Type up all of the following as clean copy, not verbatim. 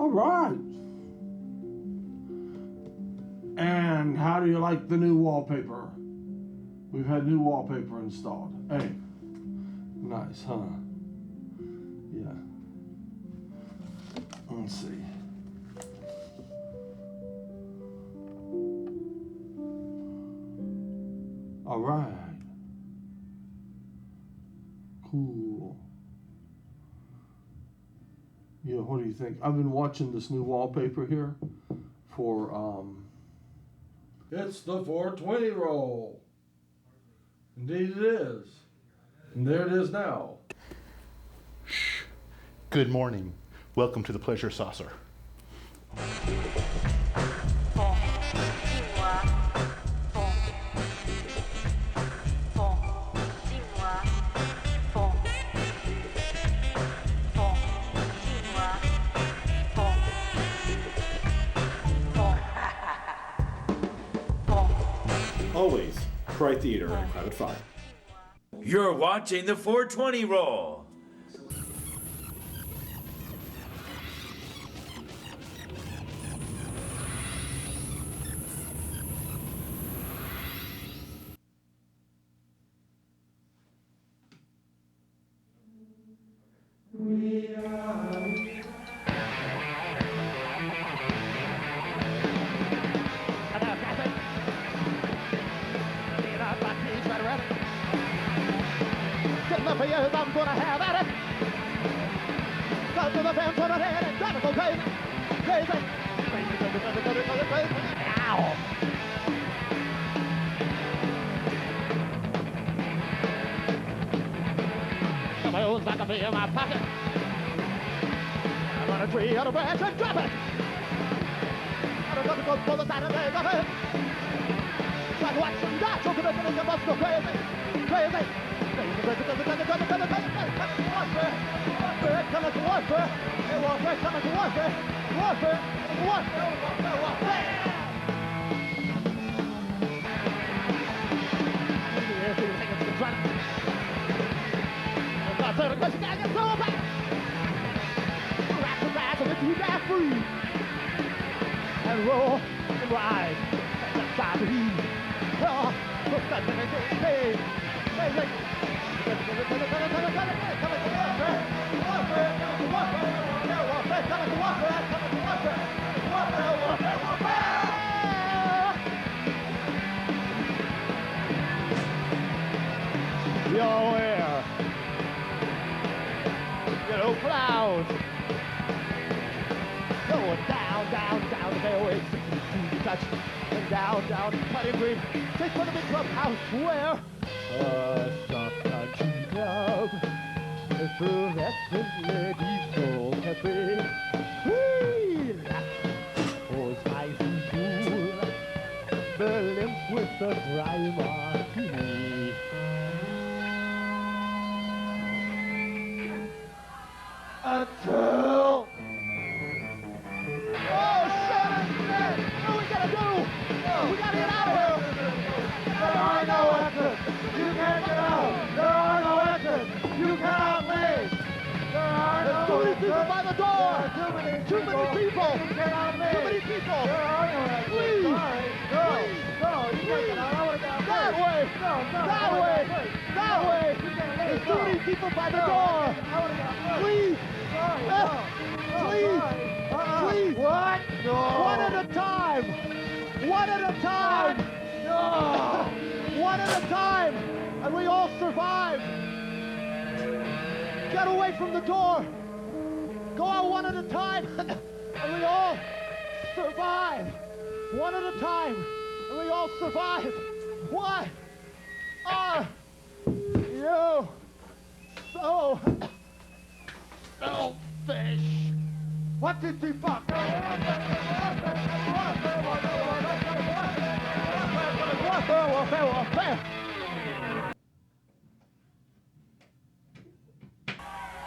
All right. And how do you like the new wallpaper? We've had new wallpaper installed. Hey, nice, huh? Yeah. Let's see. All right. Cool. Yeah, what do you think? I've been watching this new wallpaper here for, it's the 420 roll. Indeed it is. And there it is now. Shh. Good morning. Welcome to the Pleasure Saucer. Always Cry Theater and Private Fire. You're watching the 420 roll. We are. For years I'm gonna have at it. Go to the fence on the head and try to go crazy. Crazy. Crazy. Ow. My own's like a bee in my pocket. I'm on a tree on a branch and drop it. I don't want to go for the side of the day. Try to watch some die, choking up and you must go crazy. Crazy. And roll and ride and stop the heat. Your air, yellow clouds, going down, down, down the fairway, 62 touch, and down, down, putting green, take for the big clubhouse where some country club, through that Ladies Soul Cafe, whee, oh, it's nice and cool, the limp with the dry martini. Until oh shit! What we gotta do? We gotta get out of here! There are no exits! You can't get out! There are no exits! You cannot leave! There are no too many people by the door! Too many people! You cannot leave! Too many people! There are no exits! Please! Sorry! No! You can't get out! I wanna get out! That way! No! That way! That way! There's too many people by the door! I wanna get out! Please! Please! Please! What? No! One at a time! One at a time! No! One at a time! And we all survive! Get away from the door! Go out one at a time! And we all survive! One at a time! And we all survive! Why are you so selfish? What did we fuck?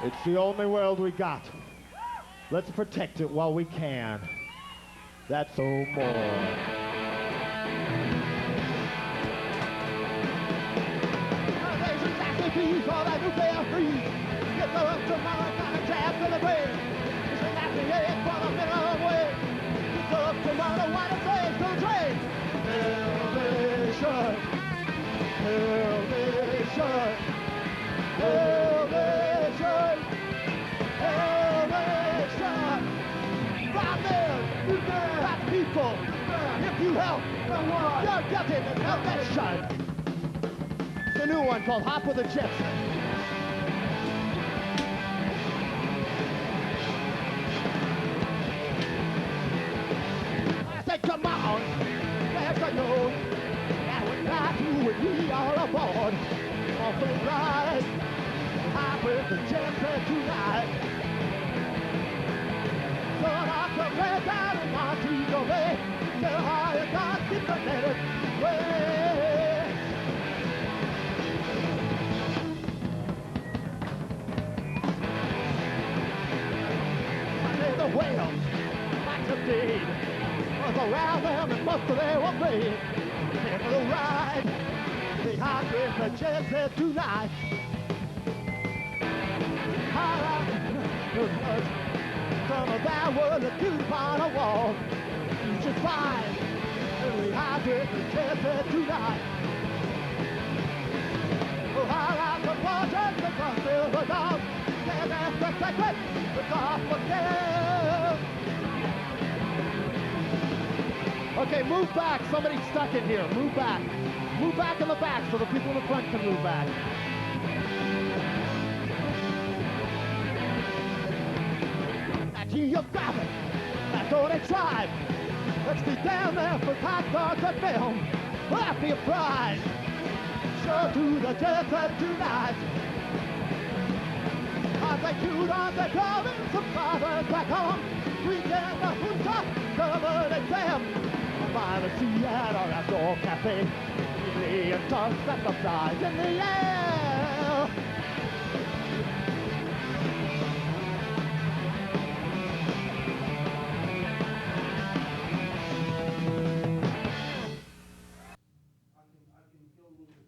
It's the only world we got. Let's protect it while we can. That's no more. All that nuclear freeze. Get the tomorrow kind of jab to the brain. 58 for the minimum wage. Deserve to run a white slaves to the trade. Hell nation. Hell nation. Hell nation. Hell nation. 5 men. Black people. If you help, you're getting an election. The new one called Hop with the Chips. I said, come on, let's go. Now we're not you and we all aboard. Off the ride, Hop with the Chips tonight. Turn off the red down and on to the way. Tell how you got disconnected. Way. The whales, like the deed, was around them and most of them were brave. Came for the ride, the hot with the chances tonight. Some of that was a cute upon a wall. You should find the hot with the chances tonight. Oh, how about the portraits that come through the dog? Yeah, that's the secret. Okay, move back. Somebody's stuck in here. Move back. Move back in the back so the people in the front can move back. That's geographic. That's all they tried. Let's be down there for hot dogs and film. Happy pride. Sure to the desert tonight. As they chewed on their clothing, some fathers back home. Weekend the junta covered in them. By the sea at our outdoor cafe, million tons at the flies in the air. I can go look at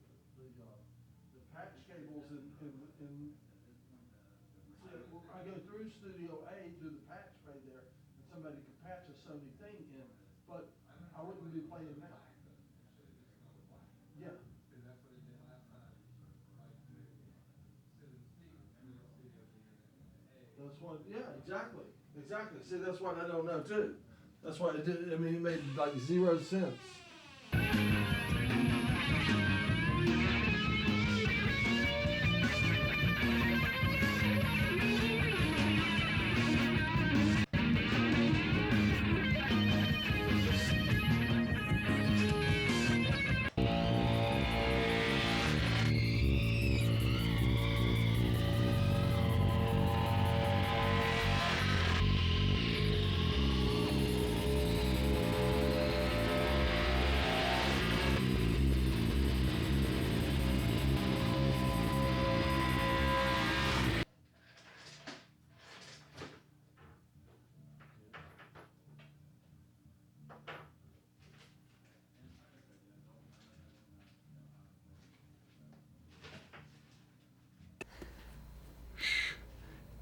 the patch cables in see, I go through Studio A, do the patch bay there, and somebody could patch a Sony thing in, but I wouldn't be playing now. Yeah. That's what, yeah, exactly. See, that's what I don't know too. That's why it did, I mean, it made like 0 sense.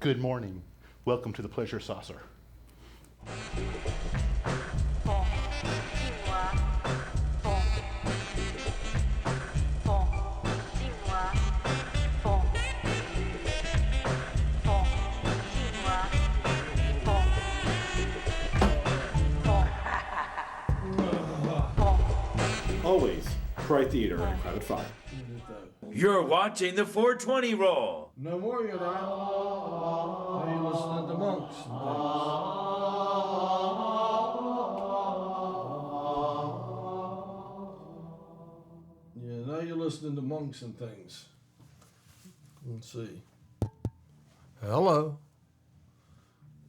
Good morning. Welcome to the Pleasure Saucer. Always Cry Theater and Crowd 5. You're watching the 420 roll. No more you're not. Now you're listening to monks and things. Yeah, now you're listening to monks and things. Let's see. Hello.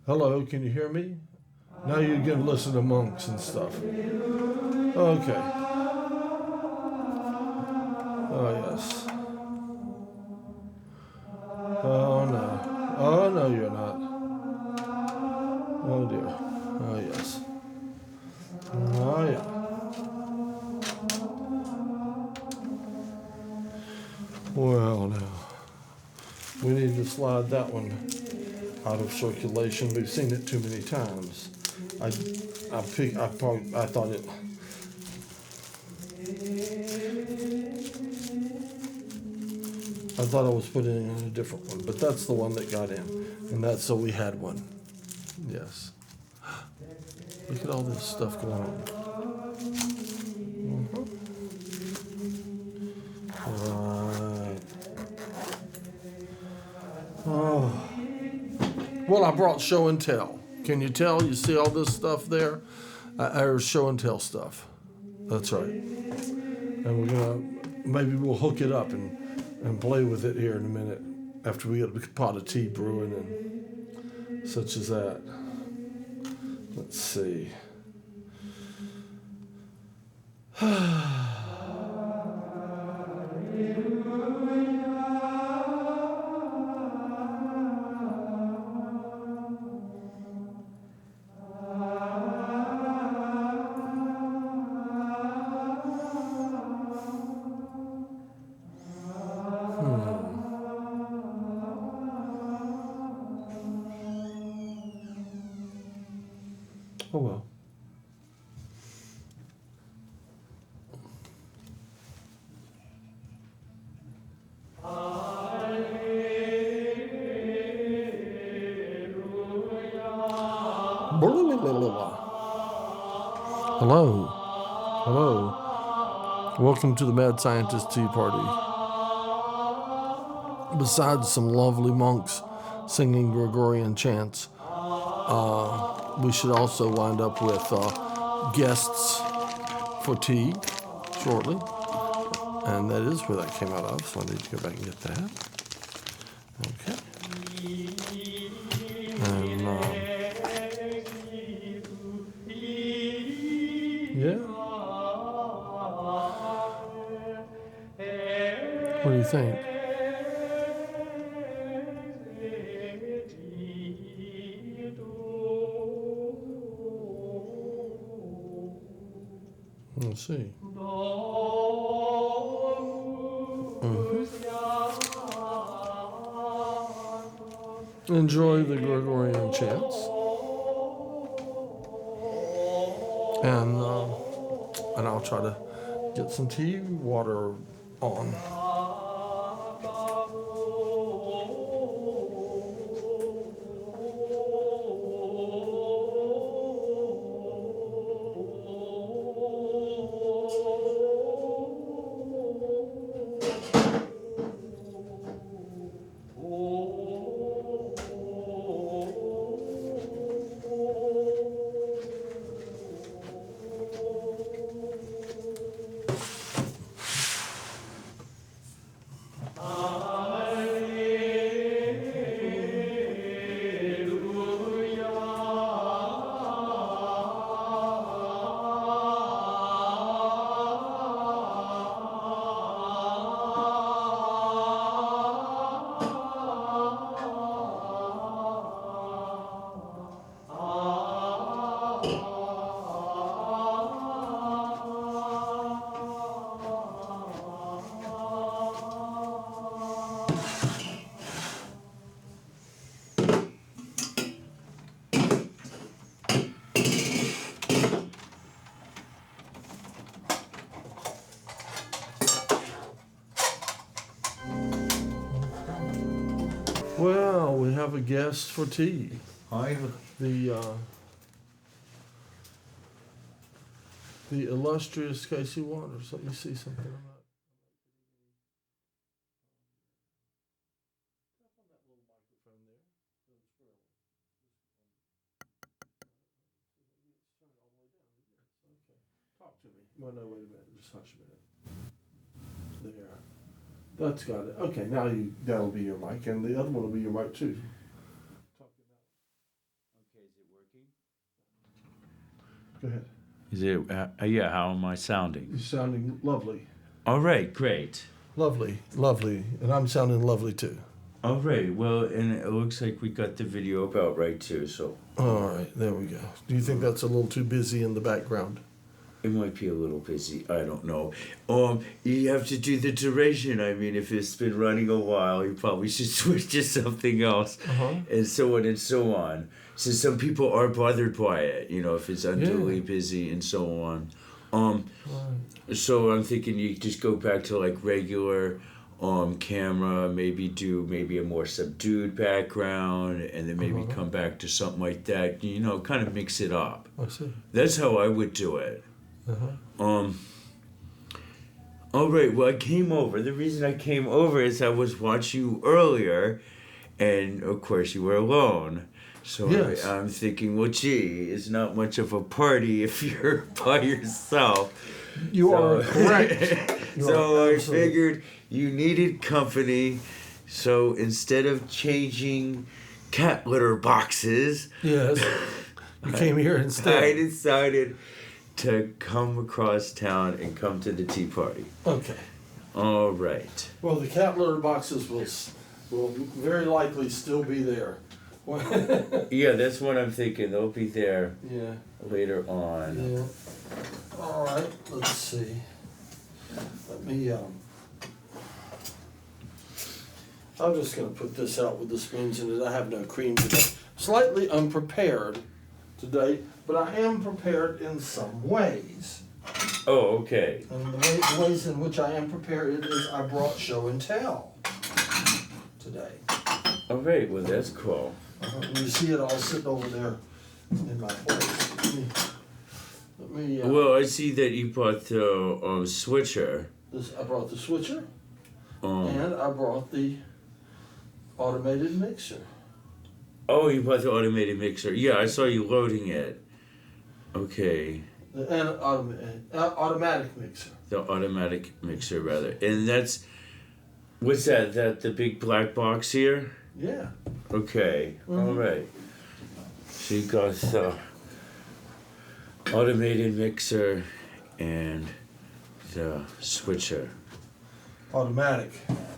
Hello, can you hear me? Now you can listen to monks and stuff. Okay. Oh, yes. Oh, no. Oh, no, you're not. Oh, dear. Oh, yes. Oh, yeah. Well, now. We need to slide that one out of circulation. We've seen it too many times. I thought it. I thought I was putting in a different one, but that's the one that got in, and that's so we had one. Yes. Look at all this stuff going on. Right. Oh. Well, I brought show and tell. Can you tell? You see all this stuff there? There's show and tell stuff. That's right. And we're gonna maybe we'll hook it up and play with it here in a minute after we get a pot of tea brewing and such as that. Let's see. Oh well. Hello. Hello. Welcome to the Mad Scientist Tea Party. Besides some lovely monks singing Gregorian chants, we should also wind up with guests for tea shortly. And that is where that came out of, so I need to go back and get that. Okay. And, yeah. What do you think? Let's see. Enjoy the Gregorian chants. And I'll try to get some tea water on. Well, we have a guest for tea. Hi. The illustrious Casey Waters. Let me see something about it. Talk to me. Well, no, wait a minute. Just hush a minute. There. That's got it. Okay, now that'll be your mic, and the other one will be your mic too. Okay, is it working? Go ahead. Is it, yeah, how am I sounding? You're sounding lovely. All right, great. Lovely, lovely. And I'm sounding lovely too. All right, well, and it looks like we got the video about right too, so. All right, there we go. Do you think that's a little too busy in the background? It might be a little busy. I don't know. You have to do the duration. I mean, if it's been running a while, you probably should switch to something else, and so on and so on. So some people are bothered by it, you know, if it's unduly busy and so on. So I'm thinking you just go back to like regular camera, maybe do maybe a more subdued background, and then maybe come back to something like that. You know, kind of mix it up. I see. That's how I would do it. All right. Well, I came over. The reason I came over is I was watching you earlier, and of course you were alone. So Yes. I'm thinking, well, gee, it's not much of a party if you're by yourself. You are correct. You So are I absolutely- figured you needed company. So instead of changing cat litter boxes, Yes. You came here I instead. decided to come across town and come to the tea party. Okay. All right. Well, the cat litter boxes will very likely still be there. Yeah, that's what I'm thinking. They'll be there Yeah. later on. Yeah. All right. Let's see. Let me. I'm just gonna put this out with the spoons in it. I have no cream today. Slightly unprepared today, but I am prepared in some ways. Oh, okay. And the ways in which I am prepared is I brought show and tell today. All right. Well, that's cool. You see it all sitting over there in my place. Let me Well, I see that you bought the switcher. I brought the switcher Um, and I brought the automated mixer. oh, you bought the automated mixer. Yeah, I saw you loading it. Okay. And automatic mixer. The automatic mixer, rather. And that's, what's that? That the big black box here? Yeah. Okay. All right. So you got the automated mixer and the switcher. Automatic.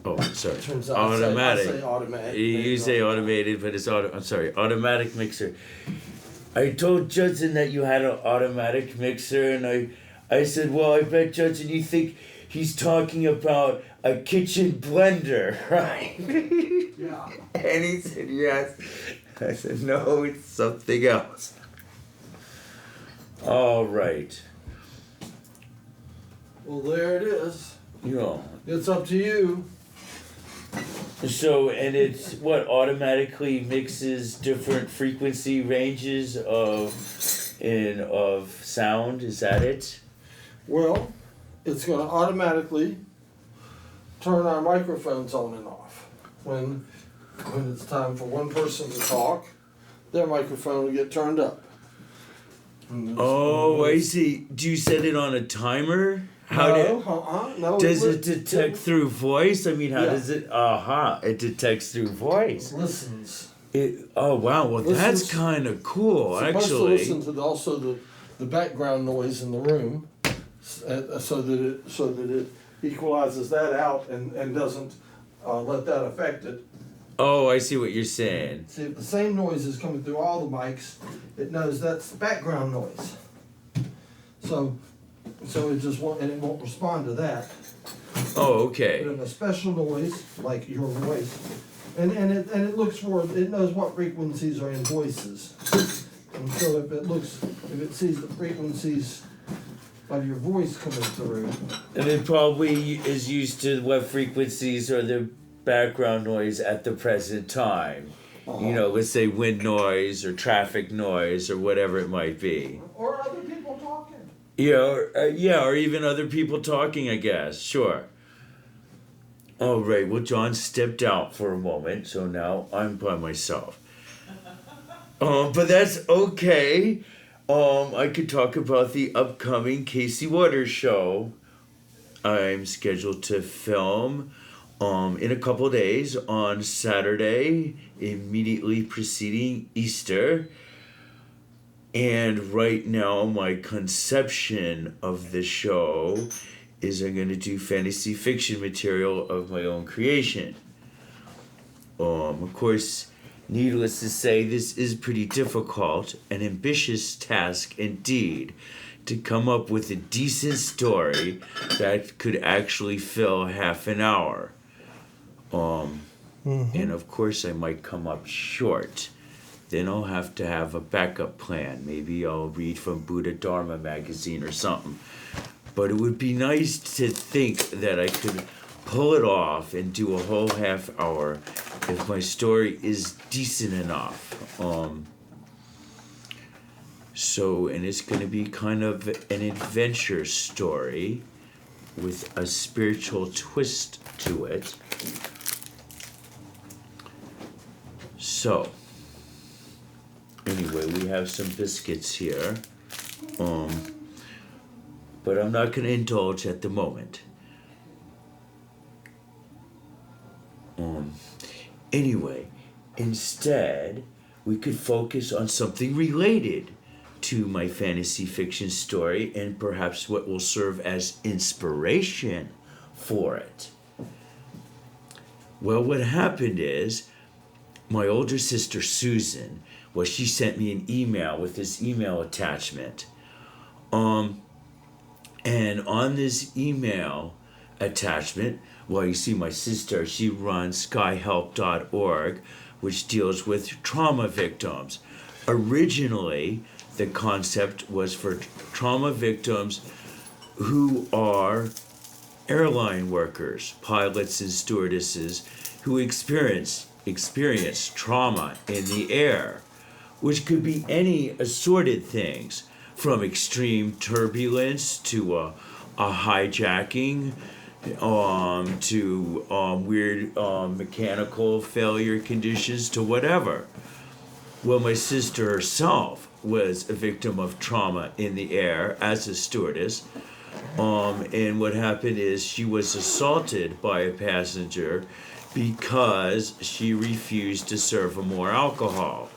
Oh, sorry. Turns out Automatic. I say automatic. You say automated, but it's I'm sorry, automatic mixer. I told Judson that you had an automatic mixer, and I said, well, I bet Judson you think he's talking about a kitchen blender, right? Yeah. And he said, yes. I said, no, it's something else. All right. Well, there it is. Yeah. It's up to you. So, and it's what automatically mixes different frequency ranges of sound. Is that it? Well, it's going to automatically turn our microphones on and off. When it's time for one person to talk, their microphone will get turned up. Oh, I see. Do you set it on a timer? No. Does it detect through voice? I mean, how Yeah. does it? It detects through voice. Listens. Oh wow! Well, that's Listens- kind of cool, Supposed to actually. listen to also the background noise in the room, so that it equalizes that out and doesn't let that affect it. Oh, I see what you're saying. See, if the same noise is coming through all the mics, it knows that's background noise. So it just won't, and it won't respond to that. Oh, But okay. in a special noise, like your voice, and it looks for, it knows what frequencies are in voices. And so if it sees the frequencies of your voice coming through, And it probably is used to what frequencies are the background noise at the present time. You know, let's say wind noise or traffic noise or whatever it might be. or other people talking. Yeah, or even other people talking, I guess. Sure. All right. Well, John stepped out for a moment, so now I'm by myself. But that's okay. I could talk about the upcoming Casey Waters show. I'm scheduled to film in a couple days on Saturday, immediately preceding Easter. And right now, my conception of the show is I'm going to do fantasy fiction material of my own creation. Of course, needless to say, this is pretty difficult, an ambitious task indeed, to come up with a decent story that could actually fill half an hour. And of course I might come up short. Then I'll have to have a backup plan. Maybe I'll read from Buddha Dharma magazine or something. But it would be nice to think that I could pull it off and do a whole half hour if my story is decent enough. And it's going to be kind of an adventure story with a spiritual twist to it. So, anyway, we have some biscuits here. But I'm not going to indulge at the moment. Anyway, instead, we could focus on something related to my fantasy fiction story and perhaps what will serve as inspiration for it. Well, what happened is my older sister Susan, well, she sent me an email with this email attachment. And on this email attachment, well, you see my sister, she runs skyhelp.org, which deals with trauma victims. Originally, the concept was for trauma victims who are airline workers, pilots and stewardesses who experience trauma in the air, which could be any assorted things, from extreme turbulence to a hijacking, to weird mechanical failure conditions, to whatever. Well, my sister herself was a victim of trauma in the air as a stewardess. And what happened is she was assaulted by a passenger because she refused to serve her more alcohol.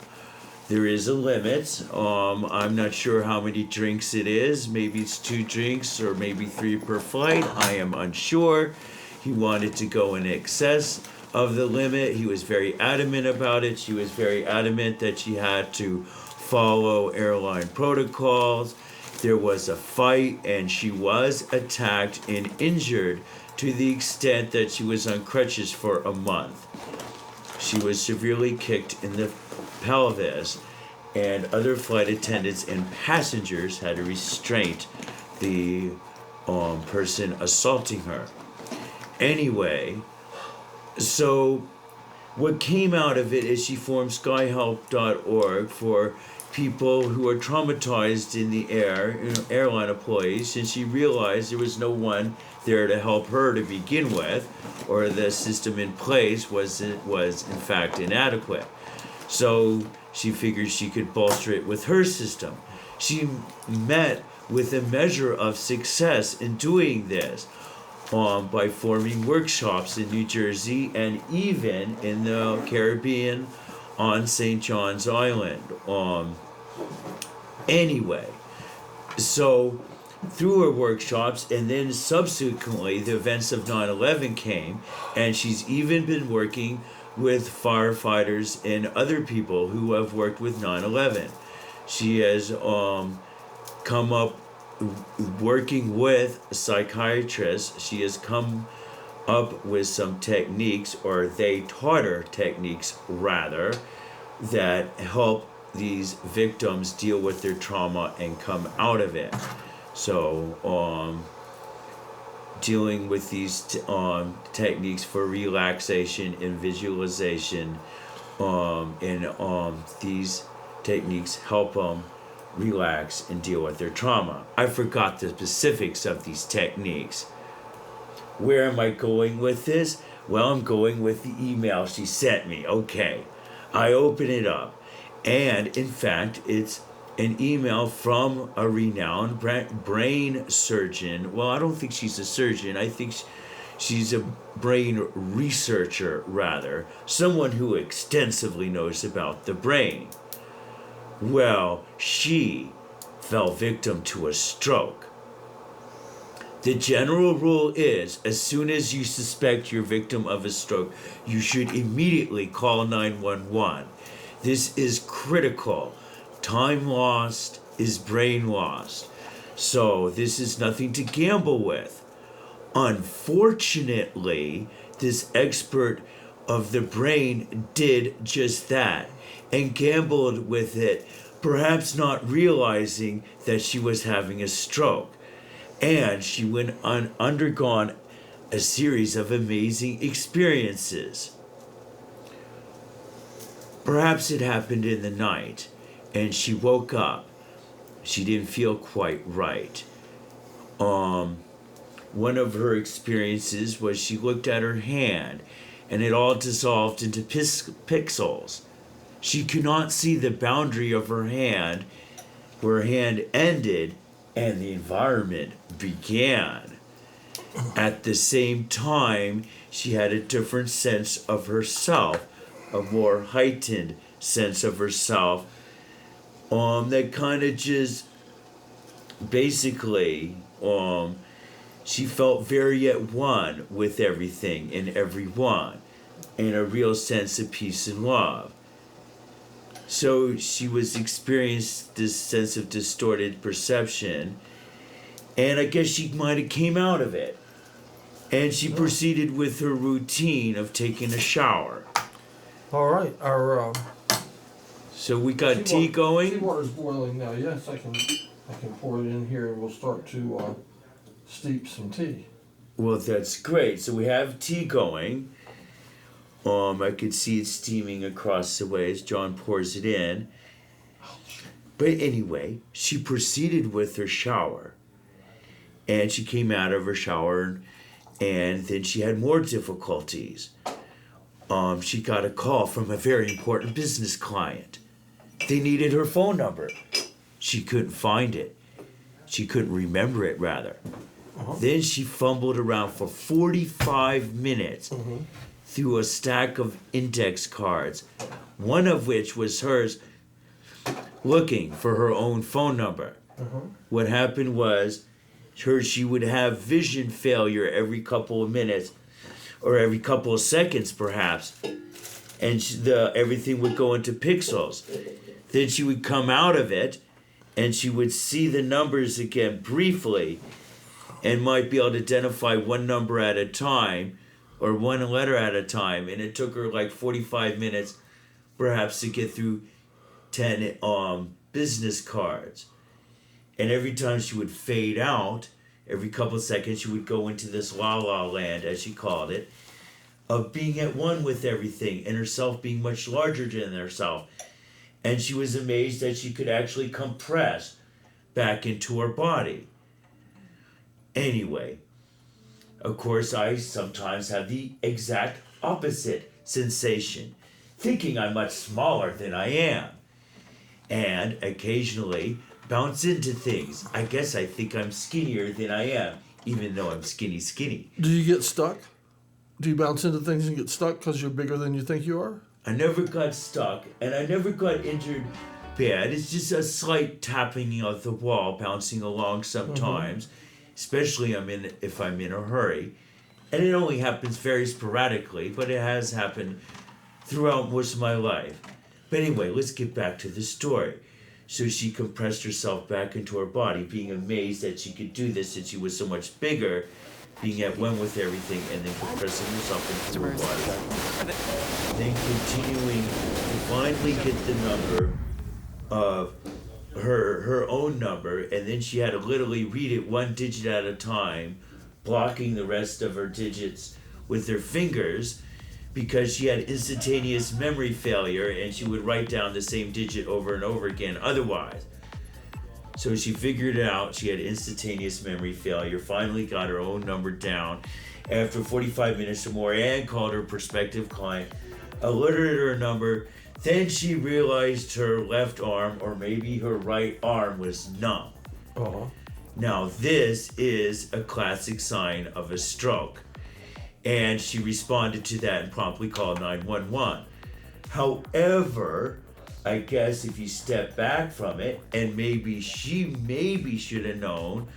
There is a limit. I'm not sure how many drinks it is. Maybe it's 2 drinks or maybe 3 per flight. I am unsure. He wanted to go in excess of the limit. He was very adamant about it. She was very adamant that she had to follow airline protocols. There was a fight and she was attacked and injured to the extent that she was on crutches for a month. She was severely kicked in the pelvis, and other flight attendants and passengers had to restrain the person assaulting her. Anyway, so what came out of it is she formed skyhelp.org for people who are traumatized in the air, airline employees, and she realized there was no one there to help her to begin with, or the system in place was in fact inadequate. So she figured she could bolster it with her system. She met with a measure of success in doing this by forming workshops in New Jersey and even in the Caribbean on St. John's Island. Anyway, so through her workshops, and then subsequently the events of 9/11 came, and she's even been working with firefighters and other people who have worked with 9/11. She has come up working with psychiatrists. She has come up with some techniques, or they taught her techniques rather, that help these victims deal with their trauma and come out of it. So dealing with these techniques for relaxation and visualization, and these techniques help them relax and deal with their trauma. I forgot the specifics of these techniques. Where am I going with this? Well, I'm going with the email she sent me. Okay, I open it up, and in fact, it's an email from a renowned brain surgeon. Well, I don't think she's a surgeon. I think she's a brain researcher, rather. Someone who extensively knows about the brain. Well, she fell victim to a stroke. The general rule is, as soon as you suspect you're victim of a stroke, you should immediately call 911. This is critical. Time lost is brain lost. So this is nothing to gamble with. Unfortunately, this expert of the brain did just that and gambled with it, perhaps not realizing that she was having a stroke. And she went undergone a series of amazing experiences. Perhaps it happened in the night, and she woke up. She didn't feel quite right. One of her experiences was she looked at her hand, and it all dissolved into pixels. She could not see the boundary of her hand, where her hand ended and the environment began. At the same time, she had a different sense of herself, a more heightened sense of herself, that kind of just basically, she felt very at one with everything and everyone, and a real sense of peace and love. So she was experienced this sense of distorted perception, and I guess she might have came out of it. And she proceeded with her routine of taking a shower. All right, our So we got tea going. seawater's boiling now. Yes, I can pour it in here, and we'll start to steep some tea. Well, that's great. So we have tea going. I could see it steaming across the way as John pours it in. But anyway, she proceeded with her shower. And she came out of her shower, and then she had more difficulties. She got a call from a very important business client. They needed her phone number. She couldn't find it. She couldn't remember it, rather. Then she fumbled around for 45 minutes through a stack of index cards, one of which was hers, looking for her own phone number. What happened was, she would have vision failure every couple of minutes, or every couple of seconds perhaps, and everything would go into pixels. Then she would come out of it, and she would see the numbers again briefly, and might be able to identify one number at a time, or one letter at a time, and it took her like 45 minutes perhaps to get through 10 business cards. And every time she would fade out, every couple of seconds, she would go into this la-la land, as she called it, of being at one with everything, and herself being much larger than herself. And she was amazed that she could actually compress back into her body. Anyway, of course, I sometimes have the exact opposite sensation, thinking I'm much smaller than I am, and occasionally bounce into things. I guess I think I'm skinnier than I am, even though I'm skinny. Do you get stuck? Do you bounce into things and get stuck because you're bigger than you think you are? I never got stuck, and I never got injured bad. It's just a slight tapping of the wall, bouncing along sometimes, especially if I'm in a hurry. And it only happens very sporadically, but it has happened throughout most of my life. But anyway, let's get back to the story. So she compressed herself back into her body, being amazed that she could do this since she was so much bigger, being at one with everything, and then compressing herself into her body. Then continuing to finally get the number of her own number, and then she had to literally read it one digit at a time, blocking the rest of her digits with her fingers, because she had instantaneous memory failure, and she would write down the same digit over and over again otherwise. So she figured it out. She had instantaneous memory failure, finally got her own number down after 45 minutes or more, and called her prospective client, alerted her number. Then she realized her left arm, or maybe her right arm, was numb. Now this is a classic sign of a stroke, and she responded to that and promptly called 911. However, I guess if you step back from it, and she should have known,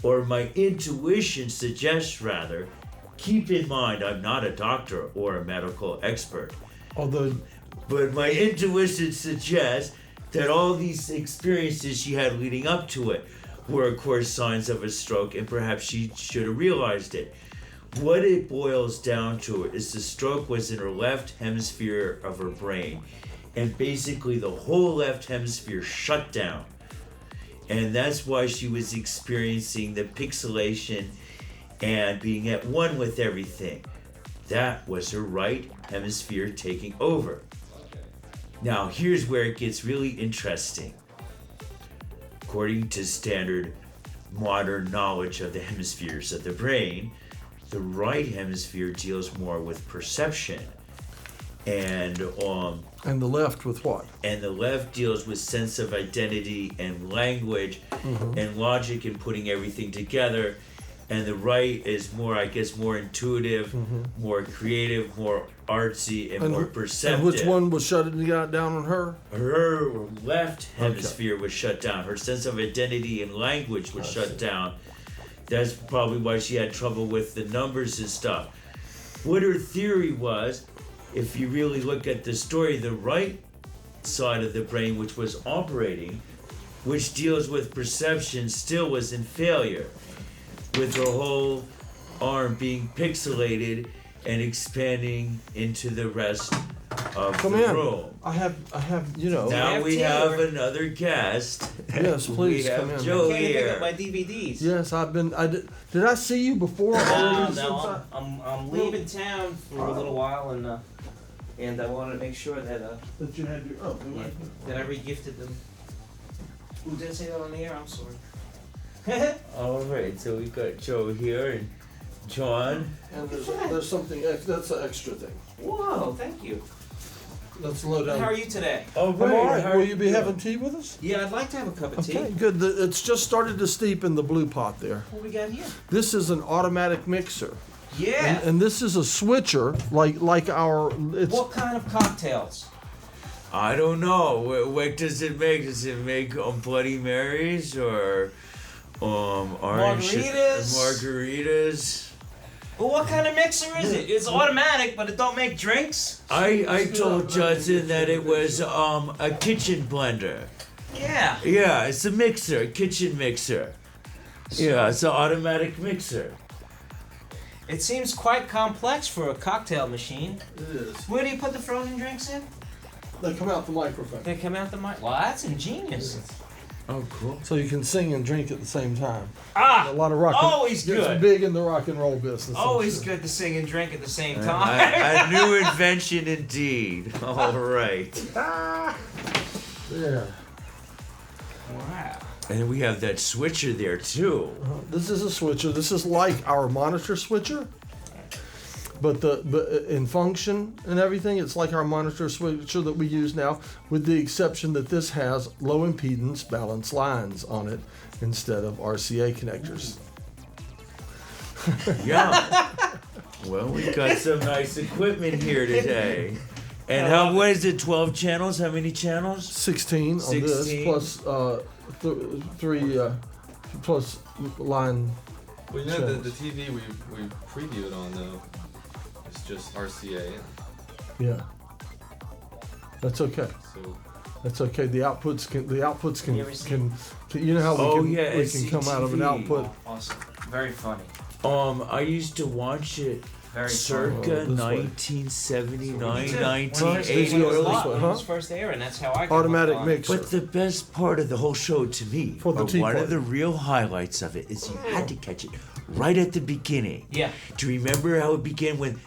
or my intuition suggests rather, keep in mind I'm not a doctor or a medical expert. But my intuition suggests that all these experiences she had leading up to it were of course signs of a stroke, and perhaps she should have realized it. What it boils down to is the stroke was in her left hemisphere of her brain, and basically the whole left hemisphere shut down. And that's why she was experiencing the pixelation and being at one with everything. That was her right hemisphere taking over. Now, here's where it gets really interesting. According to standard modern knowledge of the hemispheres of the brain, the right hemisphere deals more with perception, and the left with what? And the left deals with sense of identity and language and logic and putting everything together. And the right is more, I guess, more intuitive, more creative, more artsy, and more perceptive. And which one was shutting down on her? Her left hemisphere was shut down. Her sense of identity and language was shut down. That's probably why she had trouble with the numbers and stuff. What her theory was, if you really look at the story, the right side of the brain, which was operating, which deals with perception, still was in failure, with her whole arm being pixelated and expanding into the rest of the room. I have, Now we have another guest. Yes, please we come have in. Joe I can't pick here. up my DVDs. Yes, did I see you before? No, I'm leaving town for a little while, and I wanted to make sure that That you had your, that I regifted them. Ooh, did I say that on the air? I'm sorry. All right, so we got Joe here and John. And there's something, that's an extra thing. Whoa, thank you. Let's load down. How are you today? Oh, I'm all right. Will you be having tea with us? Yeah, I'd like to have a cup of tea. Okay, good. It's just started to steep in the blue pot there. What we got here? This is an automatic mixer. Yeah. And this is a switcher, like our. It's What kind of cocktails? I don't know. What does it make? Does it make Bloody Marys or orange margaritas? Well, what kind of mixer is it? It's automatic, but it don't make drinks. I told Judson that it was a kitchen blender. Yeah. Yeah, it's a mixer, a kitchen mixer. Yeah, it's an automatic mixer. It seems quite complex for a cocktail machine. It is. Where do you put the frozen drinks in? They come out the microphone. They come out the mic. Well, that's ingenious. Oh, cool. So you can sing and drink at the same time. Ah, A lot of rock. always It's good. big in the rock and roll business. I'm Always sure. good to sing and drink at the same A time. new invention indeed. All right. Yeah. Wow. And we have that switcher there too. This is a switcher. This is like our monitor switcher, but in function and everything, it's like our monitor switcher that we use now, with the exception that this has low impedance balanced lines on it instead of RCA connectors. Yeah. Well, we got some nice equipment here today. And what is it, 12 channels? How many channels? 16 on 16. this, plus three plus line. Well, you know the TV we previewed on though, it's just RCA. Yeah. That's okay. So That's okay. The outputs can You ever seen- you know how we can SCTV. come out of an output. Awesome. Very funny. I used to watch it Very circa this way. 1979, This 1980. way, When it was this hot, way, when it huh? was first air, and that's how I got Automatic hooked on it. mixer. But the best part of the whole show to me, For the or tea one party. of the real highlights of it, is you had to catch it right at the beginning. Yeah. Do you remember how it began with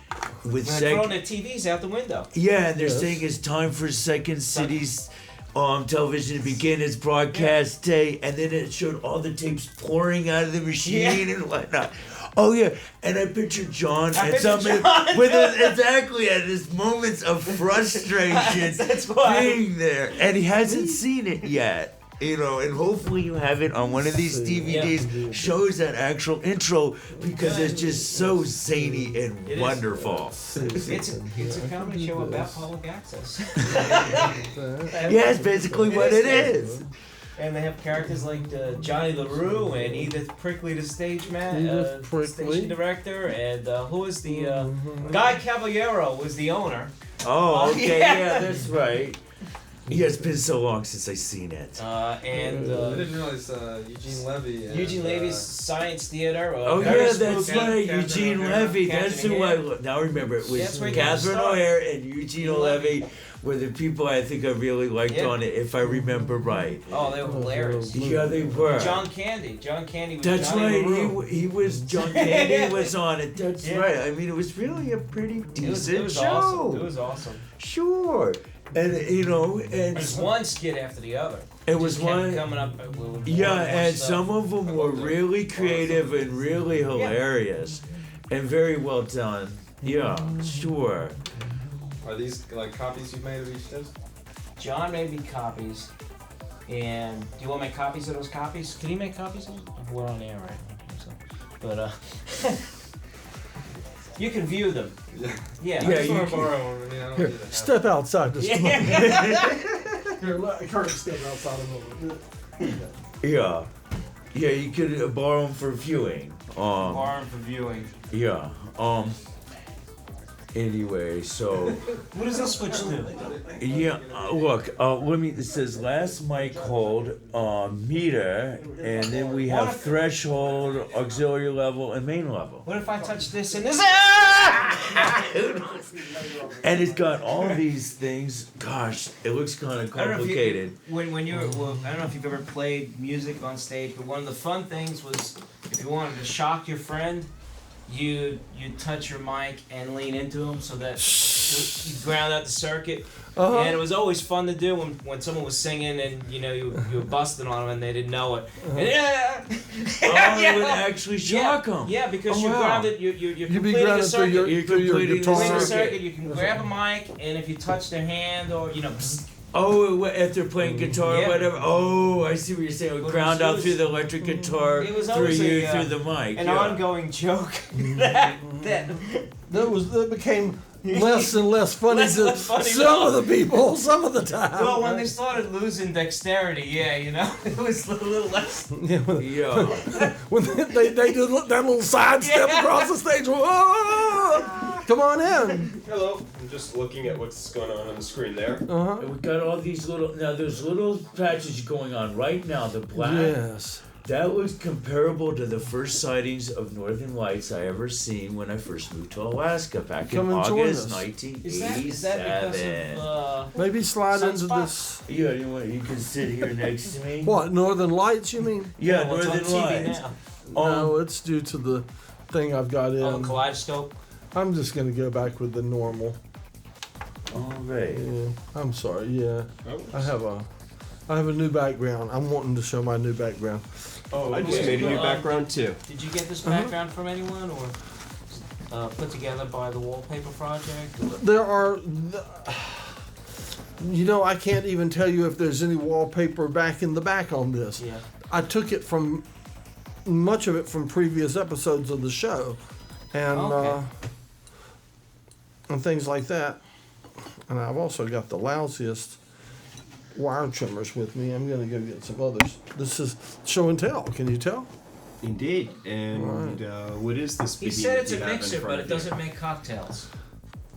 When they're throwing their TVs out the window. Yeah, and they're Yes. saying it's time for Second City's television to begin its broadcast day, and then it showed all the tapes pouring out of the machine and whatnot. Oh yeah, and I pictured John I and pictured something John. with exactly at his moments of frustration That's why. being there, and he hasn't seen it yet. You know, and hopefully you have it on one of these DVDs. Shows that actual intro because it's just so zany and It is. wonderful. It's a comedy show about public access. Yeah, it's basically what it is. And they have characters like Johnny LaRue and Edith Prickly, the stage Edith Prickly. station director, and who was the Guy Caballero was the owner. Oh, okay, yeah. yeah, that's right. Yeah, it's been so long since I seen it. I didn't realize Eugene Levy. And, Eugene Levy's Science Theater. Oh very yeah, that's spooky. right, Catherine Eugene O'Hara. Levy. That's Catherine who I O'Hara. now remember. It was That's where he got Catherine started. O'Hara and Eugene Levy were the people I think I really liked Yeah. on it, if I remember right. Oh, they were hilarious. Yeah, they were. John Candy. John Candy was That's Johnny right. LaRue. He was John Candy was on it. That's Yeah. right. I mean, it was really a pretty decent It was show. awesome. It was awesome. Sure, and It was and one skit after the other. it was Just kept one. coming up with more Yeah, and more and stuff. some of them were really creative and really hilarious, and very well done. Yeah, sure. Are these like copies you made of each disc? John made me copies. And do you want to make copies of those copies? Can you make copies of them? We're on air, right? So, but you can view them. Yeah. Yeah. I Yeah, just you want to can- borrow one. I mean, I don't Here, need to have step outside just a moment. Yeah. Here, let Kurt step outside a moment. Yeah, yeah. You could borrow them for viewing. Borrow for viewing. Yeah. Anyway, so. What does this switch do? Yeah, look, let me, it says last mic hold, meter, and then we have threshold, auxiliary level, and main level. What if I touch this and this? And it's got all these things, gosh, it looks kind of I don't know if complicated. when you were, well, I don't know if you've ever played music on stage, but one of the fun things was if you wanted to shock your friend, you'd touch your mic and lean into him so that you ground out the circuit. Uh-huh. And it was always fun to do when someone was singing and you know you were busting on them and they didn't know it. And, It would actually shock them. Yeah, because Oh, you're wow. grounded. You're You'd be completing a grounded through circuit. You're through your completing the guitar. Completing a circuit. circuit, you can grab a mic, and if you touch their hand or Oh, if they're playing guitar Yeah. or whatever. Oh, I see what you're saying. It would But ground it out was- through the electric guitar It was through always you a, through the mic. an yeah. ongoing joke that That became less and less funny Less to and less funny, some no. of the people, some of the time. well, when right? they started losing dexterity, yeah, you know, it was a little less. Yeah, when, Yeah. when they do that little sidestep Yeah. across the stage. Whoa, come on in. Hello. I'm just looking at what's going on the screen there. Uh-huh. And we've got all these little, now there's little patches going on right now. The black, Yes. that was comparable to the first sightings of northern lights I ever seen when I first moved to Alaska back Come in and join August us. 1987. Is that because of Maybe slide into Sunspots? this. Yeah, you can sit here next to me. What, Northern Lights, you mean? Yeah, well, it's on northern TV lights. now. No, it's due to the thing I've got in. Oh, Kaleidoscope. I'm just going to go back with the normal. All right. Yeah, I'm sorry. Yeah, Oh, I have a new background. I'm wanting to show my new background. Oh, I just okay. made a new background too. Did you get this Uh-huh. background from anyone or put together by the Wallpaper Project? Or? There are, you know, I can't even tell you if there's any wallpaper back in the back on this. Yeah. I took it from much of it from previous episodes of the show, and Okay. and things like that. And I've also got the lousiest wire trimmers with me. I'm gonna go get some others. This is show and tell. Can you tell? Indeed. And what is this? He said it's a mixer, but it doesn't make cocktails.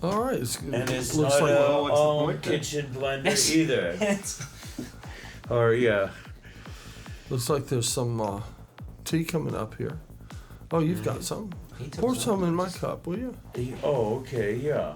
All right. And it's looks not like a what's the all point then? kitchen blender either. It's- Or yeah. looks like there's some tea coming up here. Oh, you've got some. He took Pour some in my cup, will you? Oh, okay, yeah.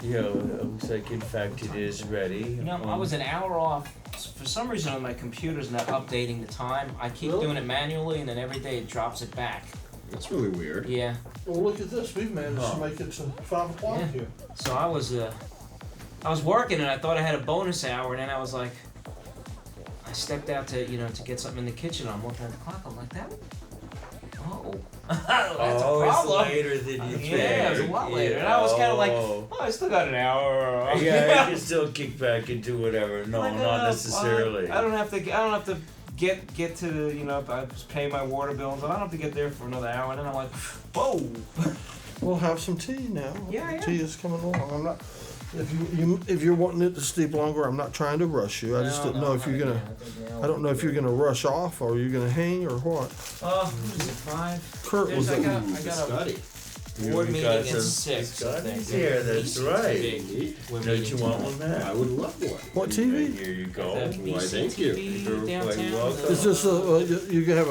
Yeah, it looks like in fact it is ready. You know, I was an hour off. For some reason on my computer's not updating the time. I keep Really? doing it manually and then every day it drops it back. That's really weird. Yeah. Well, look at this. We've managed Huh. to make it to 5 o'clock Yeah. here. So I was working and I thought I had a bonus hour and then I was like, I stepped out to get something in the kitchen. I'm looking at the clock. I'm like, that. Oh, that's a problem. It's later than you think. Yeah, it was a lot later. And I was kind of like, Oh. oh, I still got an hour. Yeah, you can still kick back and do whatever. No, Like, not necessarily. I don't have to get to I just pay my water bills. I don't have to get there for another hour. And then I'm like, whoa. We'll have some tea now. Yeah, yeah. Tea is coming along. I'm not. If you're wanting it to steep longer, I'm not trying to rush you. I just didn't know if you're gonna. I don't know if you're gonna rush off or you're gonna hang or what. What is it, 5? Kurt was I at. got The a study. Board We meeting got at some 6. I think. Scotty's here, that's right. We're Don't meeting you want one, I Matt? would love one. What Right, TV? here you go. The Why, BC thank you. TV You're quite downtown. welcome. Is this you can have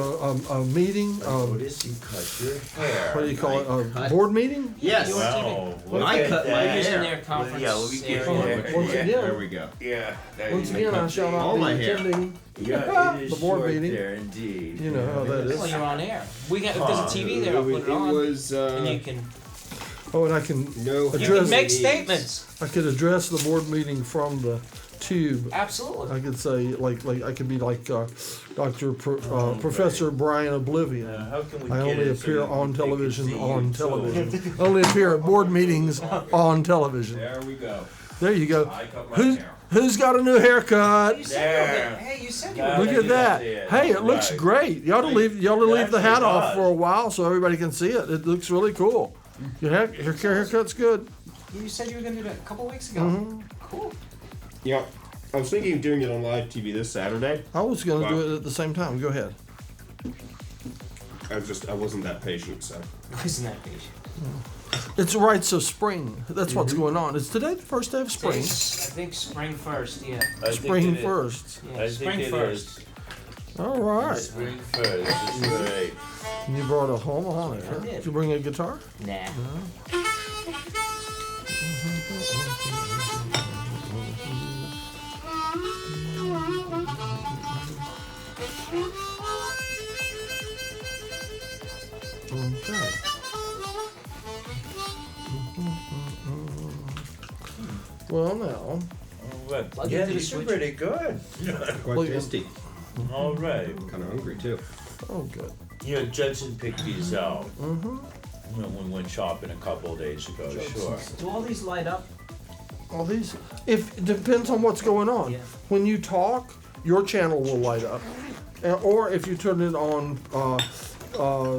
a meeting? Notice you cut your hair. What do you call it? A Cut. board meeting? Yes. Wow. Look I at cut my that. Using hair. their conference Yeah, let me get area. your Once hair. again, There we go. Yeah. there Once you again, go. I shall not All be my hair. attending. Yeah, it is the board short meeting. there indeed. You know how that Well, is. you're on air. We got if there's a TV there. I'll put it on, was, and you can Oh, and I can no Address- make statements. I could address the board meeting from the tube. Absolutely. I could say like I could be like Professor Brian Oblivion. How can we I get only it so appear that on they can television see you, on too? television. Only appear at board meetings on television. There we go. There you go. I cut my Who's hair. who's got a new haircut? You said you were There. gonna- hey, you said you Now were Look you at that. can see it. Hey, it looks Right. great. You ought to leave the hat actually off does. for a while so everybody can see it. It looks really cool. Your haircut's good. You said you were gonna do that a couple weeks ago. Mm-hmm. Cool. Yeah. I was thinking of doing it on live TV this Saturday. I was gonna do Wow. it at the same time. Go ahead. I wasn't that patient, so. Isn't that patient? It's rites of spring. That's what's going on. Is today the first day of spring? I think spring first. Yeah. I think Spring it is. first. Yeah. I spring think it first. is. All right. Spring first. This is right. You brought a harmonica. I did. Did you bring a guitar? Nah. Okay. Well, now, But Plug yeah, into the these are switch. pretty good. Quite Look, tasty. All right. Kind of hungry, too. oh, good. You know, Judson picked these out when we went shopping a couple of days ago. Sure. Do all these light up? All these, if it depends on what's going on. Yeah. When you talk, your channel will light up, or if you turn it on,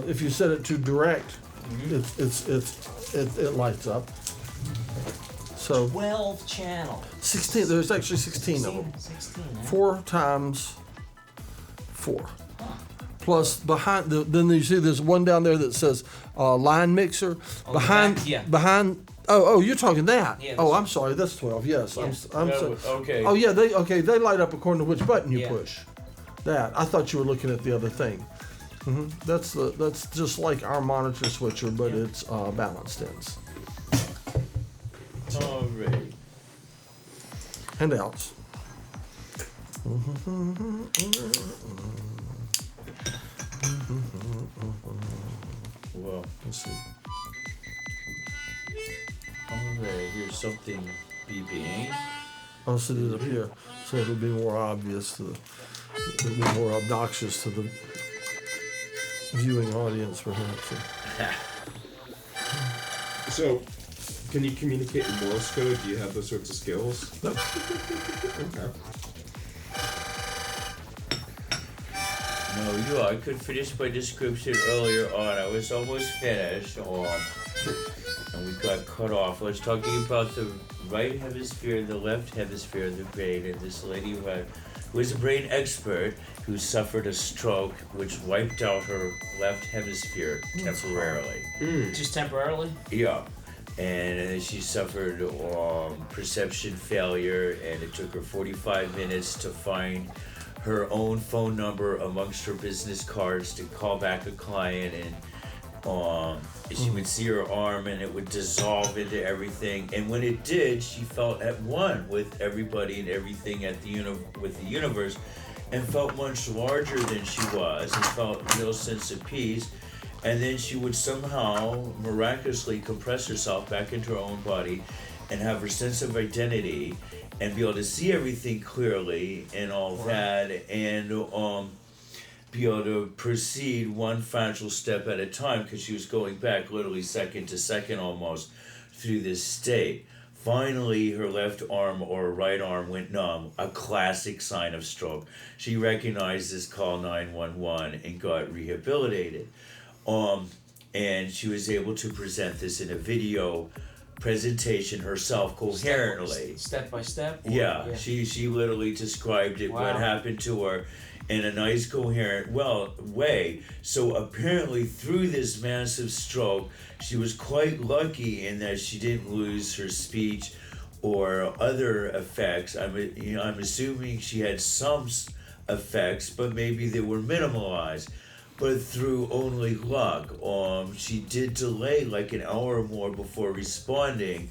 if you set it to direct, it lights up. So 12 channel. 16. There's actually 16 of them. 16. Huh? 4 times 4. Plus behind then you see there's one down there that says line mixer. Oh, behind the back, yeah. behind oh you're talking that. Yeah, oh, that's- I'm sorry, that's 12. Yes. Yeah. I'm That sorry. was- okay. Oh yeah, they light up according to which button you Yeah. push. That. I thought you were looking at the other thing. That's just like our monitor switcher, but it's balanced ins. All right. Handouts. Well, Let's see. all right. Here's something beeping. I'll set it up here so it'll be more obvious it'll be more obnoxious to the viewing audience, perhaps. So, can you communicate in Morse code? Do you have those sorts of skills? No. Okay. No, I could finish my description earlier on. I was almost finished, and we got cut off. I was talking about the right hemisphere and the left hemisphere of the brain, and this lady who was a brain expert who suffered a stroke which wiped out her left hemisphere temporarily. Just temporarily? Yeah. And then she suffered perception failure, and it took her 45 minutes to find her own phone number amongst her business cards to call back a client, and she would see her arm and it would dissolve into everything, and when it did, she felt at one with everybody and everything at with the universe, and felt much larger than she was, and felt a real sense of peace. And then she would somehow miraculously compress herself back into her own body and have her sense of identity and be able to see everything clearly and all that, and be able to proceed one fragile step at a time, because she was going back literally second to second almost through this state. Finally, her left arm or right arm went numb, a classic sign of stroke. She recognized this, call 911, and got rehabilitated. And she was able to present this in a video presentation herself coherently. Step by step? Or- Yeah, she literally described it, what Wow. happened to her, in a nice coherent way. So apparently through this massive stroke, she was quite lucky in that she didn't lose her speech or other effects. I'm assuming she had some effects, but maybe they were minimalized. But through only luck, she did delay like an hour or more before responding,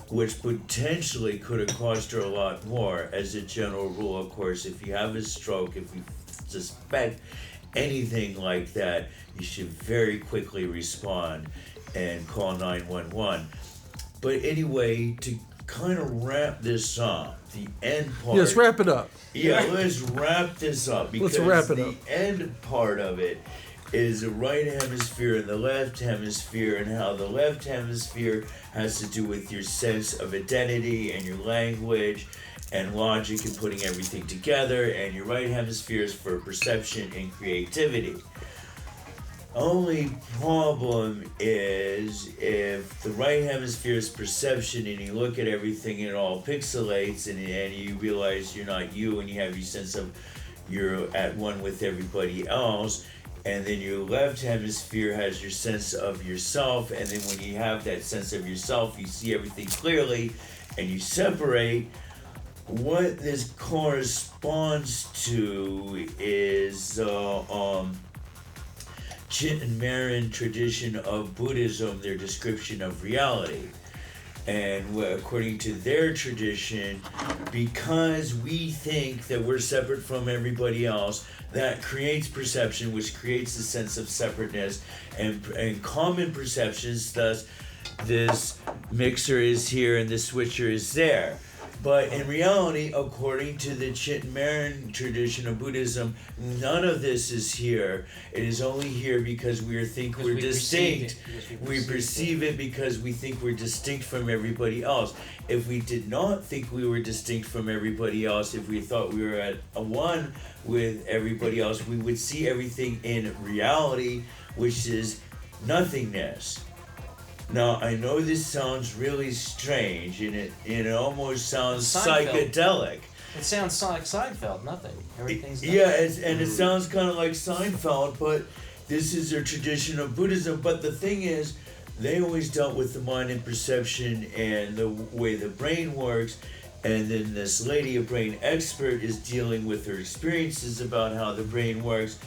which potentially could have cost her a lot more. As a general rule, of course, if you have a stroke, if you suspect anything like that, you should very quickly respond and call 911. But anyway, to kind of wrap this up, the end part. Yes, wrap it up. Yeah, let's wrap this up because Let's wrap it the up. end part of it is the right hemisphere and the left hemisphere, and how the left hemisphere has to do with your sense of identity and your language and logic and putting everything together, and your right hemisphere is for perception and creativity. Only problem is if the right hemisphere is perception and you look at everything and it all pixelates and you realize you're not you and you have your sense of you're at one with everybody else, and then your left hemisphere has your sense of yourself, and then when you have that sense of yourself you see everything clearly and you separate. What this corresponds to is Chin Marin tradition of Buddhism, their description of reality. And according to their tradition, because we think that we're separate from everybody else, that creates perception, which creates a sense of separateness and common perceptions. Thus, this mixer is here and the switcher is there. But in reality, according to the Chin Marin tradition of Buddhism, none of this is here. It is only here because we think we're distinct. We perceive it because we think we're distinct from everybody else. If we did not think we were distinct from everybody else, if we thought we were at a one with everybody else, we would see everything in reality, which is nothingness. Now, I know this sounds really strange, and it almost sounds Seinfeld. psychedelic. It sounds like Seinfeld. Nothing. Everything's nothing. Yeah, it sounds kind of like Seinfeld, but this is a tradition of Buddhism. But the thing is, they always dealt with the mind and perception and the way the brain works. And then this lady, a brain expert, is dealing with her experiences about how the brain works.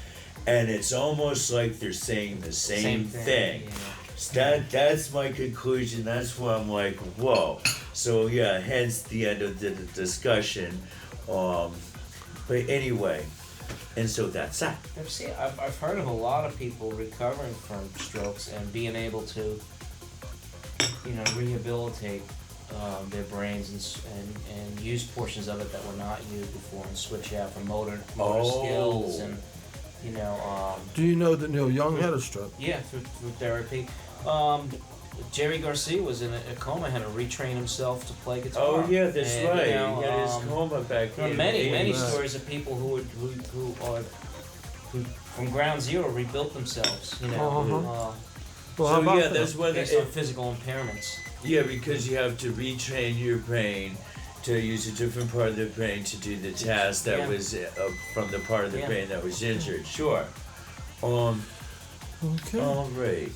And it's almost like they're saying the same thing. Yeah. So that's my conclusion. That's why I'm like, whoa. So yeah, hence the end of the discussion. But anyway, and so that's that. See, I've heard of a lot of people recovering from strokes and being able to, rehabilitate their brains and use portions of it that were not used before and switch out for motor skills and, Do you know that Neil Young had a stroke? Yeah, through therapy. Jerry Garcia was in a coma, had to retrain himself to play guitar. Oh yeah, that's And, right. you know, he had his coma back in. many 80s. stories of people who from ground zero rebuilt themselves. Well, So how about yeah, that? that's what based on physical impairments. Yeah, because you have to retrain your brain to use a different part of the brain to do the task that was from the part of the brain that was injured. Sure. Okay. All right.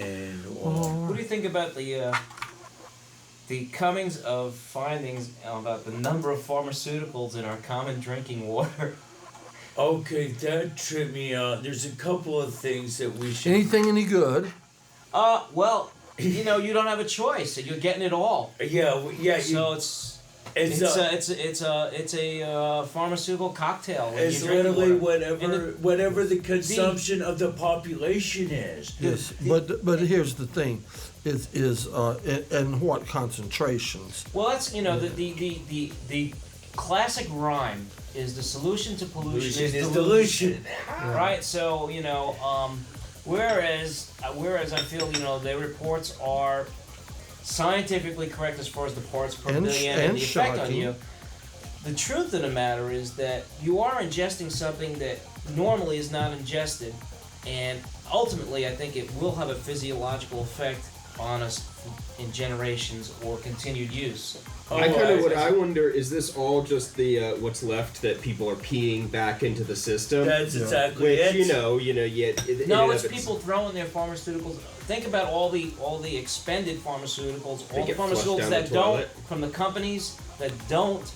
And What do you think about the comings of findings about the number of pharmaceuticals in our common drinking water? okay, that tripped me out. There's a couple of things that we should. Anything any good? Well, you don't have a choice. You're getting it all. Yeah. So it's a pharmaceutical cocktail. when It's you're drinking literally water. whatever the consumption of the population is. Yes, but here's the thing, is and what concentrations? Well, that's the classic rhyme is the solution to pollution is dilution. Right. So whereas I feel their reports are scientifically correct as far as the parts per billion and the effect on you. The truth of the matter is that you are ingesting something that normally is not ingested, and ultimately I think it will have a physiological effect on us in generations or continued use. I wonder, is this all just the what's left that people are peeing back into the system? That's exactly Which it. No, it's people throwing their pharmaceuticals. Think about all the expended pharmaceuticals, all the pharmaceuticals that don't, from the companies that don't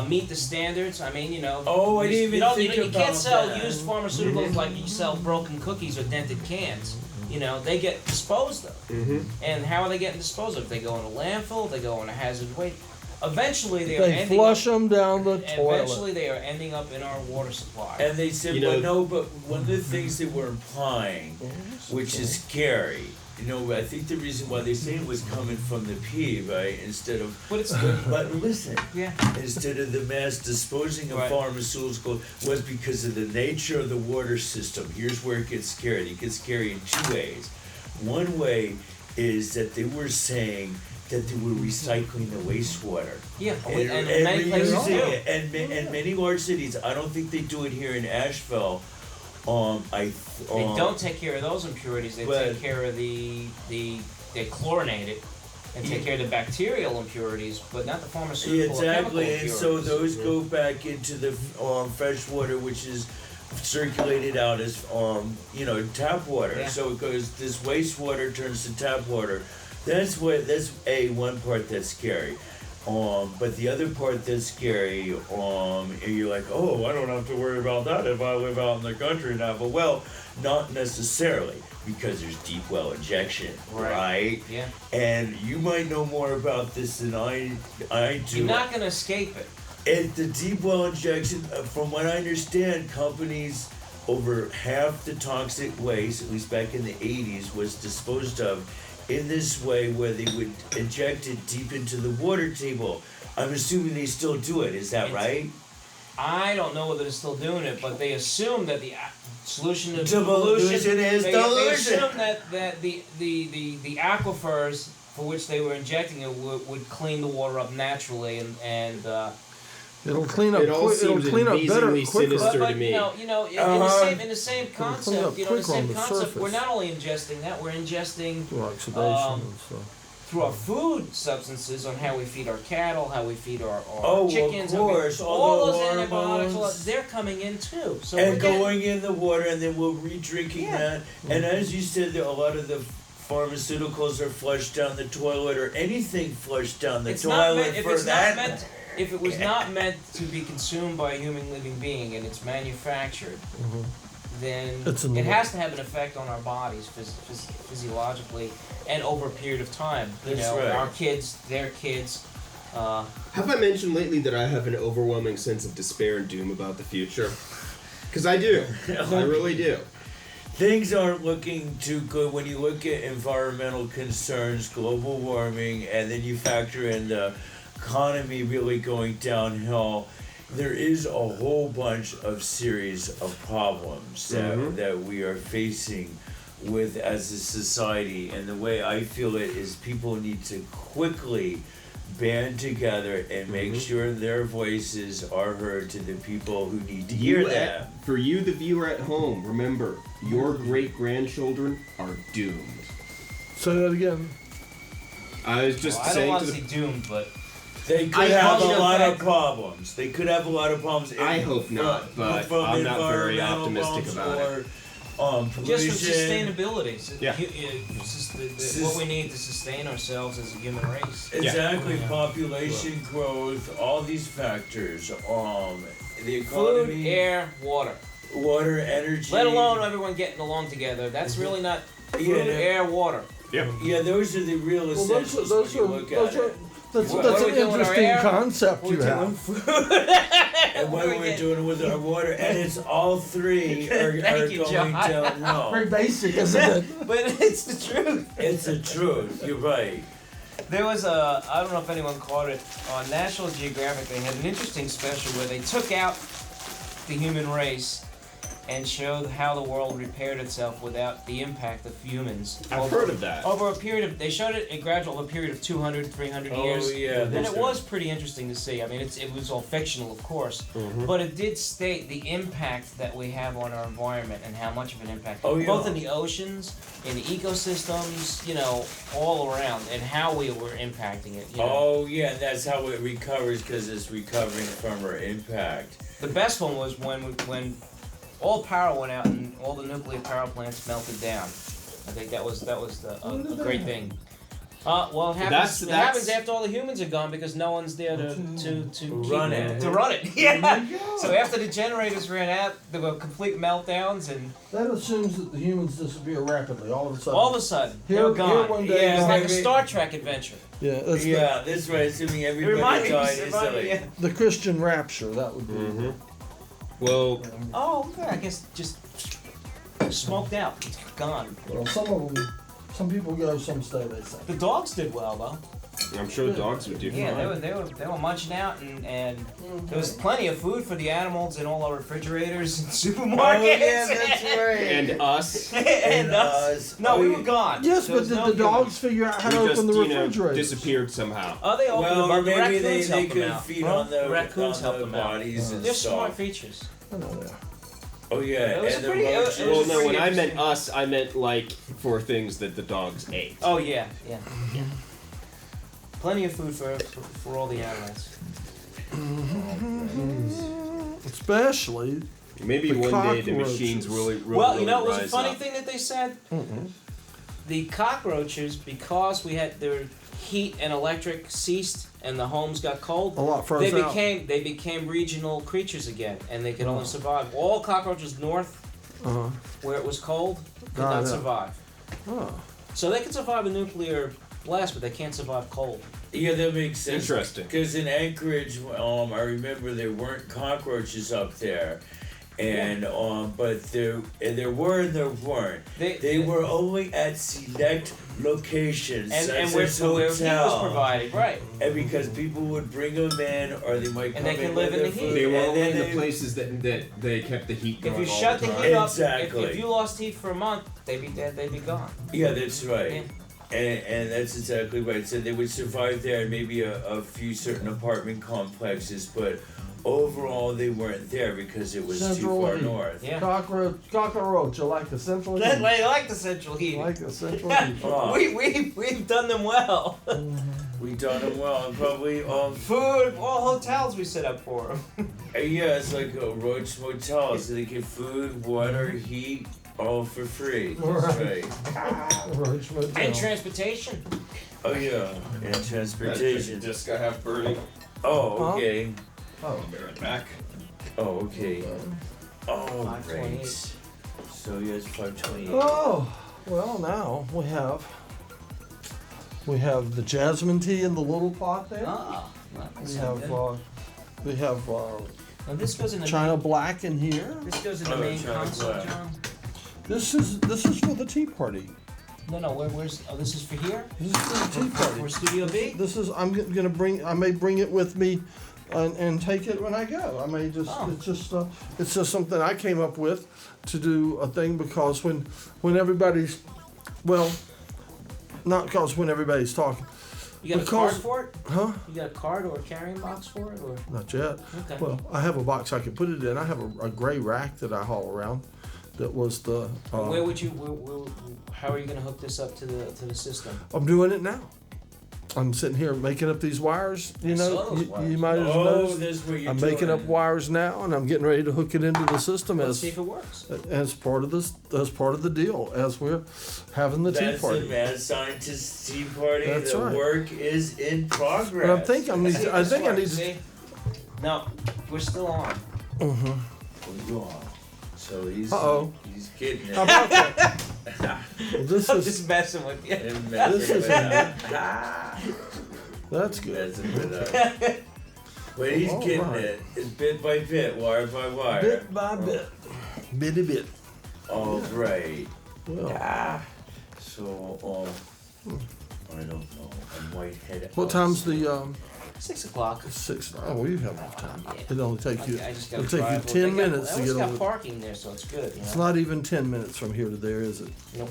meet the standards. I mean, Oh, I didn't even think you can't about sell that. used pharmaceuticals like you sell broken cookies or dented cans. They get disposed of. And how are they getting disposed of? They go in a landfill, they go in a hazardous waste. Eventually, They flush them down the toilet. Eventually, they are ending up in our water supply. And they said, but one of the things they were implying, which is scary, I think the reason why they say it was coming from the pee, right, instead of... But listen, instead of the mass disposing of pharmaceuticals was because of the nature of the water system. Here's where it gets scary. It gets scary in two ways. One way is that they were saying that they were recycling the wastewater. Yeah, and many places reusing do. it. And many large cities, I don't think they do it here in Asheville. They don't take care of those impurities. They take care of they chlorinate it and take care of the bacterial impurities, but not the pharmaceutical or chemical impurities. And so those go back into the fresh water, which is circulated out as tap water. Yeah. So it goes, this wastewater turns to tap water. That's one part that's scary. But the other part that's scary, you're like, oh, I don't have to worry about that if I live out in the country now. But well, not necessarily, because there's deep well injection, right? Yeah. And you might know more about this than I do. You're not going to escape it. And the deep well injection, from what I understand, companies, over half the toxic waste, at least back in the 80s, was disposed of in this way, where they would inject it deep into the water table. I'm assuming they still do it. Is that right? I don't know whether they're still doing it, but they assume that the solution to pollution is they dilution. assume that the aquifers for which they were injecting it would clean the water up naturally and it'll clean up. It all seems clean up better, amazingly quicker. sinister but to me. in the same concept, surface. we're not only ingesting that, we're ingesting Through oxidation and stuff. through our food substances on how we feed our cattle, how we feed our chickens. Of course, all those the antibiotics, hormones. they're coming in too. So And going in the water, and then we're re-drinking that. And as you said, a lot of the pharmaceuticals are flushed down the toilet, or anything flushed down the toilet if it was not meant to be consumed by a human living being and it's manufactured, then it has to have an effect on our bodies physiologically and over a period of time. Our kids, their kids. Have I mentioned lately that I have an overwhelming sense of despair and doom about the future? Because I do. I really do. Things aren't looking too good when you look at environmental concerns, global warming, and then you factor in the economy really going downhill. There is a whole bunch of series of problems that we are facing with as a society, and the way I feel it is people need to quickly band together and make sure their voices are heard to the people who need to hear them. For you, the viewer at home, remember, your great-grandchildren are doomed. Say that again. I was just I don't saying want to to the... say doomed, but they could have a lot of problems. They could have a lot of problems. I hope not, but I'm not very optimistic about it. Pollution. Just for sustainability. Yeah. What we need to sustain ourselves as a human race. Exactly. Yeah. Population growth, all these factors. The economy. Food, air, water. Water, energy. Let alone everyone getting along together. That's really not food, air, water. Yeah, those are the real essentials when you look at it. That's What an are we doing with our interesting air? concept you have. And what we're doing with our water, and it's all three are Thank you, going John. downhill. Very basic, isn't it? But it's the truth. It's the truth. You're right. There was I don't know if anyone caught it, on National Geographic they had an interesting special where they took out the human race and showed how the world repaired itself without the impact of humans. I've heard of that. Over a period of, they showed it a gradual over a period of 200, 300 years. Oh yeah, And that's it was pretty interesting to see. I mean, it was all fictional, of course, but it did state the impact that we have on our environment and how much of an impact, Oh, both yeah. in the oceans, in the ecosystems, you know, all around, and how we were impacting it. You know. Oh yeah, and that's how it recovers because it's recovering from our impact. The best one was when all power went out and all the nuclear power plants melted down. I think that was a great thing. Well, it happens. It happens after all the humans are gone because no one's there to Run it. To run it. Yeah. So after the generators ran out, there were complete meltdowns, and That assumes that the humans disappear rapidly all of a sudden. all of a sudden they Here- were gone. here one day, It's gone. like a Star Trek adventure. Yeah, that's Yeah, that's right. Assuming It everybody reminded died me. instantly. the Christian rapture. That would be. Mm-hmm. Well, Oh, okay. I guess just smoked out. It's gone. Well, some people go, some stay. They say. The dogs did well though. I'm sure dogs would do Yeah, fine. they were munching out, and there was plenty of food for the animals in all our refrigerators and supermarkets. And us. and us. No, we were gone. Yes, There but was did no the good dogs figure out how We to just, open the you know, refrigerator? disappeared somehow. Oh, they opened them Well, up. or The maybe raccoons they helped them could out. feed Huh? on the raccoons on helped the them out. bodies and They're smart stuff. features. I know they are. Oh yeah, It was and a the pretty- roaches. it was Well, no, pretty when I meant interesting. us, I meant like for things that the dogs ate. Oh yeah. Plenty of food for all the animals. Especially. Maybe The one day the cockroaches. machines really Well, you know, it was a rise funny up. thing that they said. The cockroaches, because their heat and electric ceased and the homes got cold, A lot froze they out. became regional creatures again, and they could only survive. All cockroaches north, Uh-huh. where it was cold, could Ah, not yeah. survive. Oh. So they can survive a nuclear blast, but they can't survive cold. Yeah, that makes sense. Interesting. Because in Anchorage, I remember there weren't cockroaches up there, and but there were and there weren't. They were only at select locations, and such where as heat was hotel. provided, right? And because people would bring them in, or they might come And they can in live with in their the heat. food, They were and only then in the they- places that they kept the heat going If you all shut the time. heat up, Exactly. if you lost heat for a month, they'd be dead. They'd be gone. Yeah, that's right. Yeah. And that's exactly right. So they would survive there, and maybe a few certain apartment complexes, but overall they weren't there because it was Central too far heat. north. Yeah. Cockroach, you like the central heat? They like the central heat. Like the central heat. Oh. We've done them well. We done them well, and probably Food, all hotels we set up for them. yeah, it's like a Roach Motel, so they get food, water, heat, all for free. That's right. Roach Motel. And transportation. Oh yeah, and transportation. Just got half burning. Oh okay. Oh. I'll be right back. Oh okay. Oh 528. right. So yeah, it's 5:28. Oh, well now we have the jasmine tea in the little pot there. Ah, We have and this goes in the China Black in here. This goes in the Oh, main China console, Black. John. This is for the tea party. No, where's? Oh, this is for here. This is for the tea party. For Studio B. This is gonna bring. I may bring it with me, and take it when I go. I may just. Oh. It's just something I came up with to do a thing because when everybody's, well, not because when everybody's talking, You got a Because- card for it? huh? You got a card or a carrying box for it, or? Not yet. Okay. Well, I have a box I can put it in. I have a gray rack that I haul around. That was the. Where would you? How are you going to hook this up to the system? I'm doing it now. I'm sitting here making up these wires. You I know, saw those you wires. might have Oh, noticed. that's what you're I'm doing. making up wires now, and I'm getting ready to hook it into the system Let's see if as it works. part of this, as part of the deal, as we're having the tea That's party. the Mad Scientist Tea Party. That's the right. work is in progress. But I think I need. See if I this think I works, need to. see? No, we're still on. Mhm. So he's Uh-oh. he's getting it. How about that? Well, this I'm is just messing with you. And messing This is- with it. that's good. Messing with it. But he's All getting right. it. It's bit by bit, wire by wire. Bit by bit, bitty bit. All right. Well, So I don't know. I might head What time's the 6 o'clock. 6? Oh, well, you have enough time. Yeah. It'll only take you. I just gotta It'll take you drive. 10 minutes to They get got over. parking there, so it's good. You It's know? not even 10 minutes from here to there, is it? Nope.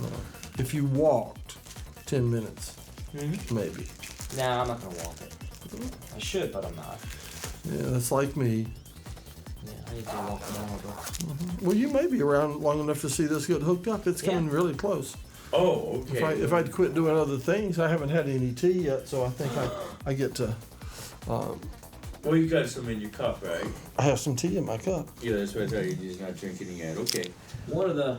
No. If you walked 10 minutes, Mm-hmm. maybe. Nah, I'm not gonna walk it. I should, but I'm not. Yeah, that's like me. Yeah, I need to walk more, but Well, you may be around long enough to see this get hooked up. It's coming Yeah. really close. Oh, okay. If I'd quit doing other things, I haven't had any tea yet, so I think I get to. Well, you got some in your cup, right? I have some tea in my cup. Yeah, that's what I thought. You're just not drinking it yet. Okay. one of the.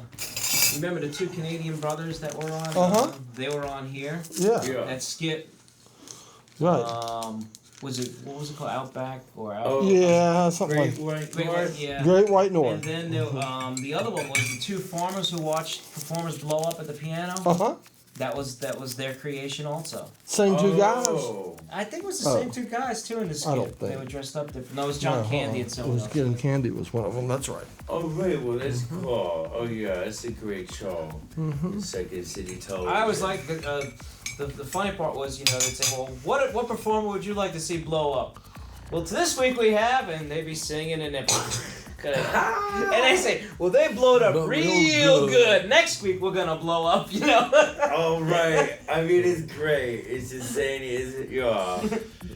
Remember the two Canadian brothers that were on? Uh-huh. They were on here. Yeah. Yeah. That skit. Right. What was it called? Outback or Out? Oh. Yeah, something Great like White Great North. White, yeah. Great White And North. then the other one was the two farmers who watched performers blow up at the piano. Uh-huh. That was their creation also. Same two guys. Oh. I think it was the Oh. same two guys too in the skit. I don't think. They were dressed up different. No, it was John No, Candy it and someone was else. Getting Candy was one of them. That's right. Oh, right. Well, that's cool. Oh, yeah. That's a great show. Mm-hmm. Second City Television. I always like the funny part was, they'd say, well, what performer would you like to see blow up? Well, this week we have, and they'd be singing and and they say, well, they blowed up But real good. Next week we're gonna blow up, Oh, right. I mean, it's great. It's insane. Yeah.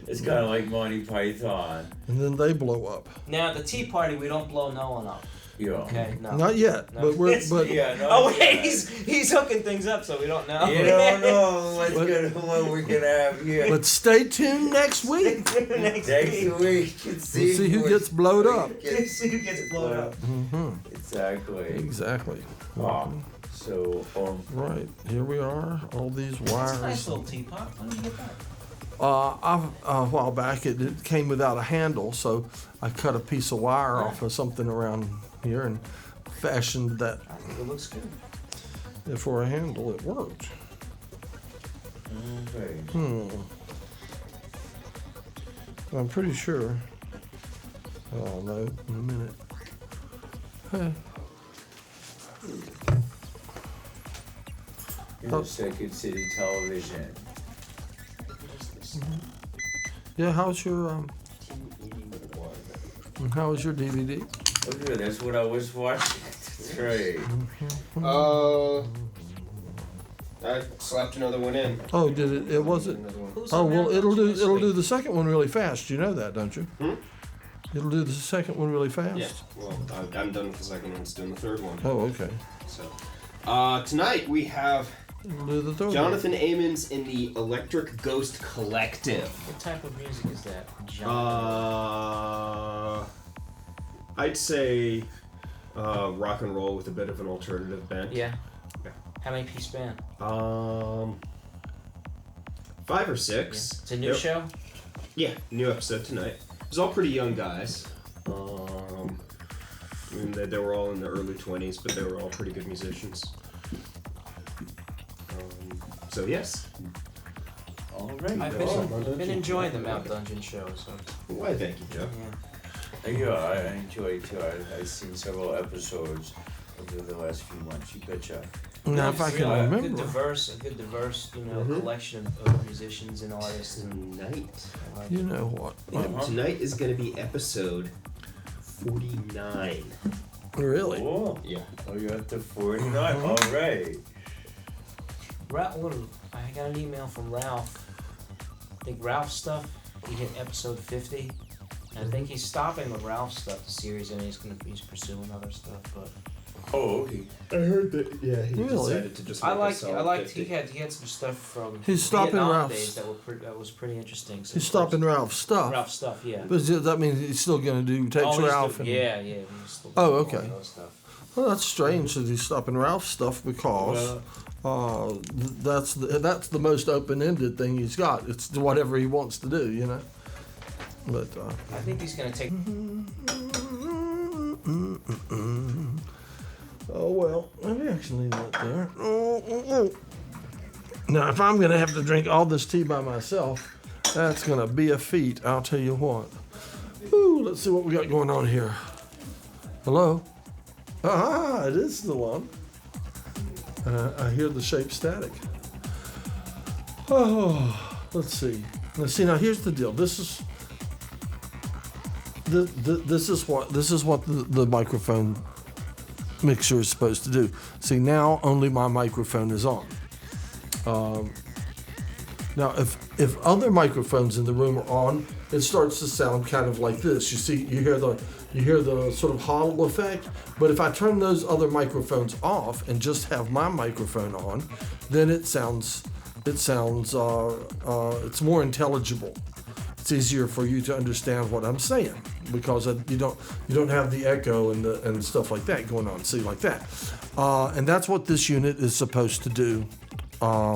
It's kind of like Monty Python. And then they blow up. Now at the tea party we don't blow no one up. Yeah. Okay, no. Not yet, No. but we're Yeah, no, Oh wait, yeah. he's hooking things up, so we don't know. You don't know what But- we're gonna have here. but stay tuned next week. Next Next week. week, We'll see who gets blowed up. See who gets blown up. Mm-hmm. Exactly. Exactly. Oh, so, Right, here we are. All these That's a nice wires. little teapot. When did you get that? A while back, it came without a handle, so I cut a piece of wire off of something around here and fashioned that I think it looks good. for a handle. It worked. okay. I'm pretty sure. Oh no, in a minute. Hey. Here's Second City Television. Yeah, how's your DVD? Oh, good. That's what I was watching. That's right. I slapped another one in. Oh, did it? It was it? Another one. Who's Oh on well, there this it'll week? do the second one really fast. You know that, don't you? Hmm? It'll do the second one really fast. Yeah. Well, I'm done with the second one. It's doing the third one. Oh, okay. So, tonight we have It'll do the third one. Jonathan Amons in the Electric Ghost Collective. What type of music is that? John. I'd say rock and roll with a bit of an alternative bent. Yeah. Yeah. How many piece band? 5 or 6. It's a new Yep. show? Yeah, new episode tonight. It was all pretty young guys. I mean, they were all in their early 20s, but they were all pretty good musicians. So yes. All right. I've been enjoying the Mount Dungeon show, so Why, thank you, Joe. yeah. Yeah, I enjoy it too. I've seen several episodes over the last few months. You betcha. Now, if I can A remember. good diverse, Mhm. collection of musicians and artists. And Tonight. You know what? Tonight is going to be episode 49. Really? Cool. Yeah. Oh, you're up to 49. All right. I got an email from Ralph. I think Ralph stuff. He hit episode 50. And I think he's stopping with Ralph stuff, the series, and he's pursuing other stuff. But Oh, okay. I heard that. Yeah, he Really? decided to just. I make a liked solid he 50. had some stuff from He's stopping Vietnam Ralph's- days that was pretty interesting. So He's stopping Ralph's stuff. Ralph's stuff, yeah. But does that mean he's still going to do takes Oh, he's Ralph? still- And, yeah. He's still Oh, doing all okay. the other stuff. Well, that's strange that he's stopping Ralph's stuff because that's the most open-ended thing he's got. It's whatever he wants to do, you know. But I think he's gonna take. oh well, maybe I can leave that there. Now, if I'm gonna have to drink all this tea by myself, that's gonna be a feat. I'll tell you what. Ooh, let's see what we got going on here. Hello. Ah, it is still on. I hear the shape static. Oh, let's see. Now here's the deal. This is what the microphone mixer is supposed to do. See, now only my microphone is on. Now, if other microphones in the room are on, it starts to sound kind of like this. You see, you hear the sort of hollow effect. But if I turn those other microphones off and just have my microphone on, then it's more intelligible. It's easier for you to understand what I'm saying because you don't have the echo and stuff like that going on. See, like that, and that's what this unit is supposed to do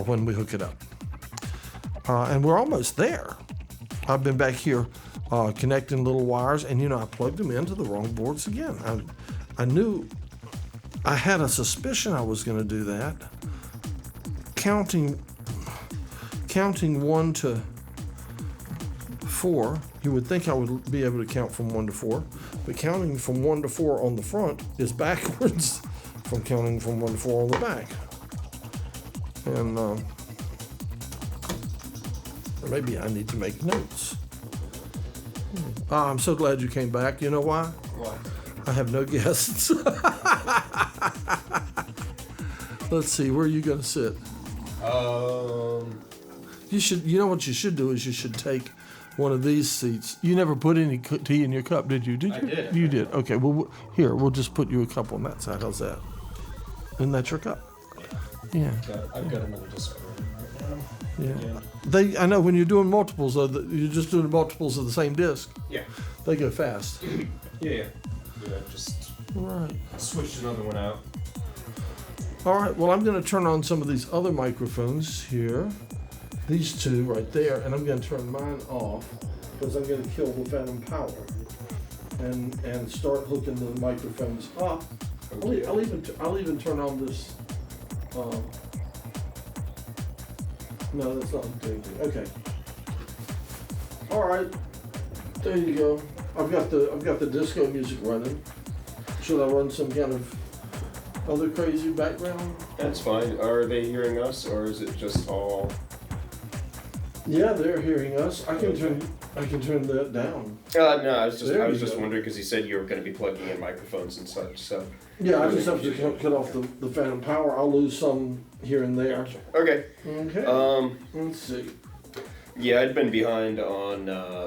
when we hook it up. And we're almost there. I've been back here connecting little wires, and I plugged them into the wrong boards again. I knew, I had a suspicion I was going to do that. Counting 1 to 4, you would think I would be able to count from 1 to 4, but counting from 1 to 4 on the front is backwards from counting from 1 to 4 on the back. And maybe I need to make notes. I'm so glad you came back. You know why? Why? I have no guests. Let's see, where are you going to sit? You should. You know what you should do is you should take one of these seats. You never put any tea in your cup, did you? Did you? I did. You did. Okay. Well, here we'll just put you a cup on that side. How's that? Isn't that your cup? Yeah. I've got another disc right now. Yeah. I know when you're doing multiples, though, you're just doing multiples of the same disc. Yeah. They go fast. Yeah. Just Right. switched another one out. All right. Well, I'm going to turn on some of these other microphones here. These two right there, and I'm going to turn mine off because I'm going to kill the phantom power and start hooking the microphones up. I'll even turn on this. No, that's not doing anything. Okay. All right. There you go. I've got the disco music running. Should I run some kind of other crazy background? That's fine. Are they hearing us, or is it just all? Yeah, they're hearing us. I can turn that down. No, I was There you just go. wondering because he said you were going to be plugging in microphones and such. So. Yeah, I just have to cut off the phantom power. I'll lose some here and there. Okay. Okay. Let's see. Yeah, I'd been behind on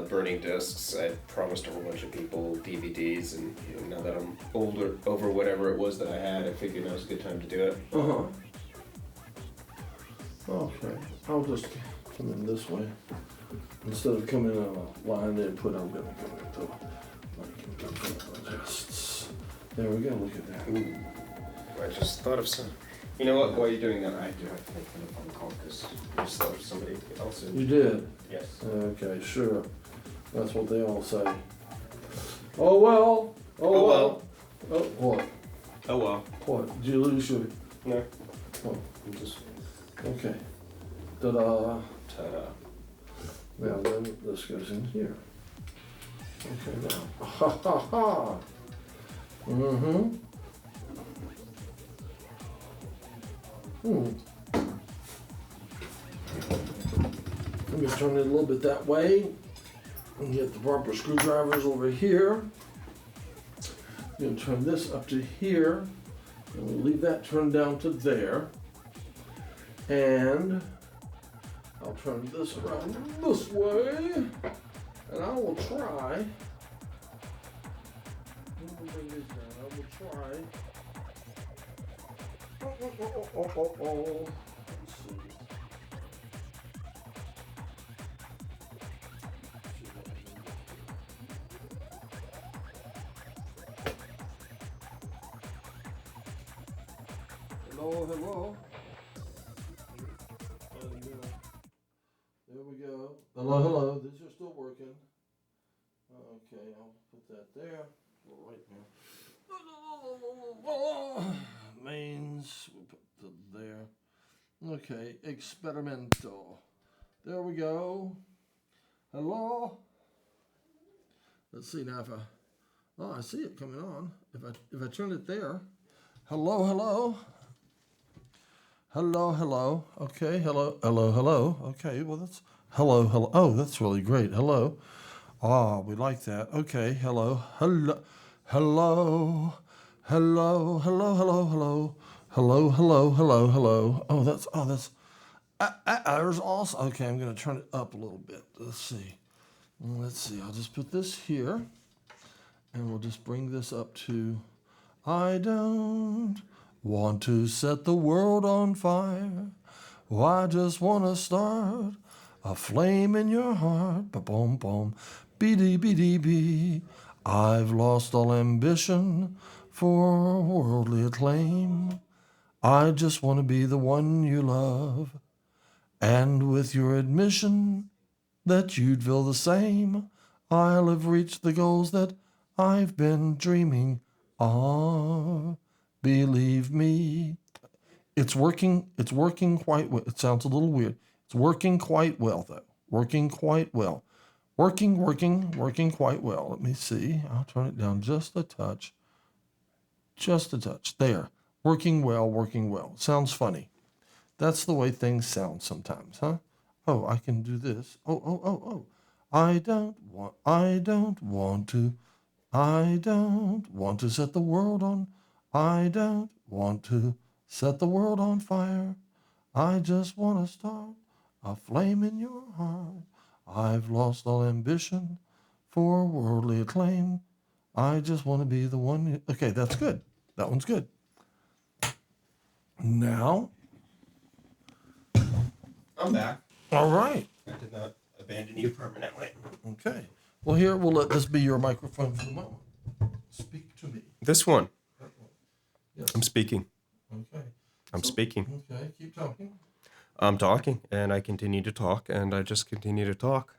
burning discs. I promised a whole bunch of people DVDs, and now that I'm over whatever it was that I had, I figured now was a good time to do it. Okay. I'll just come in this way instead of coming in a line input. I'm gonna go into my discs. There we go. Look at that. Ooh, I just thought of some. You know what? While you're doing that, I do have to make a phone call because I just thought of somebody else. You did. Yes. Okay, sure. That's what they all say. Oh well. Oh well. Oh what? Oh well. What? Did you lose your? No. Oh, I'm just. okay. Ta-da. Ta-da. Now then, this goes in here. Okay, now. Ha ha ha. Mm-hmm. Let me turn it a little bit that way and get the proper screwdrivers over here. I'm going to turn this up to here and we'll leave that turned down to there. And I'll turn this around this way and I will try. Bring this down. I will try. Oh. Let's see. Hello. And, there we go. Hello. These are still working. Okay, I'll put that there. Right now. Mains. We'll put there. Okay, experimento. There we go. Hello. Let's see now if I see it coming on. If I turn it there. Hello. Hello. Okay, hello. Okay, well, that's hello. Oh, that's really great. Hello. Ah, we like that. Okay, hello. Hello. Hello. There's also, okay, I'm going to turn it up a little bit. Let's see. I'll just put this here, and we'll just bring this up to, I don't want to set the world on fire. Oh, I just want to start a flame in your heart. Ba-boom, boom, bee. I've lost all ambition for worldly acclaim. I just want to be the one you love. And with your admission that you'd feel the same, I'll have reached the goals that I've been dreaming of. Believe me. It's working quite well. It sounds a little weird. It's working quite well, though. Working quite well. Working quite well. Let me see. I'll turn it down just a touch. There. Working well. Sounds funny. That's the way things sound sometimes, huh? Oh, I can do this. Oh. I don't want to set the world on. I don't want to set the world on fire. I just want to start a flame in your heart. I've lost all ambition for worldly acclaim. I just want to be the one. Okay, that's good. That one's good. Now, I'm back. all right. I did not abandon you permanently. Okay. Well, here, we'll let this be your microphone for the moment. Speak to me. This one. Yes. I'm speaking. Okay. I'm speaking. Okay, keep talking. I'm talking, and I continue to talk, and I just continue to talk.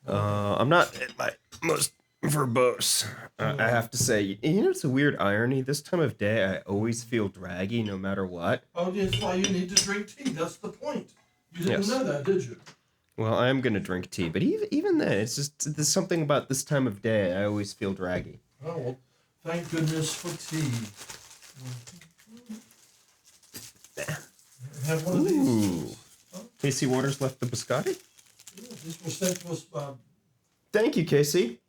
I'm not at my most verbose. I have to say, it's a weird irony. This time of day, I always feel draggy no matter what. Oh, that's why you need to drink tea. That's the point. You didn't Yes. know that, did you? Well, I am going to drink tea, but even then, it's just there's something about this time of day. I always feel draggy. Oh, well, thank goodness for tea. Have one of these. Ooh. Casey Waters left the biscotti? Yeah, these were sent to us by Thank you, Casey.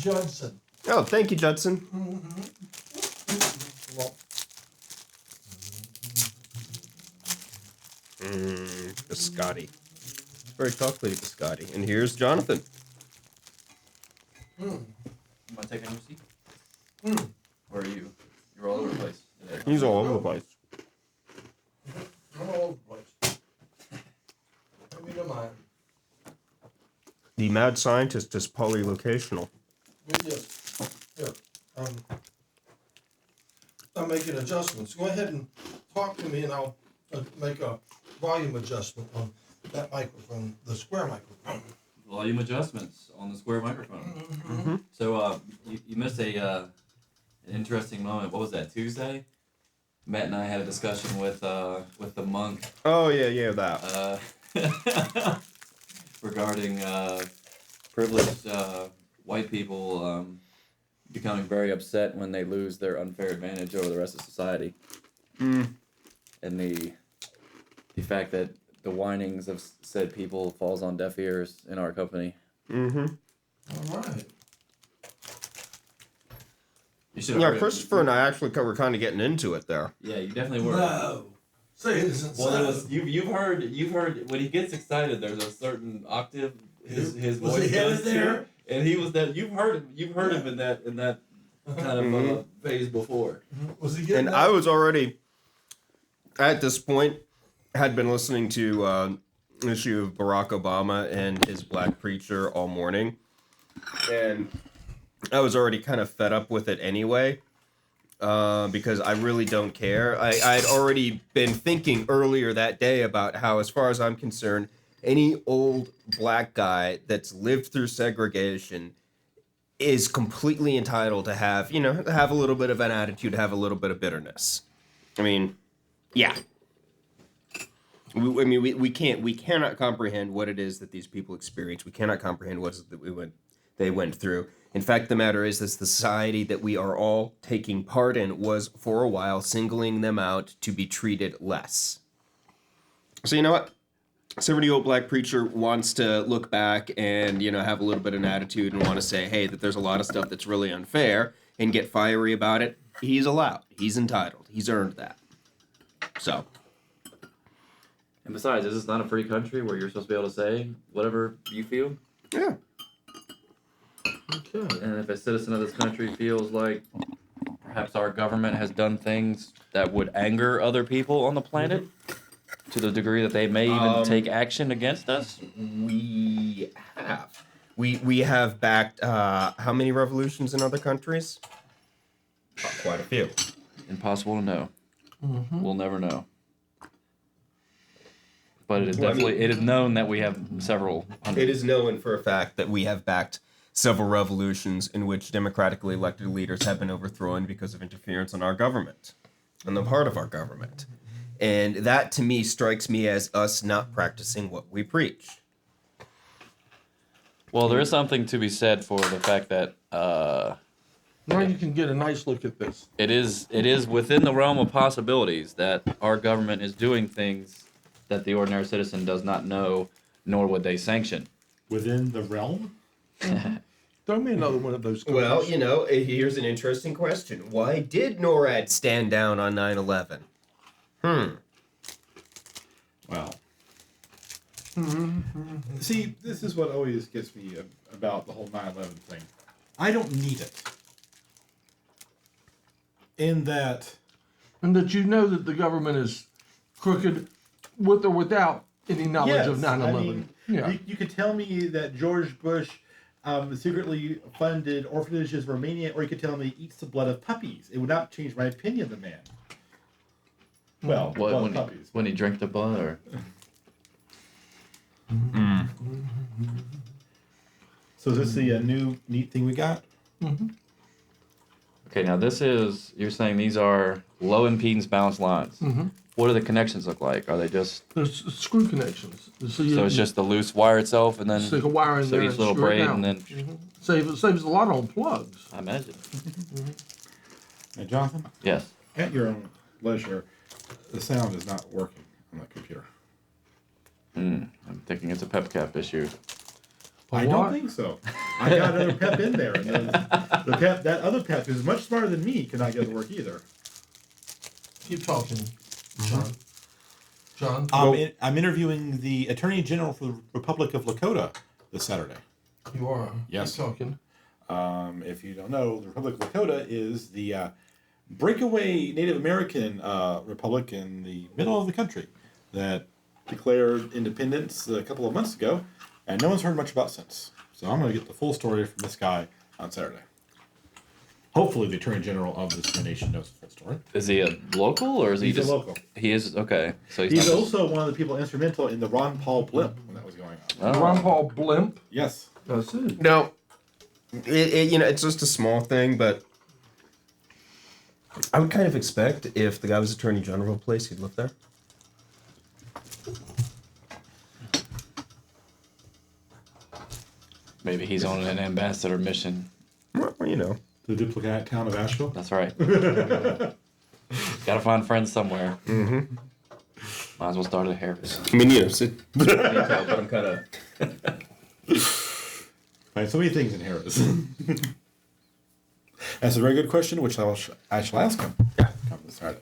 Judson. Oh, thank you, Judson. Well, Biscotti. Very chocolatey biscotti. And here's Jonathan. Am I taking your seat? Where are you? You're all over the place today. He's all over the place. I'm all over the place. Maybe don't mind. The mad scientist is polylocational. Yes. Here. I'm making adjustments. Go ahead and talk to me, and I'll make a volume adjustment on that microphone, the square microphone. Volume adjustments on the square microphone. So you missed an interesting moment. What was that, Tuesday? Matt and I had a discussion with the monk. Oh, yeah, that. Regarding privileged white people becoming very upset when they lose their unfair advantage over the rest of society. And the fact that the whinings of said people falls on deaf ears in our company. All right. You should Yeah, Christopher and I actually were kind of getting into it there. Yeah, you definitely were. No. Say it isn't Well, so. it was, you've heard when he gets excited. There's a certain octave his Was voice he headed goes to, there? and he was that. You've heard him in that kind of phase before. Was he getting And that? I was already, at this point, had been listening to an issue of Barack Obama and his black preacher all morning. And I was already kind of fed up with it anyway. Because I really don't care. I'd already been thinking earlier that day about how, as far as I'm concerned, any old black guy that's lived through segregation is completely entitled to have a little bit of an attitude, have a little bit of bitterness. I mean, yeah. We cannot comprehend what it is that these people experience. We cannot comprehend what it is that they went through. In fact, the matter is this, the society that we are all taking part in was, for a while, singling them out to be treated less. So you know what? 70-year-old black preacher wants to look back and, have a little bit of an attitude and want to say, hey, that there's a lot of stuff that's really unfair and get fiery about it. He's allowed. He's entitled. He's earned that. So. And besides, is this not a free country where you're supposed to be able to say whatever you feel? Yeah. Okay. And if a citizen of this country feels like perhaps our government has done things that would anger other people on the planet to the degree that they may even take action against us? We have. We have backed how many revolutions in other countries? Quite a few. Impossible to know. We'll never know. But it is definitely, it is known that we have several hundred. It is known for a fact that we have backed several revolutions in which democratically elected leaders have been overthrown because of interference on our government, on the part of our government. And that, to me, strikes me as us not practicing what we preach. Well, there is something to be said for the fact that Now you can get a nice look at this. it is within the realm of possibilities that our government is doing things that the ordinary citizen does not know, nor would they sanction. Within the realm? Throw me another one of those cookies. Well, here's an interesting question. Why did NORAD stand down on 9/11? Well. See, this is what always gets me about the whole 9/11 thing. I don't need it. In that... And that you know that the government is crooked with or without any knowledge of 9/11. I mean, Yeah. you could tell me that George Bush secretly funded orphanages in Romania, or you could tell me he eats the blood of puppies. It would not change my opinion of the man. Well, blood of puppies. When he drank the blood, or So is this the new neat thing we got? okay, now you're saying these are low impedance balanced lines. What do the connections look like? Are they just There's screw connections. So it's just the loose wire itself, and then stick a wire in so there each and little screw it braid, down. and then Saves a lot on plugs. I imagine. Now, Jonathan, Yes. at your own leisure, the sound is not working on that computer. I'm thinking it's a PepCap issue. I what? don't think so. I got another pep in there, and the pep, that other pep, who's much smarter than me, cannot get it to work either. Keep talking, John. John? I'm interviewing the Attorney General for the Republic of Lakota this Saturday. You are. Yes. Keep talking. If you don't know, the Republic of Lakota is the breakaway Native American republic in the middle of the country that declared independence a couple of months ago, and no one's heard much about since. So I'm going to get the full story from this guy on Saturday. Hopefully the Attorney General of this nation knows the full story. Is he a local, or is he He's just a local. He is okay. So He's not also one of the people instrumental in the Ron Paul blimp when that was going on. Oh. Ron Paul Blimp. Yes. That's it. No, it's just a small thing, but I would kind of expect if the guy was Attorney General of a place, he'd live there. Maybe he's on an ambassador mission. Well, The duplicate town of Asheville. That's right. Gotta find friends somewhere. Might as well start at Harris. I mean, but I'm kind of... Right, so many things in Harris. That's a very good question, which I shall ask him. Yeah. Come this Saturday.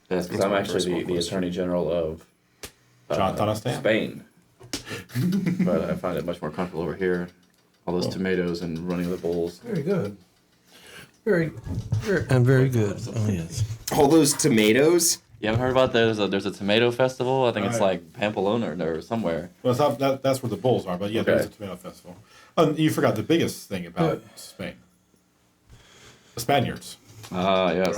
Yes, because I'm actually the Attorney General of Jonathan Spain. But I find it much more comfortable over here. All those tomatoes and running the bowls. Very good. Very good. Oh, yes. All those tomatoes? You haven't heard about there's a tomato festival? I think it's Right. like Pamplona or somewhere. Well, it's not, that's where the bulls are, but yeah, there's a tomato festival. You forgot the biggest thing about Spain. The Spaniards. Ah, yes.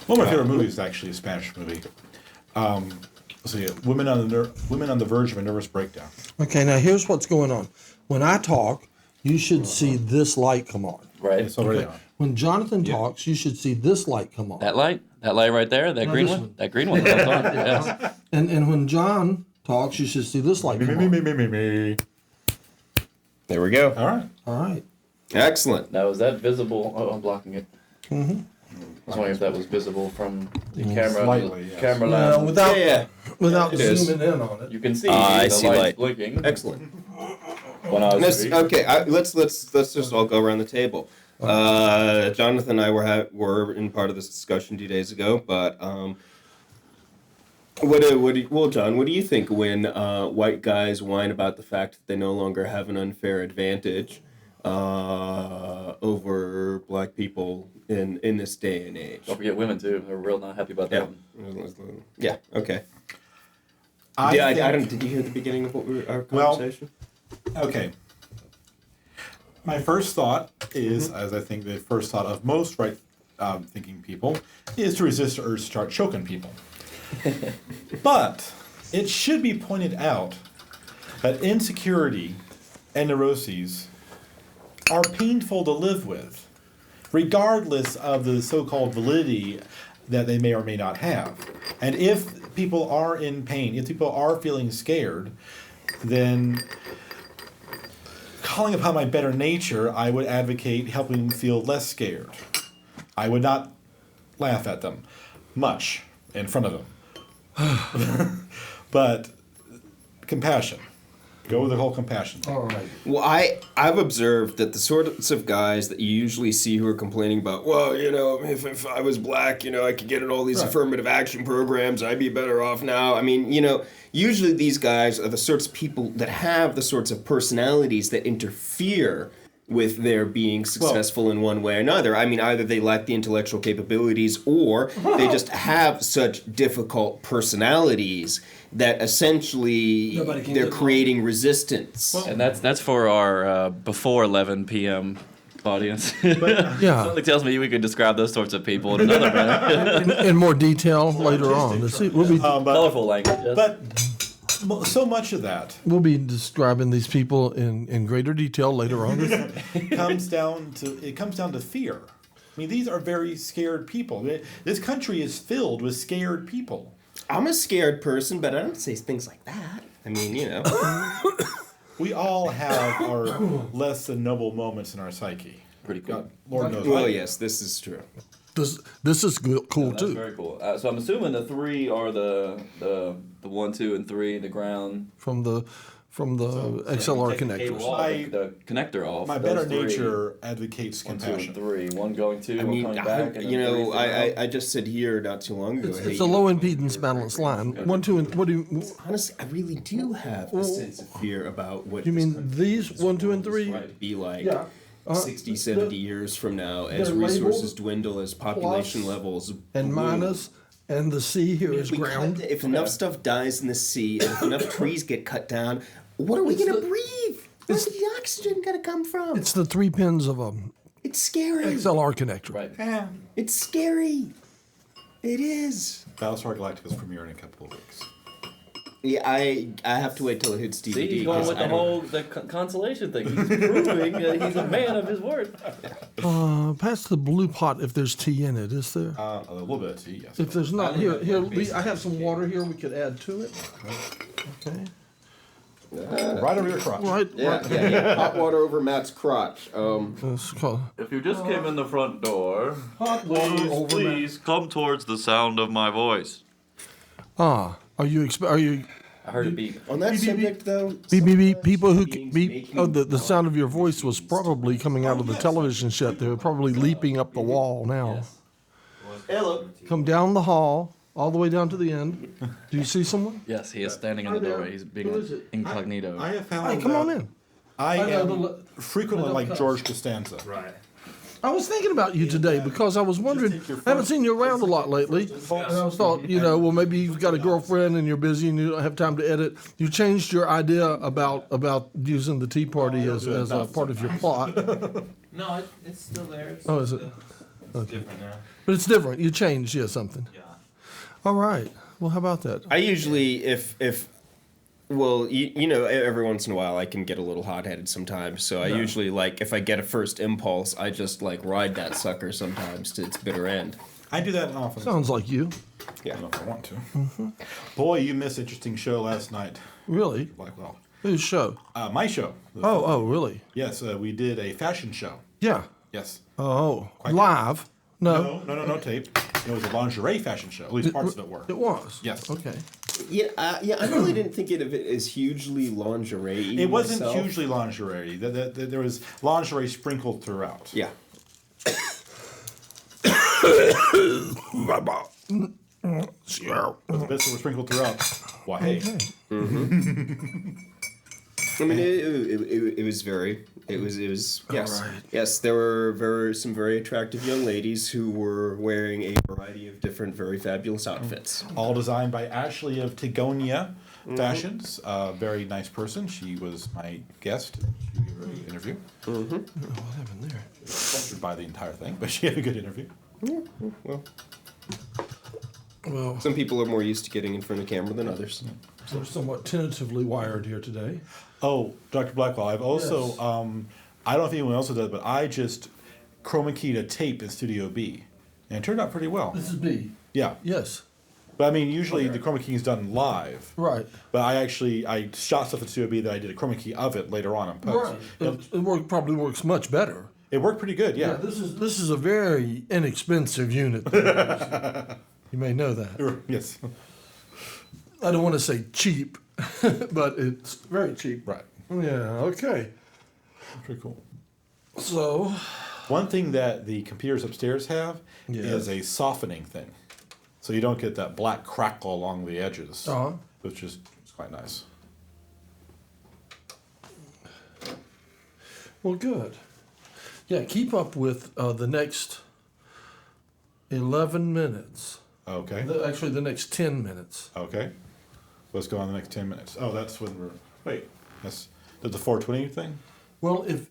One of my favorite movies is actually a Spanish movie. So yeah, Women on the Verge of a Nervous Breakdown. Okay, now here's what's going on. When I talk, you should see this light come on. Right. It's already on. When Jonathan talks, you should see this light come on. That light? That light right there, that No, green this one? one. That green one. That's on. Yes. And when John talks, you should see this light. come on. Me. There we go. All right. All right. Excellent. Now, is that visible? Oh, I'm blocking it. Mm-hmm. I was wondering if that was visible from the Mm, camera. slightly, yes. Camera Well, lens. without Yeah. without It is. zooming in on it. You can see I the see lights light. blinking. Excellent. When I was Let's, speaking. okay, let's just all go around the table. Jonathan and I were in part of this discussion 2 days ago, but John, what do you think when white guys whine about the fact that they no longer have an unfair advantage over black people in this day and age? Don't forget women, too. They're real not happy about that Yeah. one. Yeah. Okay. I I think- don't. Did you hear the beginning of our Well, conversation? Okay. My first thought is, as I think the first thought of most right-thinking people, is to resist the urge to start choking people. But it should be pointed out that insecurity and neuroses are painful to live with, regardless of the so-called validity that they may or may not have. And if people are in pain, if people are feeling scared, then calling upon my better nature, I would advocate helping them feel less scared. I would not laugh at them much in front of them. But compassion. Go with the whole compassion thing. All right. Well, I've observed that the sorts of guys that you usually see who are complaining about, well, if I was black, I could get in all these Right. affirmative action programs, I'd be better off now. I mean, usually these guys are the sorts of people that have the sorts of personalities that interfere with their being successful in one way or another. I mean, either they lack the intellectual capabilities or they just have such difficult personalities that essentially Nobody can they're get creating resistance. And that's for our before 11 p.m. audience. Yeah. Something tells me we could describe those sorts of people in another manner. In more detail later on. Let's see, we'll be Colorful language. Yes. But so much of that we'll be describing these people in greater detail later on. comes down to fear. I mean, these are very scared people. This country is filled with scared people. I'm a scared person, but I don't say things like that. I mean, We all have our less than noble moments in our psyche. Pretty cool. God, Lord knows. Well, I- yes, this is true. This is cool That's too. very cool. So I'm assuming the three are the 1, 2, and 3, the ground. From the XLR Take the cable connectors. off, I- the connector off. My those better three, nature advocates 1, 2, and compassion. 3. One going 2, I one mean, coming back. And then three for the I just said here not too long ago. It's a low impedance balanced line. 1, 2, and what do you? Honestly, I really do have a sense of fear about what You this mean country these 1, 2, and 3? might be like Yeah. 60, 70 years from now as they're resources labeled dwindle, as population plus levels And bloom. minus, and the C here is We ground. cut- if enough stuff dies in the sea, and if enough trees get cut down, what are we going to breathe? Where's the oxygen going to come from? It's the 3 pins of a It's scary. XLR connector. Right. It's scary. It is. Battlestar Galactica's premiere in a couple of weeks. Yeah, I have to wait till it hits DVD. See, he's going 'cause with I the don't- whole consolation thing. He's proving that he's a man of his word. Pass the blue pot if there's tea in it. Is there? A little bit of tea, yes. If there's not, here, I have some water here. We could add to it. Okay. Right over your crotch. Right. Yeah. Hot water over Matt's crotch. Let's call. If you just came in the front door, Hot water over please come towards the sound of my voice. Are you? Are you? I heard it beep. On that subject, though, Beep, people who beings beep. making Oh, the sound of your voice was probably coming out of the television set. They were probably leaping up the wall now. hello. Come down the hall, all the way down to the end. Do you see someone? Yes, he is standing in the Hi there. doorway. He's being Who is it? incognito. I have found Hey, come on that in. I know am the- frequently the like cuts. George Costanza. Right. I was thinking about you today because I was wondering. I haven't seen you around a lot lately, and I thought, well, maybe you've got a girlfriend and you're busy and you don't have time to edit. You changed your idea about using the tea party as a part of your plot. No, it's still there. It's Oh, is it? different now. But it's different. You changed, something. Yeah. All right. Well, how about that? I usually, well, every once in a while I can get a little hot-headed sometimes. So I usually, if I get a first impulse, I just, ride that sucker sometimes to its bitter end. I do that often. Sounds like you. I don't know if I want to. Boy, you missed an interesting show last night. Really? Blackwell. Whose show? My show. Oh, really? Yes, we did a fashion show. Yeah. Yes. Oh, live? No. No tape. It was a lingerie fashion show. At least parts of it were. It was? Yes. Okay. Yeah, I really didn't think of it as hugely lingerie. It wasn't myself. hugely lingerie. There was lingerie sprinkled throughout. Yeah. Sure. But the bits that were sprinkled throughout. Why, hey. I mean, it was very. It was yes, All right. yes. There were some very attractive young ladies who were wearing a variety of different, very fabulous outfits. All designed by Ashley of Tigonia Fashions. Very nice person. She was my guest. She gave a good interview. What happened there? Flustered by the entire thing, but she had a good interview. Well, Some people are more used to getting in front of camera than others. we're somewhat tentatively wired here today. Oh, Dr. Blackwell, I've also, Yes. I don't know if anyone else does, but I just chroma keyed a tape in Studio B. And it turned out pretty well. This is B. Yeah. Yes. But I mean, usually the chroma keying is done live. Right. But I shot stuff in Studio B that I did a chroma key of it later on in post. Right. Probably works much better. It worked pretty good, yeah. This is a very inexpensive unit. You may know that. Yes. I don't want to say cheap, but it's very cheap. Right. Yeah. Okay. Pretty cool. So. One thing that the computers upstairs have Yes. is a softening thing. So you don't get that black crackle along the edges, Uh-huh. which is quite nice. Well, good. Yeah. Keep up with the next 11 minutes. Okay. Actually, the next 10 minutes. Okay. Let's go on the next 10 minutes. Oh, that's when we're. Wait. That's the 420 thing? Well, if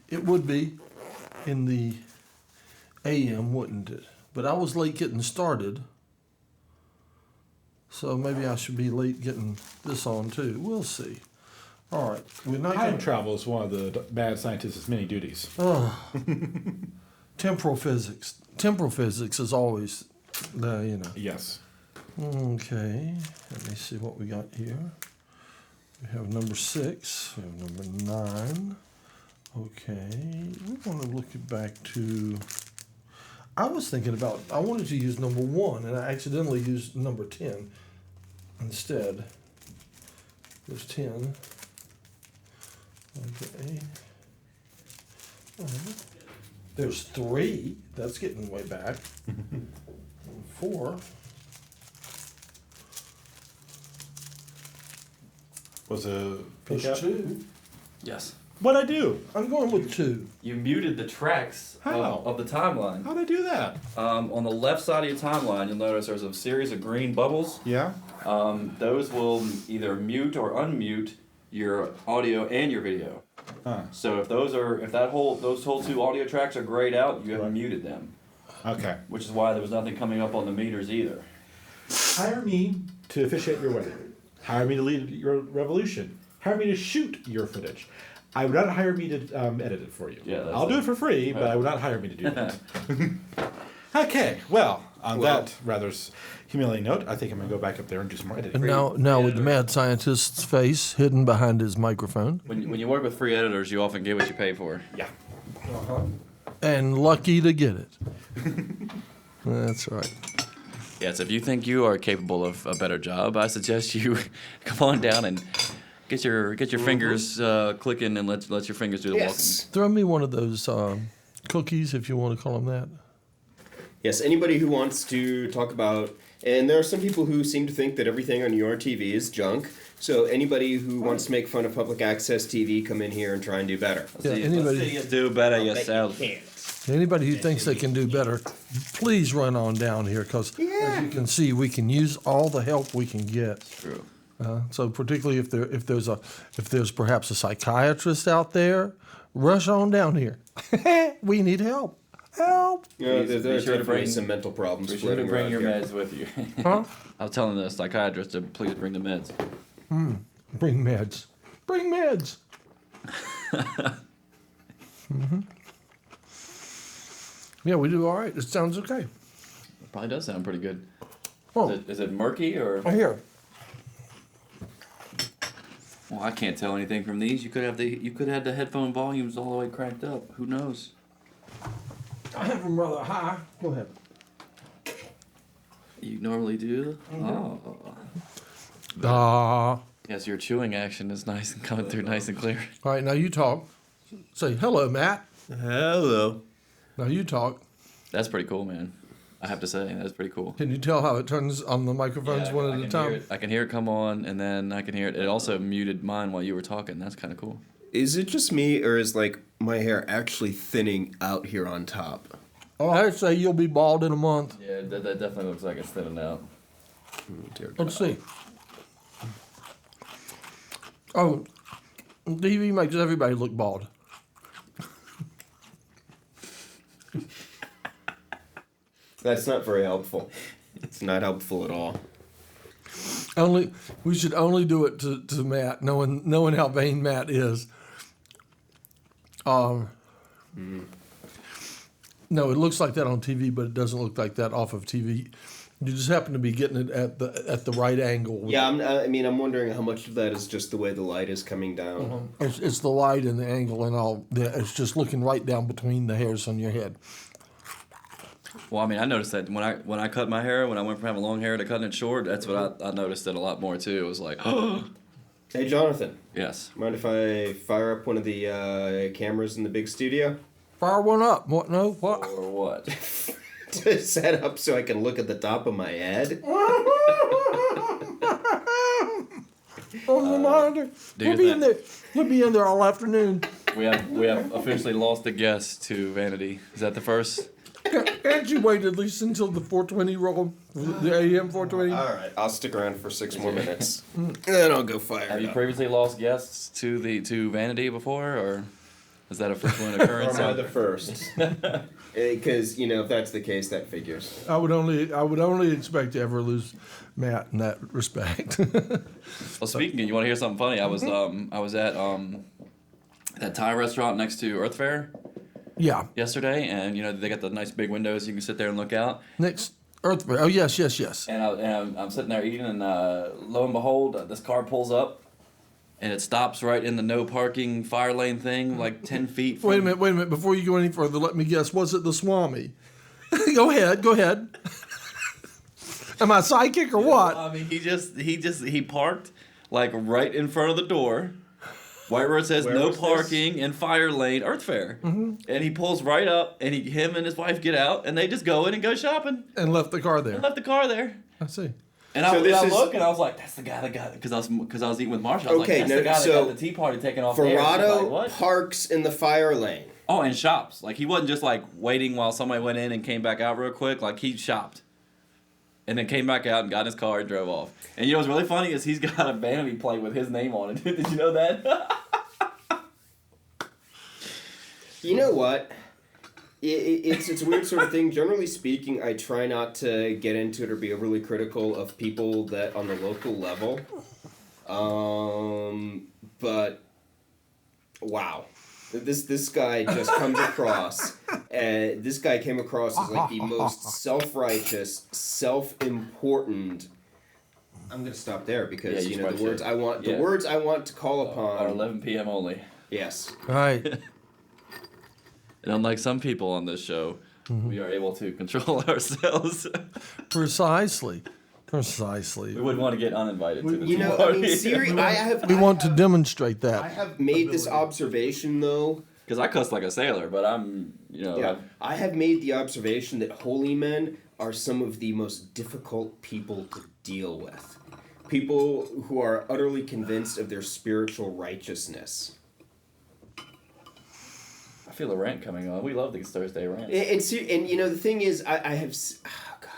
it would be in the AM, wouldn't it? But I was late getting started, so maybe I should be late getting this on too. We'll see. All right, we're not Time going to. travel is one of the mad scientist's many duties. Temporal physics. Temporal physics is always, Yes. Okay, let me see what we got here. We have number 6. We have number 9. Okay, we want to look it back to. I was thinking about. I wanted to use number 1, and I accidentally used number 10 instead. There's 10. Okay. There's 3. That's getting way back. 4. Was a There's pickup? 2. Yes. What'd I do? I'm going with 2. You muted the tracks How? of the timeline. How'd I do that? On the left side of your timeline, you'll notice there's a series of green bubbles. Yeah. Those will either mute or unmute your audio and your video. Huh. So if those whole 2 audio tracks are grayed out, you have Right. muted them, Okay. which is why there was nothing coming up on the meters either. Hire me to officiate your wedding. Hire me to lead your revolution. Hire me to shoot your footage. I would not hire me to edit it for you. Yeah, that's I'll do it. it for free, but I would not hire me to do that. Okay, well, on that rather humiliating note, I think I'm going to go back up there and do some more editing. And now with the mad scientist's face hidden behind his microphone. When you work with free editors, you often get what you pay for. Yeah. And lucky to get it. That's right. Yes, if you think you are capable of a better job, I suggest you come on down and get your fingers clicking and let your fingers do the Yes. Throw me one of those cookies, if you want to call them that. Yes, anybody who wants to talk about, and there are some people who seem to think that everything on your TV is junk. So anybody who wants to make fun of public access TV, come in here and try and do better. Yeah, anybody, do better yourself. anybody who thinks they can do better, please run on down here, because as you can see, we can use all the help we can get. True. So particularly if there's perhaps a psychiatrist out there, rush on down here. We need help. Help. There Be are sure to definitely bring- some mental problems Be sure to floating bring around your here. meds with you. Huh? I was telling the psychiatrist to please bring the meds. Bring meds. Bring meds. Yeah, we do all right. It sounds okay. It probably does sound pretty good. Oh, Is it murky or? here. Well, I can't tell anything from these. You could have the headphone volumes all the way cranked up. Who knows? I have them rather high. Go ahead. You normally do. Oh. All Yes, your chewing action is nice and coming through nice and clear. right, now you talk. Say hello, Matt. Hello. Now you talk. That's pretty cool, man. I have to say, that's pretty cool. Can you tell how it turns on the microphones Yeah, one I at a can time? hear it. I can hear it come on, and then I can hear it. It also muted mine while you were talking. That's kind of cool. Is it just me, or is like my hair actually thinning out here on top? Oh, I'd say you'll be bald in a month. Yeah, that definitely looks like it's thinning out. Dear Let's God. see. Oh, TV makes everybody look bald. That's not very helpful. It's not helpful at all. We should only do it to Matt, knowing how vain Matt is. No, it looks like that on TV, but it doesn't look like that off of TV. You just happen to be getting it at the right angle. Yeah, I'm wondering how much of that is just the way the light is coming down. It's the light and the angle and all. It's just looking right down between the hairs on your head. Well, I mean, I noticed that when I cut my hair, when I went from having long hair to cutting it short, that's what I noticed it a lot more too. It was like, oh, Hey, Jonathan, yes. mind if I fire up one of the cameras in the big studio? Fire one up. What? No. What? Or what? To set up so I can look at the top of my head? On the monitor. do you He'll be in there. think- He'll be in there all afternoon. We have officially lost a guest to Vanity. Is that the first? Can't you wait at least until the 420 roll? The AM 420? All right, I'll stick around for 6 more minutes. And then I'll go fire Have it you up. previously lost guests to Vanity before, or is that a frequent occurrence? Or am I the first? Because, if that's the case, that figures. I would only expect to ever lose Matt in that respect. Well, speaking of, you want to hear something funny? I was at that Thai restaurant next to Earth Fair Yeah. yesterday, and they got the nice big windows you can sit there and look out. Next Earth. Oh yes. And I'm sitting there eating, and lo and behold, this car pulls up, and it stops right in the no parking fire lane thing, like 10 feet. From, Wait a minute. Before you go any further, let me guess. Was it the Swami? Go ahead. Am I a sidekick or what? I mean, he parked like right in front of the door, right where it says Where no was this? parking and fire lane Earth Fair. Mm-hmm. And he pulls right up, and him and his wife get out, and they just go in and go shopping. And left the car And there. left the car there. I see. And So I this is- look, and I was like, "That's the guy that got," because I was eating with Marsha. I was Okay, like, "That's the guy that so got the tea party taken off the air." She's Verado like, "What?" parks in the fire lane. Oh, and shops. Like, he wasn't just like waiting while somebody went in and came back out real quick. Like, he shopped. And then came back out and got in his car and drove off. And what's really funny is he's got a vanity plate with his name on it. Did you know that? You know what? It's a weird sort of thing. Generally speaking, I try not to get into it or be overly critical of people that on the local level. But wow, this guy just comes across. This guy came across as like the most self-righteous, self-important. I'm gonna stop there because Yeah, you the probably words should. I want Yeah. the words I want to call Are upon. 11 p.m. only. Yes. Right. And unlike some people on this show, we are able to control ourselves. Precisely. We wouldn't want to get uninvited to the tea party. We want to demonstrate I that. have made this observation though. Because I cuss like a sailor, but I'm, Yeah, I have made the observation that holy men are some of the most difficult people to deal with. People who are utterly convinced of their spiritual righteousness. I feel a rant coming on. We love these Thursday rants. And the thing is, I have. Oh, God.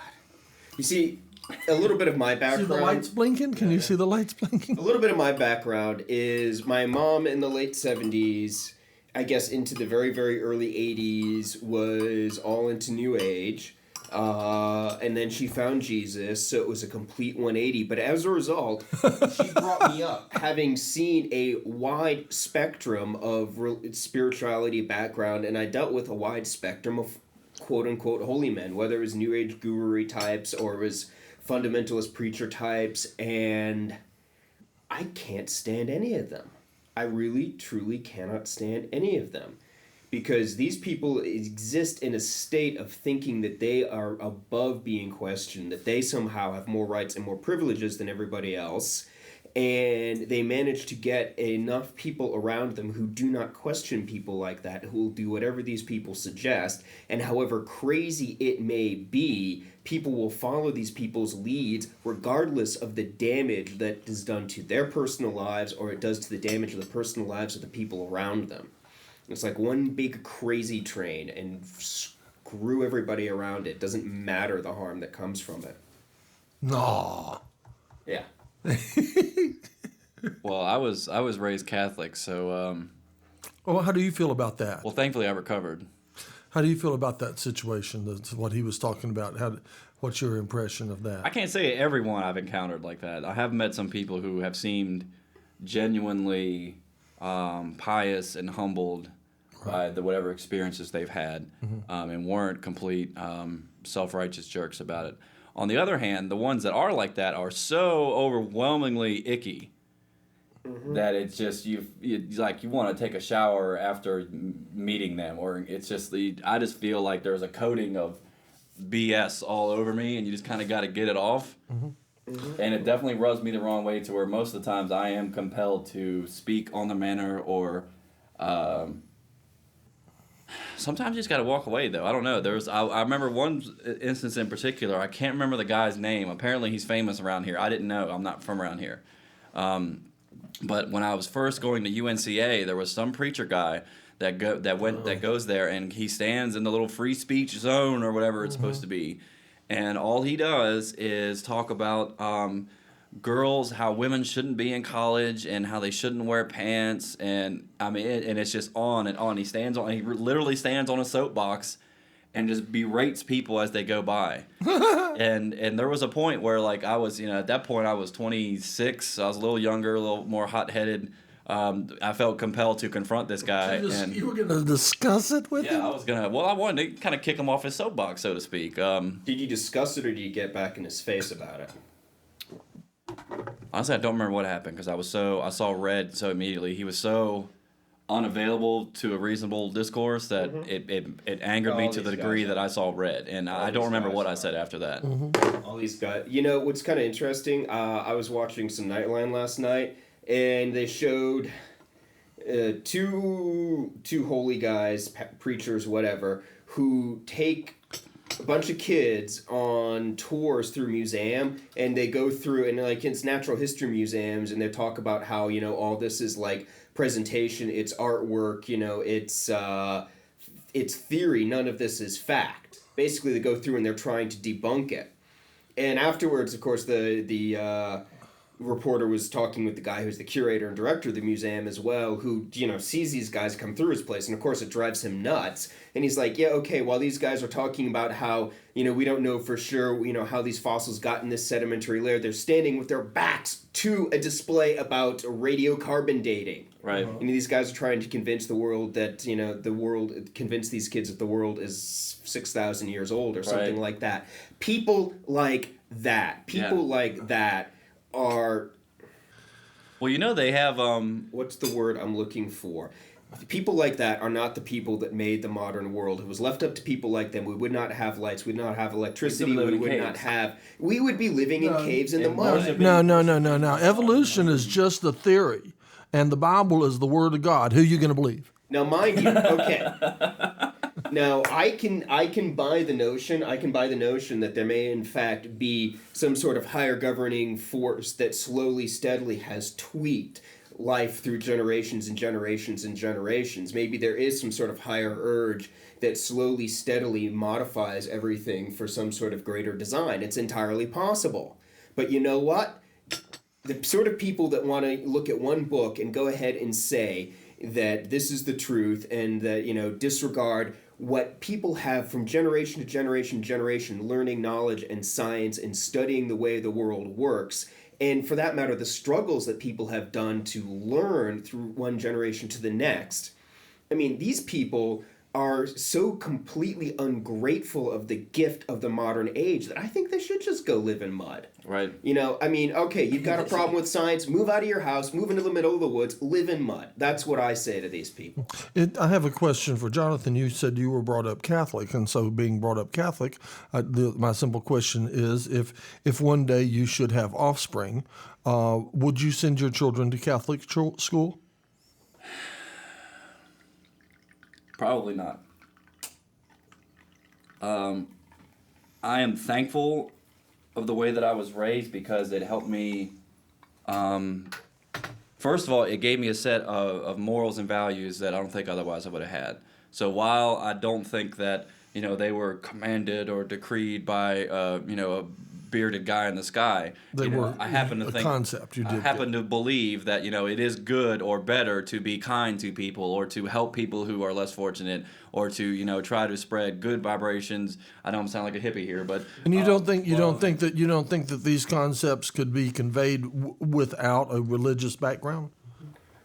You see, a little bit of my See the lights background. blinking? Can you see the lights blinking? A little bit of my background is my mom in the late 70s, I guess into the very, very early 80s, was all into New Age. And then she found Jesus, so it was a complete 180. But as a result, she brought me up, having seen a wide spectrum of spirituality background, and I dealt with a wide spectrum of quote-unquote holy men, whether it was New Age guru types or it was fundamentalist preacher types, and I can't stand any of them. I really, truly cannot stand any of them. Because these people exist in a state of thinking that they are above being questioned, that they somehow have more rights and more privileges than everybody else, and they manage to get enough people around them who do not question people like that, who will do whatever these people suggest, and however crazy it may be, people will follow these people's leads regardless of the damage that is done to their personal lives or it does to the damage of the personal lives of the people around them. It's like one big crazy train and screw everybody around it. Doesn't matter the harm that comes from it. No. Yeah. Well, I was raised Catholic, so Well, how do you feel about that? well, thankfully I recovered. How do you feel about that situation? That's what he was talking about. What's your impression of that? I can't say everyone I've encountered like that. I have met some people who have seemed genuinely pious and humbled by the whatever experiences they've had, and weren't complete self-righteous jerks about it. On the other hand, the ones that are like that are so overwhelmingly icky that it's just you want to take a shower after meeting them, or it's just I just feel like there's a coating of BS all over me, and you just kind of got to get it off. And it definitely rubs me the wrong way to where most of the times I am compelled to speak on the matter, or sometimes you just got to walk away, though. I don't know. I remember one instance in particular. I can't remember the guy's name. Apparently he's famous around here. I didn't know. I'm not from around here. But when I was first going to UNCA, there was some preacher guy that goes there, and he stands in the little free speech zone or whatever it's supposed to be. And all he does is talk about girls, how women shouldn't be in college, and how they shouldn't wear pants, and I mean, and it's just on and on. He literally stands on a soapbox and just berates people as they go by. and there was a point where, like, I was, at that point I was 26. I was a little younger, a little more hot-headed. I felt compelled to confront this guy. You were going to discuss it with him? Yeah, I wanted to kind of kick him off his soapbox, so to speak. Did you discuss it, or did you get back in his face about it? Honestly, I don't remember what happened because I saw red so immediately. He was so unavailable to a reasonable discourse that it angered me to the degree that I saw red, and I don't remember what I said after that. All these guys. What's kind of interesting? I was watching some Nightline last night, and they showed two holy guys, preachers, whatever, who take a bunch of kids on tours through museum, and they go through, and like it's natural history museums, and they talk about how all this is like presentation, it's artwork, it's theory, none of this is fact. Basically, they go through and they're trying to debunk it. And afterwards, of course, the reporter was talking with the guy who's the curator and director of the museum as well, who, sees these guys come through his place, and of course it drives him nuts. And he's like, yeah, okay, while these guys are talking about how, we don't know for sure, how these fossils got in this sedimentary layer, they're standing with their backs to a display about radiocarbon dating. Right. And these guys are trying to convince the world that, convince these kids that the world is 6,000 years old or something like that. People like that are... Well, they have... What's the word I'm looking for? People like that are not the people that made the modern world. If it was left up to people like them, we would not have lights, we would not have electricity, we would be living in caves in the mud. No. Evolution is just a theory, and the Bible is the Word of God. Who are you going to believe? Now, mind you, okay. Now, I can buy the notion that there may in fact be some sort of higher governing force that slowly, steadily has tweaked life through generations and generations and generations. Maybe there is some sort of higher urge that slowly, steadily modifies everything for some sort of greater design. It's entirely possible. But you know what? The sort of people that want to look at one book and go ahead and say that this is the truth and that, disregard what people have from generation to generation, learning knowledge and science and studying the way the world works, and for that matter, the struggles that people have done to learn through one generation to the next. I mean, these people are so completely ungrateful of the gift of the modern age that I think they should just go live in mud. Right. You know, I mean, okay, you've got a problem with science, move out of your house, move into the middle of the woods, live in mud. That's what I say to these people. I have a question for Jonathan. You said you were brought up Catholic, and so being brought up Catholic, my simple question is, if one day you should have offspring, would you send your children to Catholic school? Probably not. I am thankful of the way that I was raised because it helped me. First of all, it gave me a set of morals and values that I don't think otherwise I would have had. So while I don't think that they were commanded or decreed by a bearded guy in the sky, I happen to think concept. I happen to believe that it is good or better to be kind to people or to help people who are less fortunate or to try to spread good vibrations. I know I'm sounding like a hippie here, but and you don't think that these concepts could be conveyed without a religious background?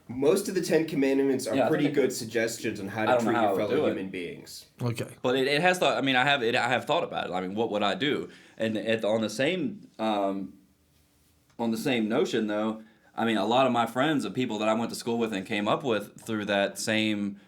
Most of the 10 Commandments are pretty good suggestions on how to treat your fellow human beings. Okay. But it has thought. I mean, I have thought about it. I mean, what would I do? And on the same notion, though, I mean, a lot of my friends, the people that I went to school with and came up with through that same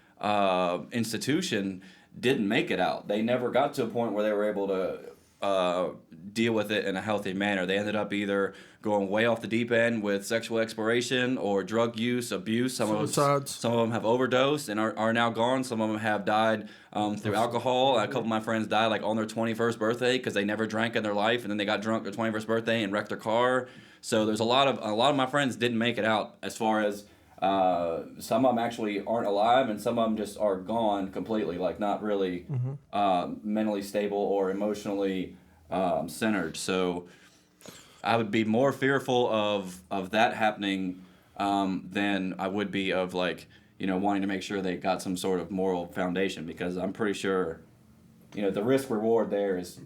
institution, didn't make it out. They never got to a point where they were able to deal with it in a healthy manner. They ended up either going way off the deep end with sexual exploration or drug use, abuse. Some of them have overdosed and are now gone. Some of them have died through alcohol. A couple of my friends died like on their 21st birthday because they never drank in their life, and then they got drunk their 21st birthday and wrecked their car. So there's a lot of my friends didn't make it out, as far as some of them actually aren't alive, and some of them just are gone completely, like not really mentally stable or emotionally centered. So I would be more fearful of that happening than I would be of wanting to make sure they got some sort of moral foundation, because I'm pretty sure the risk reward there is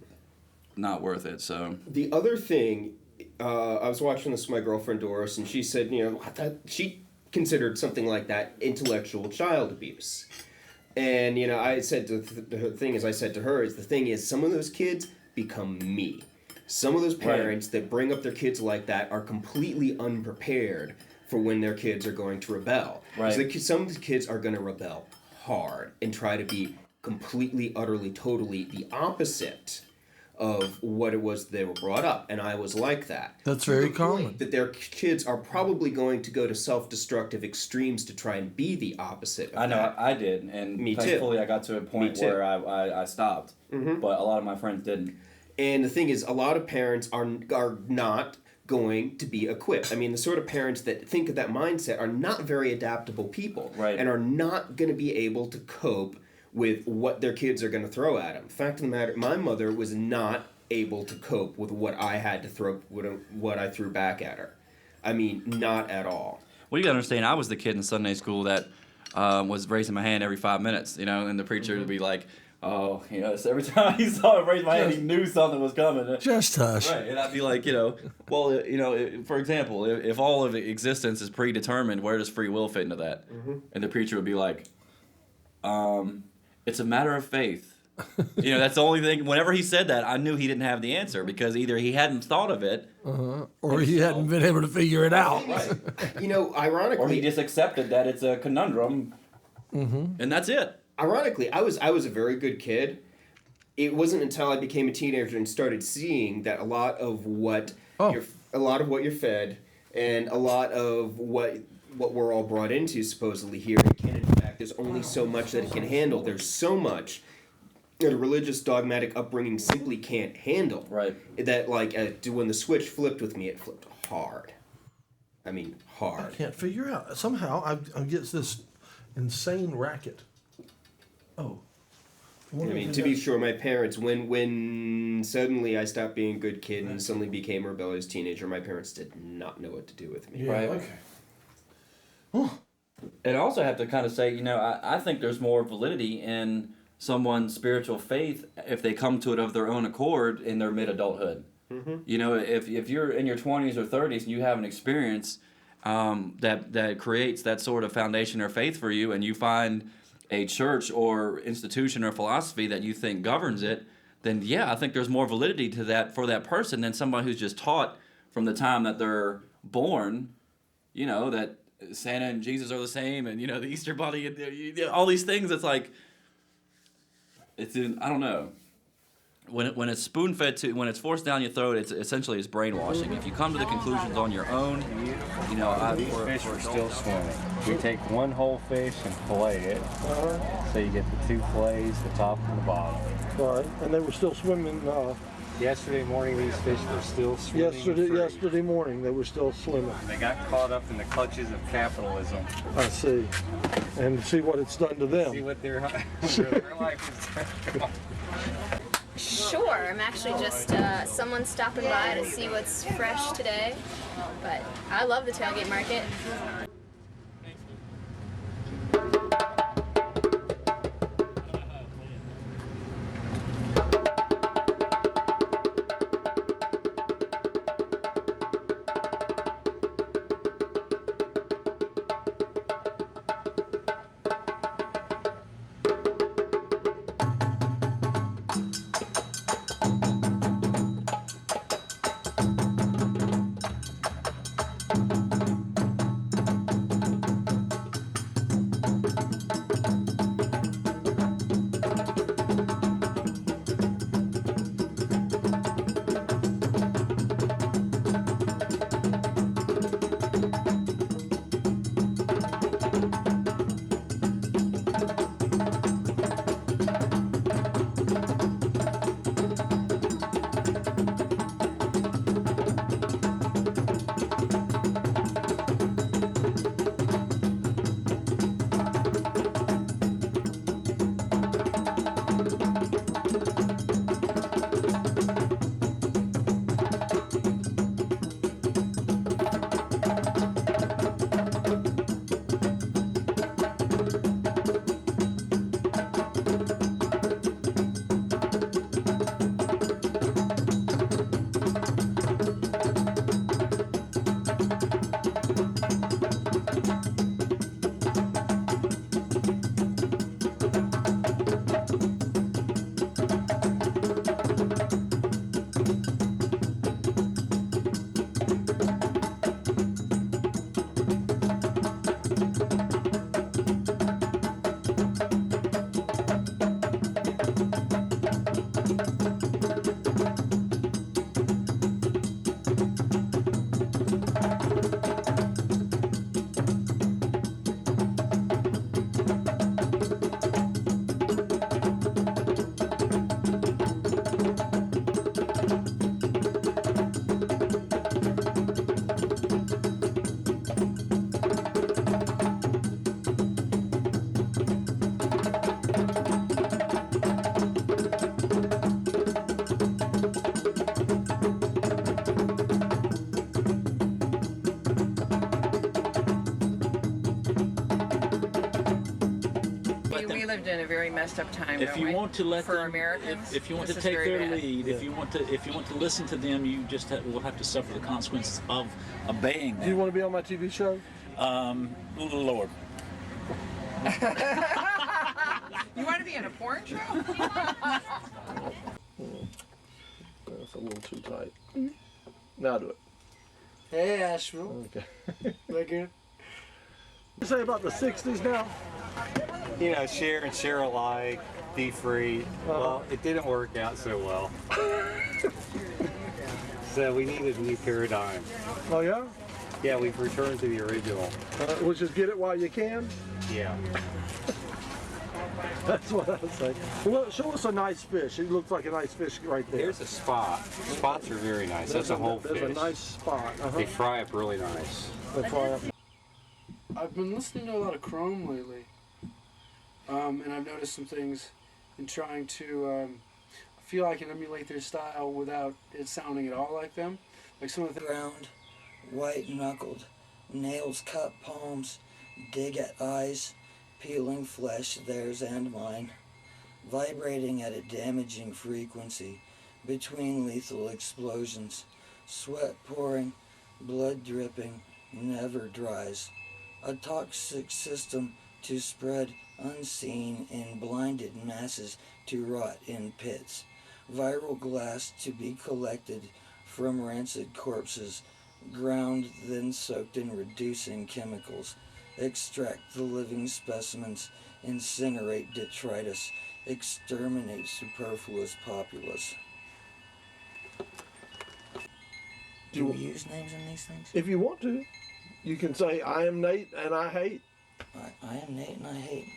not worth it. So the other thing, I was watching this with my girlfriend Doris, and she said that she considered something like that intellectual child abuse. And I said the thing is some of those kids become me. Some of those parents that bring up their kids like that are completely unprepared for when their kids are going to rebel. Right. Some of the kids are going to rebel hard and try to be completely, utterly, totally the opposite of what it was they were brought up. And I was like that. That's very common. That their kids are probably going to go to self-destructive extremes to try and be the opposite of that. I did. And Me thankfully too. I got to a point where I stopped. Mm-hmm. But a lot of my friends didn't. And the thing is, a lot of parents are not going to be equipped. I mean, the sort of parents that think of that mindset are not very adaptable people. Right. And are not going to be able to cope with what their kids are going to throw at them. Fact of the matter, my mother was not able to cope with what I had to throw, what I threw back at her. I mean, not at all. Well, you got to understand, I was the kid in Sunday school that was raising my hand every 5 minutes, and the preacher would be like, oh, so every time he saw me raise my hand, he knew something was coming. Just hush. Right, and I'd be like, for example, if all of existence is predetermined, where does free will fit into that? Mm-hmm. And the preacher would be like, it's a matter of faith. That's the only thing. Whenever he said that, I knew he didn't have the answer, because either he hadn't thought of it, or he hadn't been able to figure it out. Right. Ironically, or he just accepted that it's a conundrum, and that's it. Ironically, I was a very good kid. It wasn't until I became a teenager and started seeing that a lot of what you're fed, and a lot of what we're all brought into supposedly here can, in fact, there's only so much that it can handle. There's so much that a religious dogmatic upbringing simply can't handle. Right. That when the switch flipped with me, it flipped hard. I mean, hard. I can't figure out. Somehow I get this insane racket. Oh. I mean, to be sure, my parents, when suddenly I stopped being a good kid and suddenly became a rebellious teenager, my parents did not know what to do with me. Yeah, right. Okay. And I also have to kind of say, I think there's more validity in someone's spiritual faith if they come to it of their own accord in their mid-adulthood. Mm-hmm. If you're in your 20s or 30s and you have an experience that creates that sort of foundation or faith for you, and you find a church or institution or philosophy that you think governs it, then yeah, I think there's more validity to that for that person than somebody who's just taught from the time that they're born, you know, that Santa and Jesus are the same, and you know the Easter Bunny, and all these things. It's like, I don't know. When it's spoon fed to, when it's forced down your throat, it's brainwashing. If you come to the conclusions on your own, you know, These fish are still swimming. We take one whole fish and fillet it, so you get the 2 fillets, the top and the bottom. All right, and they were still swimming. Yesterday morning, these fish were still swimming. Yesterday morning, they were still swimming. They got caught up in the clutches of capitalism. I see, and see what it's done to them. See what their life is. Sure, I'm actually just someone stopping by to see what's fresh today, but I love the tailgate market. We lived in a very messed up time. If you want to let for them, Americans, if you want this to is take very their bad. lead, if you want to listen to them, you just will have to suffer the consequences of obeying Do you them. want to be on my TV show? Lord. You want to be in a porn show? That's a little too tight. Now do it. Hey, Asheville. Okay. Look good. You say about the 60s now? You know, share and share alike, be free. Well, it didn't work out so well. So we needed a new paradigm. Oh, yeah? Yeah, we've returned to the original. Which is get it while you can? Yeah. That's what I was saying. Well, show us a nice fish. It looks like a nice fish right there. Here's a spot. Spots are very nice. That's a whole fish. There's a nice spot. They fry up really nice. They fry up. I've been listening to a lot of Chrome lately, and I've noticed some things in trying to. I feel I can emulate their style without it sounding at all like them. Like some of the Ground, white knuckled, nails cut palms, dig at eyes, peeling flesh, theirs and mine, vibrating at a damaging frequency between lethal explosions, sweat pouring, blood dripping, never dries. A toxic system to spread unseen and blinded masses to rot in pits. Viral glass to be collected from rancid corpses, ground then soaked in reducing chemicals. Extract the living specimens, incinerate detritus, exterminate superfluous populace. Do we use names in these things? If you want to, you can say, I am Nate and I hate. I am Nate and I hate.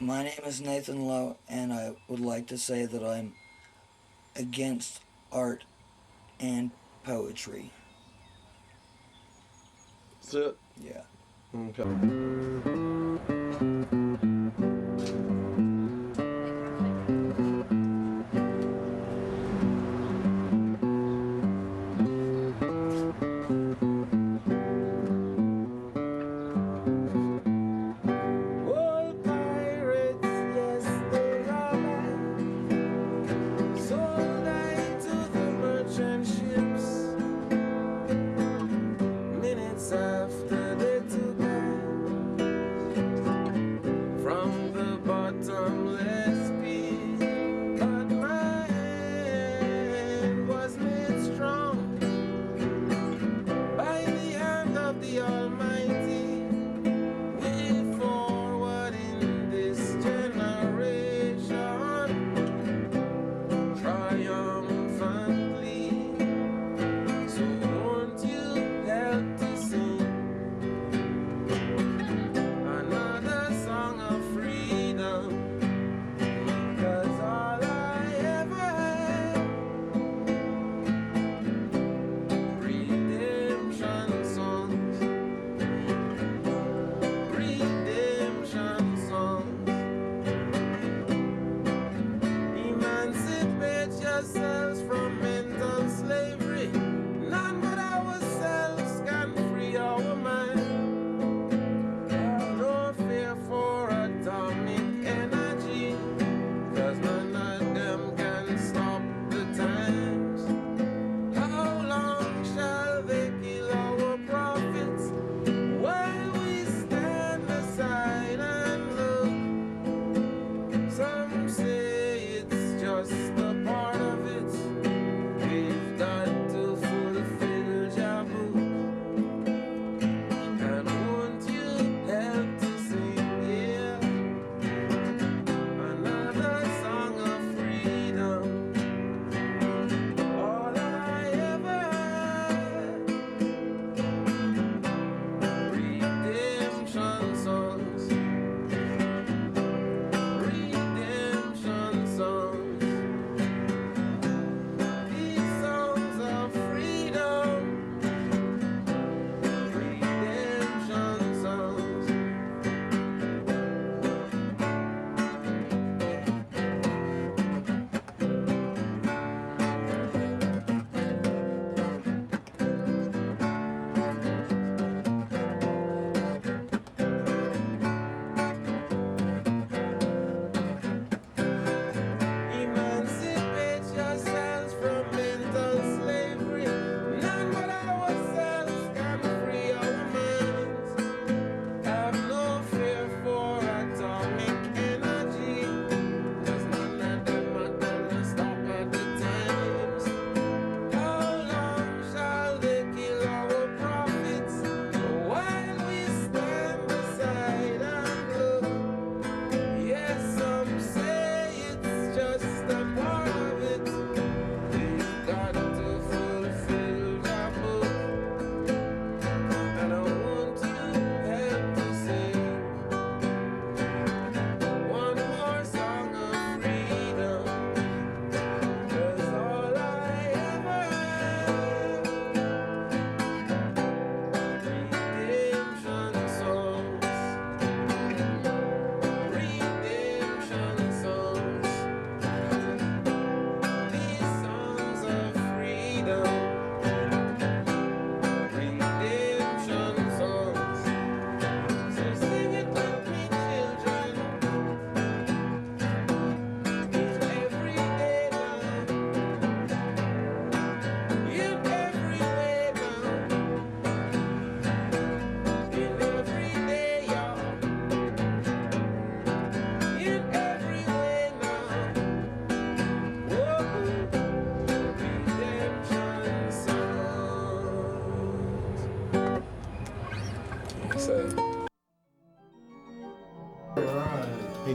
My name is Nathan Lowe, and I would like to say that I'm against art and poetry. That's it? Yeah. Okay. Old pirates, yes, they robbed. Sold I to the merchant ships. Minutes after they took I from the bottomless pit. But my hand was made strong by the hand of the Almighty. We forward in this generation triumphantly. So won't you help to sing another song of freedom?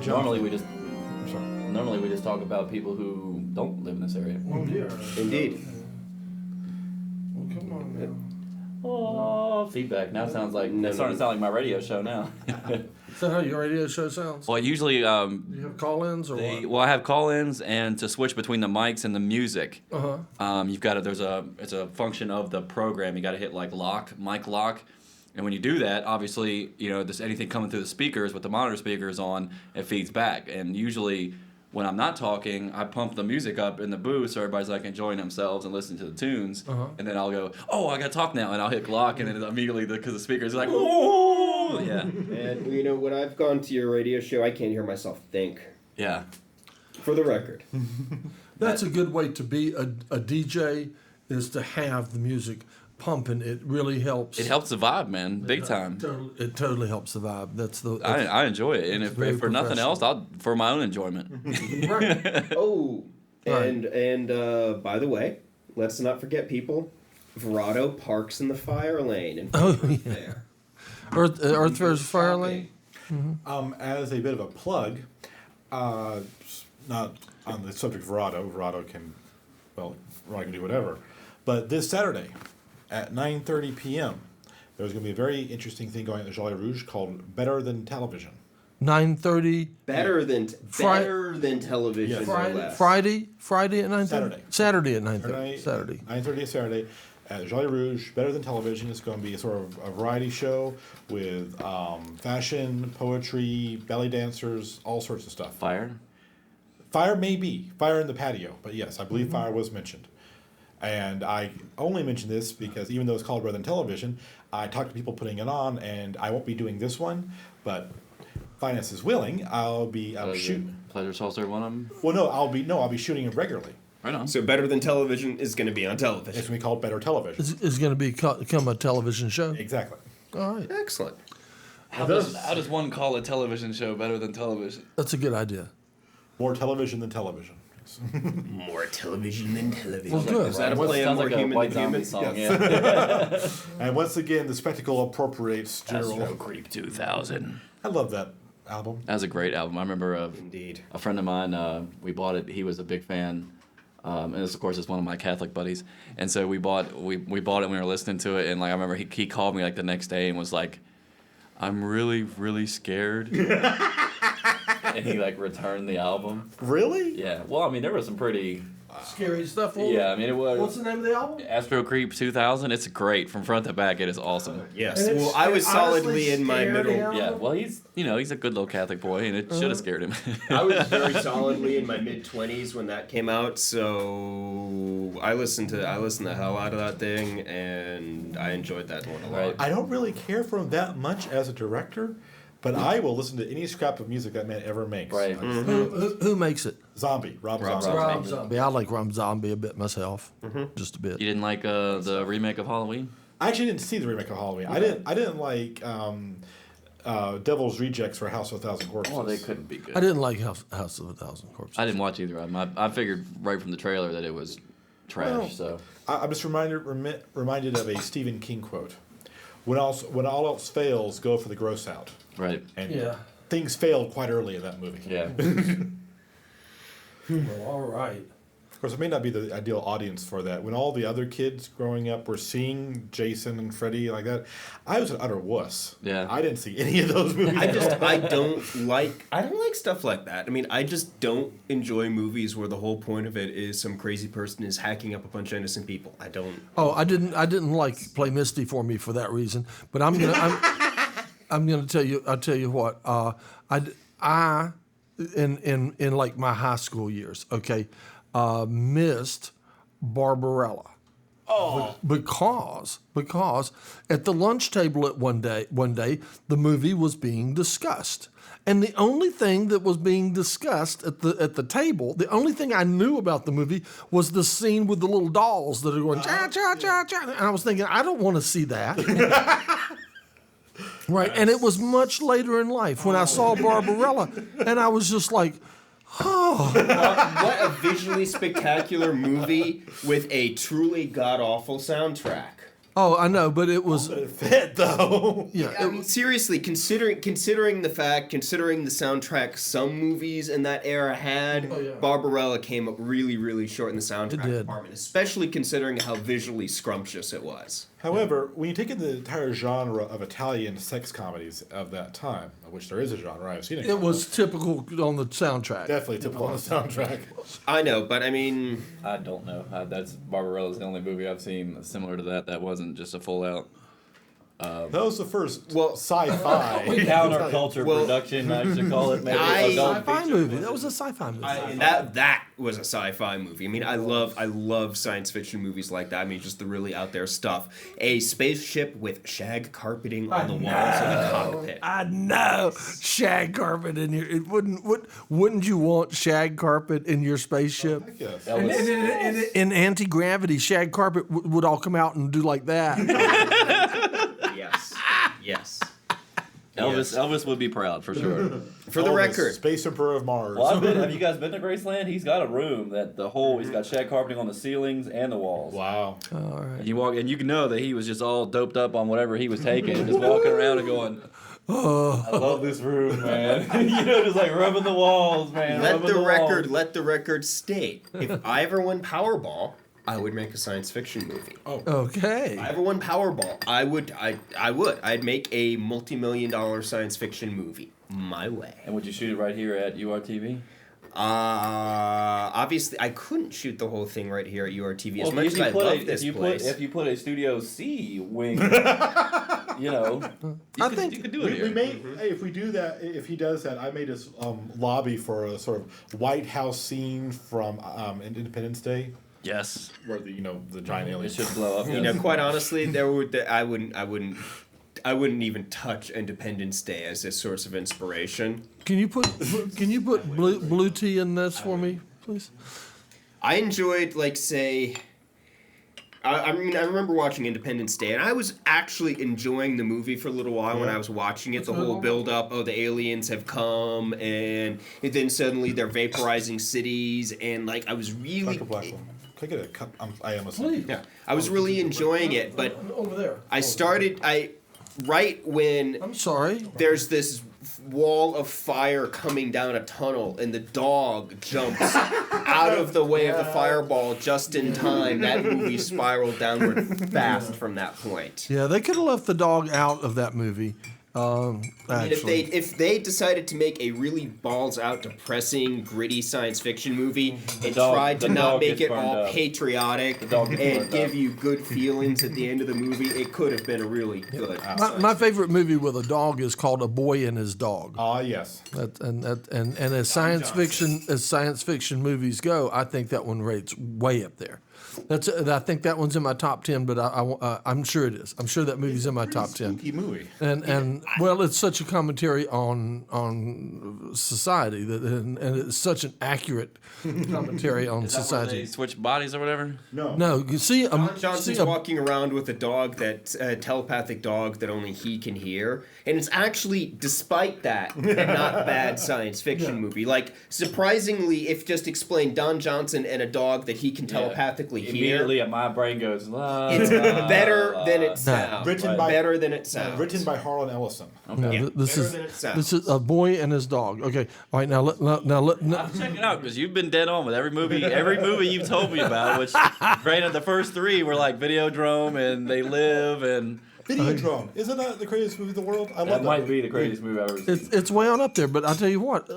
Jonathan. Normally we just talk about people who don't live in this area. Oh, yeah. Indeed. Well, come on now. Oh, feedback. Now it sounds like it's starting to sound like my radio show now. Is that how your radio show sounds? Well, usually Do you have call-ins or what? well, I have call-ins, and to switch between the mics and the music, Uh-huh. you've got to. It's a function of the program. You got to hit like mic lock, and when you do that, obviously, there's anything coming through the speakers with the monitor speakers on, it feeds back. And usually, when I'm not talking, I pump the music up in the booth so everybody's like enjoying themselves and listening to the tunes. And then I'll go, oh, I got to talk now, and I'll hit lock, and then immediately because the speakers are like, oh, yeah. And when I've gone to your radio show, I can't hear myself think. Yeah. For the record. That's a good way to be a DJ, is to have the music pumping. It really helps. It helps the vibe, man, big time. It totally helps the vibe. I enjoy it, and if for nothing else, for my own enjoyment. Oh, and by the way, let's not forget people. Verado parks in the fire lane. There. Earth versus Fire Lane. As a bit of a plug, not on the subject of Verado. Verado can do whatever. But this Saturday, at 9:30 p.m., there's going to be a very interesting thing going on at Jolly Rouge called Better Than Television. 9:30. Better than television. Yes. Friday at 9:30. Saturday at 9:30. Saturday. 9:30 Saturday at Jolly Rouge. Better Than Television. It's going to be a sort of a variety show with fashion, poetry, belly dancers, all sorts of stuff. Fire may be fire in the patio, but yes, I believe fire was mentioned. And I only mention this because even though it's called Better Than Television, I talked to people putting it on, and I won't be doing this one, but finances willing, I'll shoot. Pleasure Saucer, one of them. Well, no, I'll be shooting it regularly. Right on. So Better Than Television is going to be on television. It's going to be called Better Television. It's going to become a television show. Exactly. All right. Excellent. How does one call a television show better than television? That's a good idea. More television than television. More television than television. Well, good. Is that a play on more human than human? Song, yes. And once again, the spectacle appropriates General Astro Creep 2000. I love that album. That was a great album. I remember Indeed. A friend of mine, we bought it. He was a big fan. And this, of course, is one of my Catholic buddies. And so we bought it and we were listening to it. And like I remember he called me like the next day and was like, I'm really, really scared. And he like returned the album. Really? Yeah. Well, I mean, there was some pretty scary stuff. Yeah, I mean, it was. What's the name of the album? Astro Creep 2000. It's great from front to back. It is awesome. Yes. Well, I was solidly in my middle. Yeah. Well, he's a good little Catholic boy, and it should have scared him. I was very solidly in my mid-20s when that came out, so I listened to the hell out of that thing, and I enjoyed that one a lot. Right. I don't really care for him that much as a director, but I will listen to any scrap of music that man ever makes. Right. Who makes it? Zombie. Rob Zombie. Rob Zombie. I like Rob Zombie a bit myself. Just a bit. You didn't like the remake of Halloween? I actually didn't see the remake of Halloween. Okay. I didn't like Devil's Rejects for House of a Thousand Corpses. Oh, they couldn't be good. I didn't like House of a Thousand Corpses. I didn't watch either of them. I figured right from the trailer that it was trash. Well, So I'm just reminded of a Stephen King quote. When all else fails, go for the gross out. Right. And things failed quite early in that movie. Yeah. Well, all right. Of course, it may not be the ideal audience for that. When all the other kids growing up were seeing Jason and Freddy like that, I was an utter wuss. Yeah. I didn't see any of those movies. I don't like stuff like that. I mean, I just don't enjoy movies where the whole point of it is some crazy person is hacking up a bunch of innocent people. I don't. Oh, I didn't like Play Misty for me for that reason. But I'm gonna tell you. I'll tell you what. I in like my high school years, okay, missed Barbarella. Oh. Because at the lunch table at one day the movie was being discussed. And the only thing that was being discussed at the table, the only thing I knew about the movie was the scene with the little dolls that are going cha cha cha cha. And I was thinking, I don't want to see that. Right, and it was much later in life when I saw Barbarella, and I was just like, oh. What a visually spectacular movie with a truly god-awful soundtrack. Oh, I know, but it was. It fit though. Yeah, I mean, seriously, considering the soundtrack some movies in that era had, Barbarella came up really, really short in the soundtrack department, especially considering how visually scrumptious it was. However, when you take in the entire genre of Italian sex comedies of that time, of which there is a genre, I've seen it. It was typical on the soundtrack. Definitely typical on the soundtrack. I know, but I mean, I don't know. That's Barbarella's the only movie I've seen similar to that. That wasn't just a full out. That was the first sci-fi counterculture production, I should call it. Maybe sci-fi movie. That was a sci-fi movie. That was a sci-fi movie. I mean, I love science fiction movies like that. I mean, just the really out there stuff. A spaceship with shag carpeting on the walls of the cockpit. I know shag carpet in your. It wouldn't you want shag carpet in your spaceship? Yes. In anti-gravity, shag carpet would all come out and do like that. Yes. Elvis would be proud for sure. For the record, Space Emperor of Mars. Well, have you guys been to Graceland? He's got a room that he's got shag carpeting on the ceilings and the walls. Wow. All right. And you walk, and you can know that he was just all doped up on whatever he was taking, and just walking around and going, I love this room, man. Just like rubbing the walls, man. Let the record state. If I ever won Powerball, I would make a science fiction movie. Oh. Okay. If I ever won Powerball, I would. I'd make a multi-million-dollar science fiction movie my way. And would you shoot it right here at URTV? Obviously, I couldn't shoot the whole thing right here at URTV as much as I love this place. If you put a Studio C wing, you could do it here. We may, hey, if we do that, if he does that, I made this lobby for a sort of White House scene from Independence Day. Yes. Where the giant aliens should blow up. Yes. Quite honestly, I wouldn't even touch Independence Day as a source of inspiration. Can you put blue tea in this for me, please? I enjoyed, I remember watching Independence Day, and I was actually enjoying the movie for a little while when I was watching it. The whole build-up, the aliens have come, and then suddenly they're vaporizing cities, and I was really... Can I get a cup? I am a Please. Yeah, I was really enjoying it, but over there. Right when I'm sorry. There's this wall of fire coming down a tunnel, and the dog jumps out of the way of the fireball just in time. That movie spiraled downward fast from that point. Yeah, they could have left the dog out of that movie. If they decided to make a really balls out, depressing, gritty science fiction movie and tried to not make it all patriotic and give you good feelings at the end of the movie, it could have been a really good. My favorite movie with a dog is called A Boy and His Dog. Ah, yes. And as science fiction movies go, I think that one rates way up there. I think that one's in my top 10, but I'm sure it is. I'm sure that movie's in my top 10. Spooky movie. And well, it's such a commentary on society and it's such an accurate commentary on society. They switch bodies or whatever? No. You see, Don Johnson's walking around with a dog telepathic dog that only he can hear, and it's actually, despite that, a not bad science fiction movie. Surprisingly, if just explain Don Johnson and a dog that he can telepathically hear. Immediately, my brain goes. It's better than it sounds. Better than it sounds. Written by Harlan Ellison. Okay. No, this is A Boy and His Dog. Okay. All right. Now I'm checking it out because you've been dead on with every movie you've told me about. Which, granted, the first three were like Videodrome and They Live and. Videodrome. Isn't that the greatest movie in the world? I love that. That might be the greatest movie I've ever seen. It's way on up there, but I'll tell you what,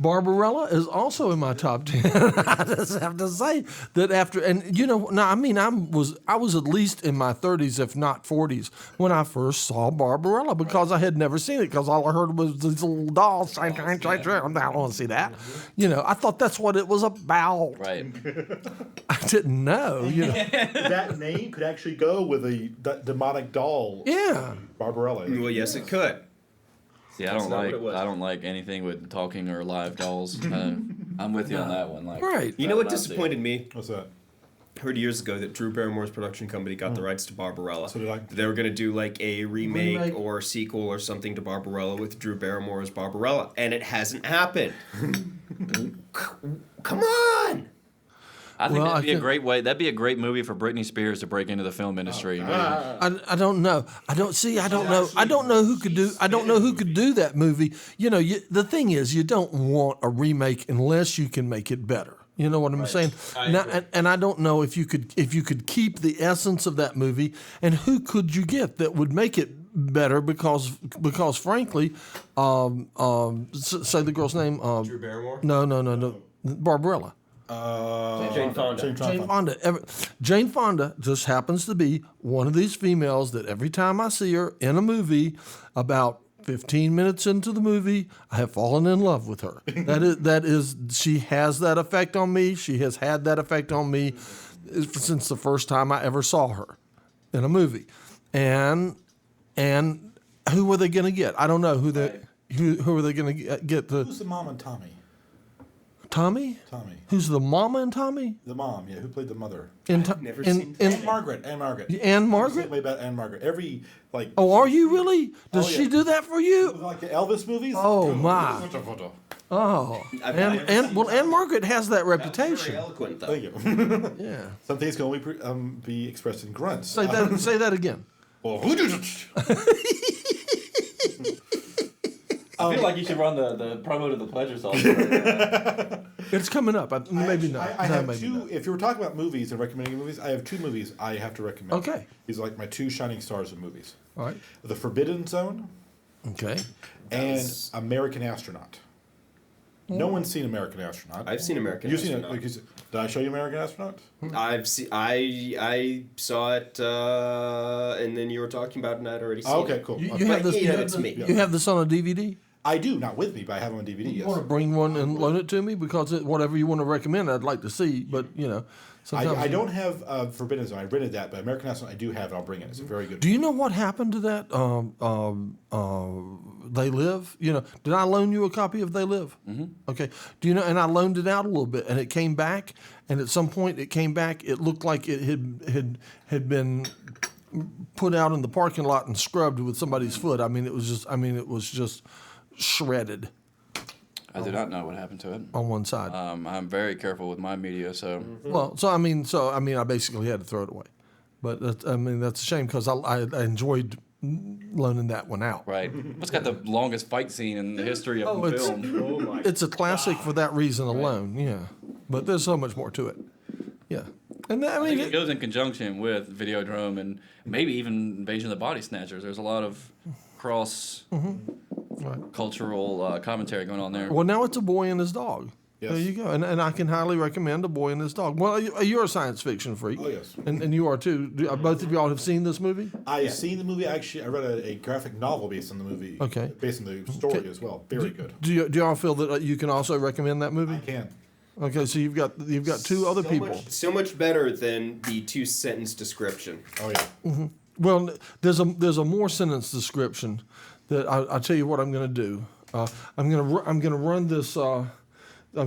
Barbarella is also in my top 10. I just have to say that I was at least in my 30s, if not 40s, when I first saw Barbarella because I had never seen it because all I heard was these little dolls. I don't want to see that. I thought that's what it was about. Right. I didn't know. That name could actually go with a demonic doll. Yeah. Barbarella. Well, yes, it could. See, I don't like anything with talking or live dolls. I'm with you on that one. Right. You know what disappointed me? What's that? I heard years ago that Drew Barrymore's production company got the rights to Barbarella. So did I. They were going to do a remake or sequel or something to Barbarella with Drew Barrymore as Barbarella, and it hasn't happened. Come on! I think Well, that'd be I a think- great way. That'd be a great movie for Britney Spears to break into the film industry. I don't know. I don't know. I don't know who could do. I don't know who could do that movie. You know, the thing is, you don't want a remake unless you can make it better. You know what I'm saying? And I don't know if you could keep the essence of that movie, and who could you get that would make it better? Because frankly, say the girl's name. Drew Barrymore? No. Barbarella. Jane Fonda. Jane Fonda just happens to be one of these females that every time I see her in a movie, about 15 minutes into the movie, I have fallen in love with her. That is, she has that effect on me. She has had that effect on me since the first time I ever saw her in a movie. And who were they going to get? I don't know who are they going to get the Who's the mom and Tommy? Tommy? Tommy. Who's the mama and Tommy? The mom, yeah. Who played the mother? Never seen Anne Margaret. Anne Margaret. Anne Margaret? Way about Anne Margaret. Every Oh, are you really? Does she yeah. do that for you? Like the Elvis movies. Oh my! Oh, Anne Margaret has that reputation. Very eloquent, though. Thank you. Yeah. Some things can only be expressed in grunts. Say that. Say that again. I feel like you should run the promo to the pleasure sauce. It's coming up. Maybe not. I No, have maybe two. not. If you were talking about movies and recommending movies, I have two movies I have to recommend. Okay. These are like my two shining stars of movies. All right. The Forbidden Zone Okay. and American Astronaut. No one's seen American Astronaut. I've seen American You've Astronaut. seen it? Did I show you American Astronaut? I've seen. I saw it, and then you were talking about it, and I'd already seen Okay, it. cool. You But, have this. it's me. You have this on a DVD. I do, not with me, but I have it on DVD. You Yes. want to bring one and loan it to me because whatever you want to recommend, I'd like to see. But sometimes I don't have Forbidden Zone. I rented that, but American Astronaut I do have it. I'll bring it. It's a very good. Do you know what happened to that? They Live. Did I loan you a copy of They Live? Mm-hmm. Okay. Do you know? And I loaned it out a little bit, and it came back. And at some point, it came back. It looked like it had been put out in the parking lot and scrubbed with somebody's foot. I mean, it was just shredded. I do not know what happened to it. On one side. I'm very careful with my media, so. Well, I basically had to throw it away, but that's a shame because I enjoyed loaning that one out. Right. It's got the longest fight scene in the history of the film. It's a classic for that reason alone. Yeah, but there's so much more to it. Yeah, and I think it goes in conjunction with Videodrome and maybe even Invasion of the Body Snatchers. There's a lot of cross cultural commentary going on there. Well, now it's A Boy and His Dog. Yes. There you go, and I can highly recommend A Boy and His Dog. Well, you're a science fiction freak. Oh, yes. And you are too. Both of y'all have seen this movie? I've seen the movie. Actually, I read a graphic novel based on the movie. Okay. Based on the story as well. Very good. Do y'all feel that you can also recommend that movie? I can. Okay, so you've got two other people. So much better than the 2-sentence description. Oh yeah. Mm-hmm. Well, there's a more sentence description that I'll tell you what I'm going to do. I'm going to run this. I'm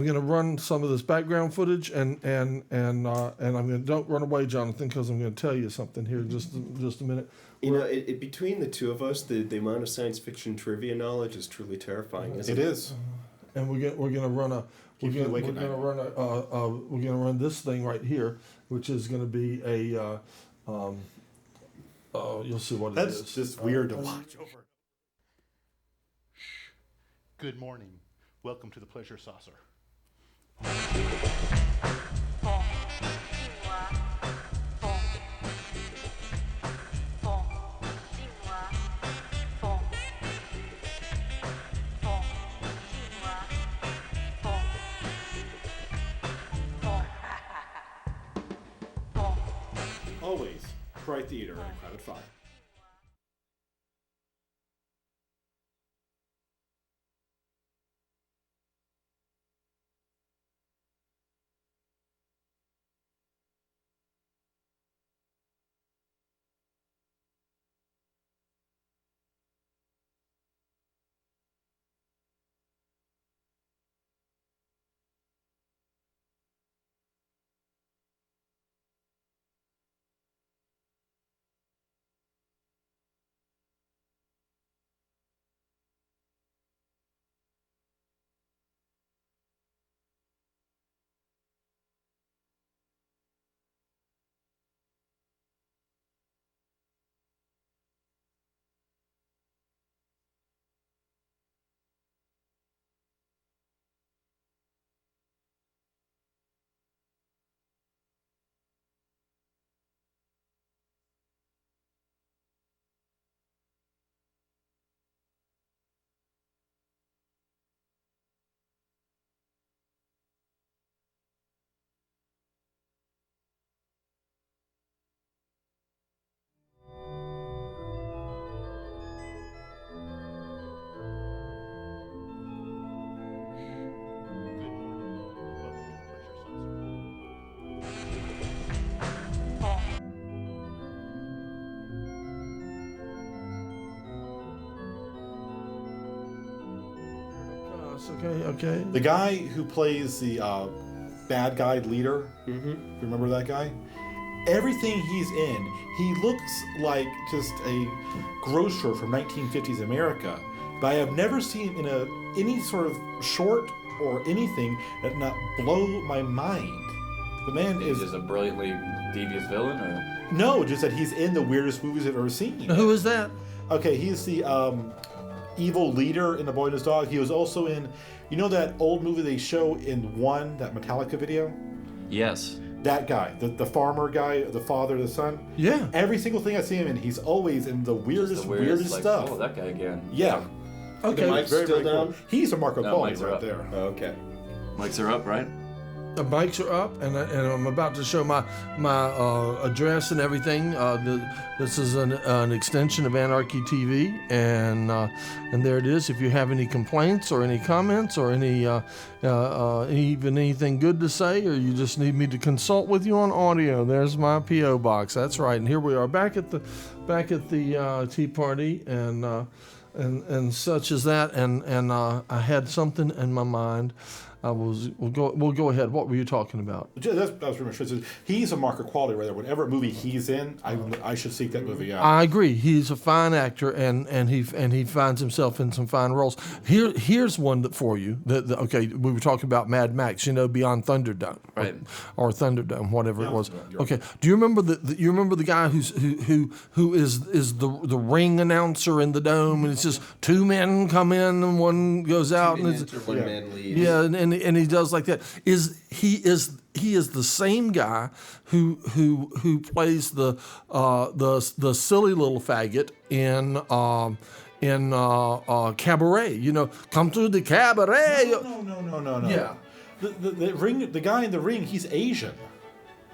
going to run some of this background footage and I'm going to don't run away, Jonathan, because I'm going to tell you something here in just a minute. Between the two of us, the amount of science fiction trivia knowledge is truly terrifying. Isn't It is. And we're going to run a. We're Keeps you going awake at night. to run this thing right here, which is going to be a. You'll see what it is. That's just weird to watch over. Good morning. Welcome to the Pleasure Saucer. Always Cry Theater and a Crowded Fire. Yes. Okay. The guy who plays the bad guy leader. Remember that guy? Everything he's in, he looks like just a grocer from 1950s America. But I have never seen him in any sort of short or anything that not blow my mind. The man is just a brilliantly devious villain, or no, just that he's in the weirdest movies I've ever seen. Who is that? Okay, he's the evil leader in The Boy and His Dog. He was also in, you know that old movie they show in One, that Metallica video? yes. That guy, the farmer guy, the father, the son. Yeah. Every single thing I see him in, he's always in the weirdest Like, stuff. oh, that guy again. Yeah. Okay. The mic's still down? Cool. He's a Marco No, Pauly mics are right up. there. Okay. Mics are up, right? The mics are up, and I'm about to show my address and everything. This is an extension of Anarchy TV, and there it is. If you have any complaints or any comments or any even anything good to say, or you just need me to consult with you on audio, there's my PO box. That's right. And here we are back at the Tea Party, and such as that. And I had something in my mind. We'll go ahead. What were you talking about? That's pretty much it. He's a Marco Pauly right there. Whatever movie he's in, I should seek that movie out. I agree. He's a fine actor, and he finds himself in some fine roles. Here's one for you. Okay, we were talking about Mad Max. Beyond Thunderdome, right? Or Thunderdome, whatever it was. Okay. Do you remember the guy who is the ring announcer in the dome, and it's just two men come in and one goes out, and it's one man leaves. Yeah, and he does like that. He is the same guy who plays the silly little faggot in Cabaret. Come to the cabaret. No. Yeah. The guy in the ring, he's Asian.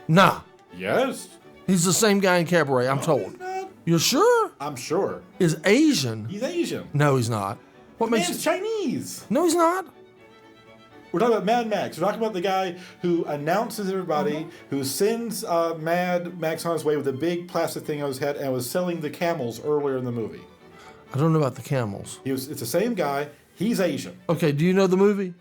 Nah. Yes. He's the same guy in Cabaret, I'm told. You're sure? I'm sure. Is Asian? He's Asian. No, he's not. What makes man's Chinese. No, he's not. We're talking about Mad Max. We're talking about the guy who announces everybody, who sends Mad Max on his way with a big plastic thing on his head, and was selling the camels earlier in the movie. I don't know about the camels. It's the same guy. He's Asian. Okay, do you know the movie?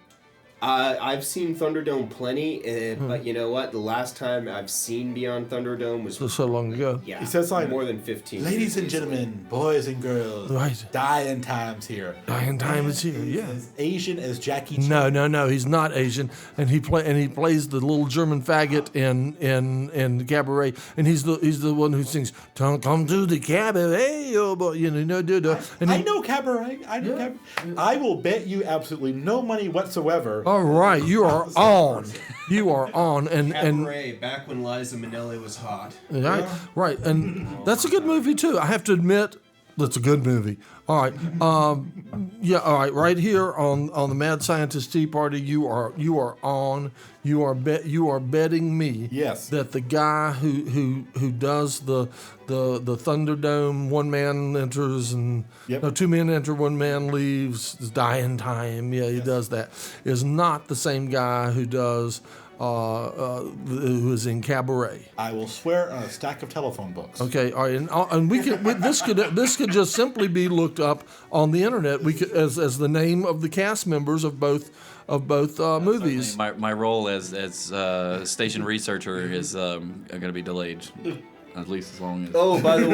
I've seen Thunderdome plenty, but you know what? The last time I've seen Beyond Thunderdome was so long ago. Yeah, He says like, more than 15 ladies years and easily. gentlemen, boys and girls, right? Dying times here. Dying time is here. Yeah. As Asian as Jackie Chan. No, he's not Asian, and he plays the little German faggot in Cabaret, and he's the one who sings "Come to the cabaret," oh boy, I know Cabaret. I know Cabaret. I will bet you absolutely no money whatsoever. All right, you are on. You are on, and Cabaret, back when Liza Minnelli was hot. right, and that's a good movie too. I have to admit, that's a good movie. All right, all right. Right here on the Mad Scientist Tea Party, you are on. You are betting me. Yes. That the guy who does the Thunderdome, one man enters and two men enter, one man leaves. It's dying time. Yeah, he does that. Is not the same guy who does. Who is in Cabaret? I will swear on a stack of telephone books. Okay, all right, and this could just simply be looked up on the internet. We could as the name of the cast members of both movies. My role as station researcher is going to be delayed. At least as long as. Oh, by the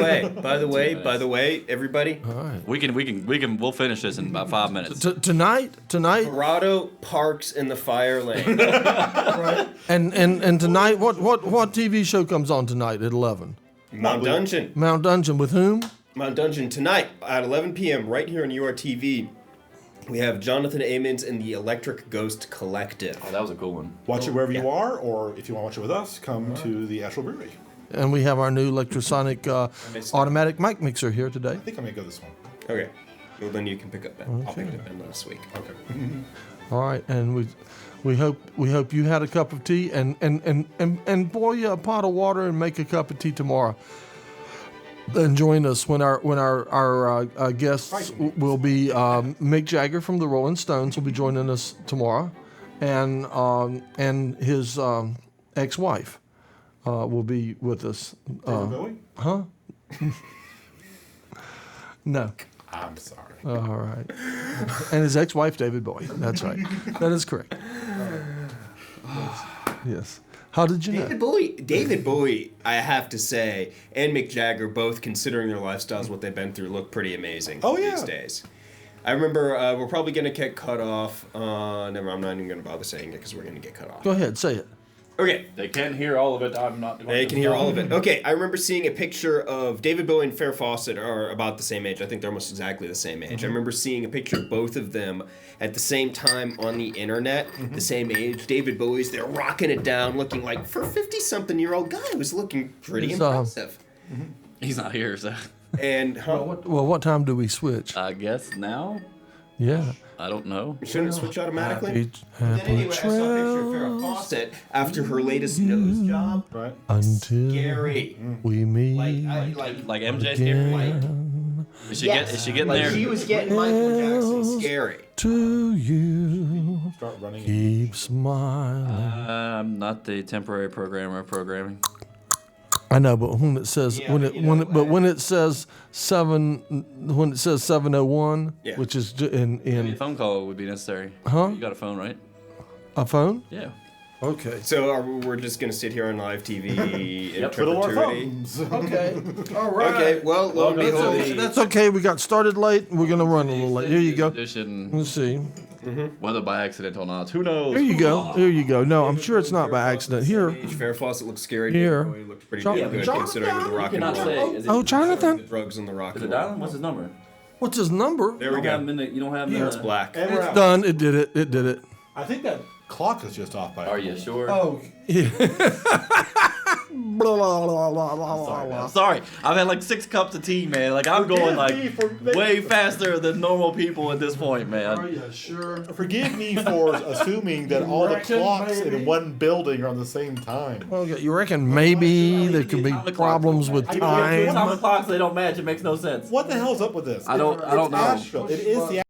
way, everybody. All right. We'll finish this in about 5 minutes. Tonight. Parado parks in the fire lane. Right. And tonight, what TV show comes on tonight at 11? Mount Dungeon. Mount Dungeon with whom? Mount Dungeon tonight at 11 p.m. right here on URTV. We have Jonathan Amons and the Electric Ghost Collective. Oh, that was a cool one. Watch it wherever you are, or if you want to watch it with us, come to the Asheville Brewery. And we have our new electrosonic automatic mic mixer here today. I think I may go this one. Okay. Well, then you can pick up Ben. Okay. I'll pick up Ben last week. Okay. All right, and we hope you had a cup of tea and boil you a pot of water and make a cup of tea tomorrow. And join us when our guests will be Mick Jagger from the Rolling Stones will be joining us tomorrow, and his ex-wife. Will be with us. Bowie? Huh? No. I'm sorry. All right. And his ex-wife, David Bowie. That's right. That is correct. Yes. How did you know? David Bowie, I have to say, and Mick Jagger, both considering their lifestyles, what they've been through, look pretty amazing these days. I remember we're probably going to get cut off. Never, I'm not even going to bother saying it because we're going to get cut off. Go ahead, say it. Okay. They can hear all of it. I'm not going They to can hear all of it. Okay, I remember seeing a picture of David Bowie and Farrah Fawcett are about the same age. I think they're almost exactly the same age. I remember seeing a picture of both of them at the same time on the internet, the same age. David Bowie's there rocking it down, looking like, for a 50-something-year-old guy, was looking pretty impressive. He's not here, so. And what time do we switch? I guess now? Yeah. I don't know. Shouldn't it switch automatically? Happy Anyway, I saw a picture of Farrah Fawcett after her latest nose job. Right. Until Scary. we meet Like MJ scary? again. Is she getting there? She was getting Michael Jackson scary. To you, Start running. keep smiling. I'm not the temporary programmer programming. I know, but when it says when it says 701, which is in Maybe a phone call would be necessary. Huh? You got a phone, right? A phone? Yeah. Okay. So we're just going to sit here on live TV in Fiddle our perpetuity. thumbs. Okay. All right. Okay. Well, lo and behold, That's okay. We got started late. We're gonna run a little late. Here you go. Edition, Let's see. whether by accident or not, who knows? Here you go. Here you go. No, I'm sure it's not by accident. Here. Farrah Fawcett looks scary. Here. David Bowie looked pretty damn good considering the rock and cannot say. roll. Is it, Oh, Jonathan. The drugs and the rock is and it roll. dialing? What's his number? What's his number? There we You go. don't have It's black. And we're It's out. done. It did it. It did it. I think that clock is just off by. Are you sure? Oh. Yeah. Blah, blah, blah, blah, blah, Sorry, blah. man. Sorry, I've had like 6 cups of tea, man. Like I'm going like way faster than normal people at this point, man. Are you sure? Forgive me for assuming that all the reckon, clocks maybe? in one building are on the same time. Okay, you reckon maybe there could be problems with Time time? clocks, they don't match. It makes no sense. What the hell's up with this? I don't It's know. Asheville. It is the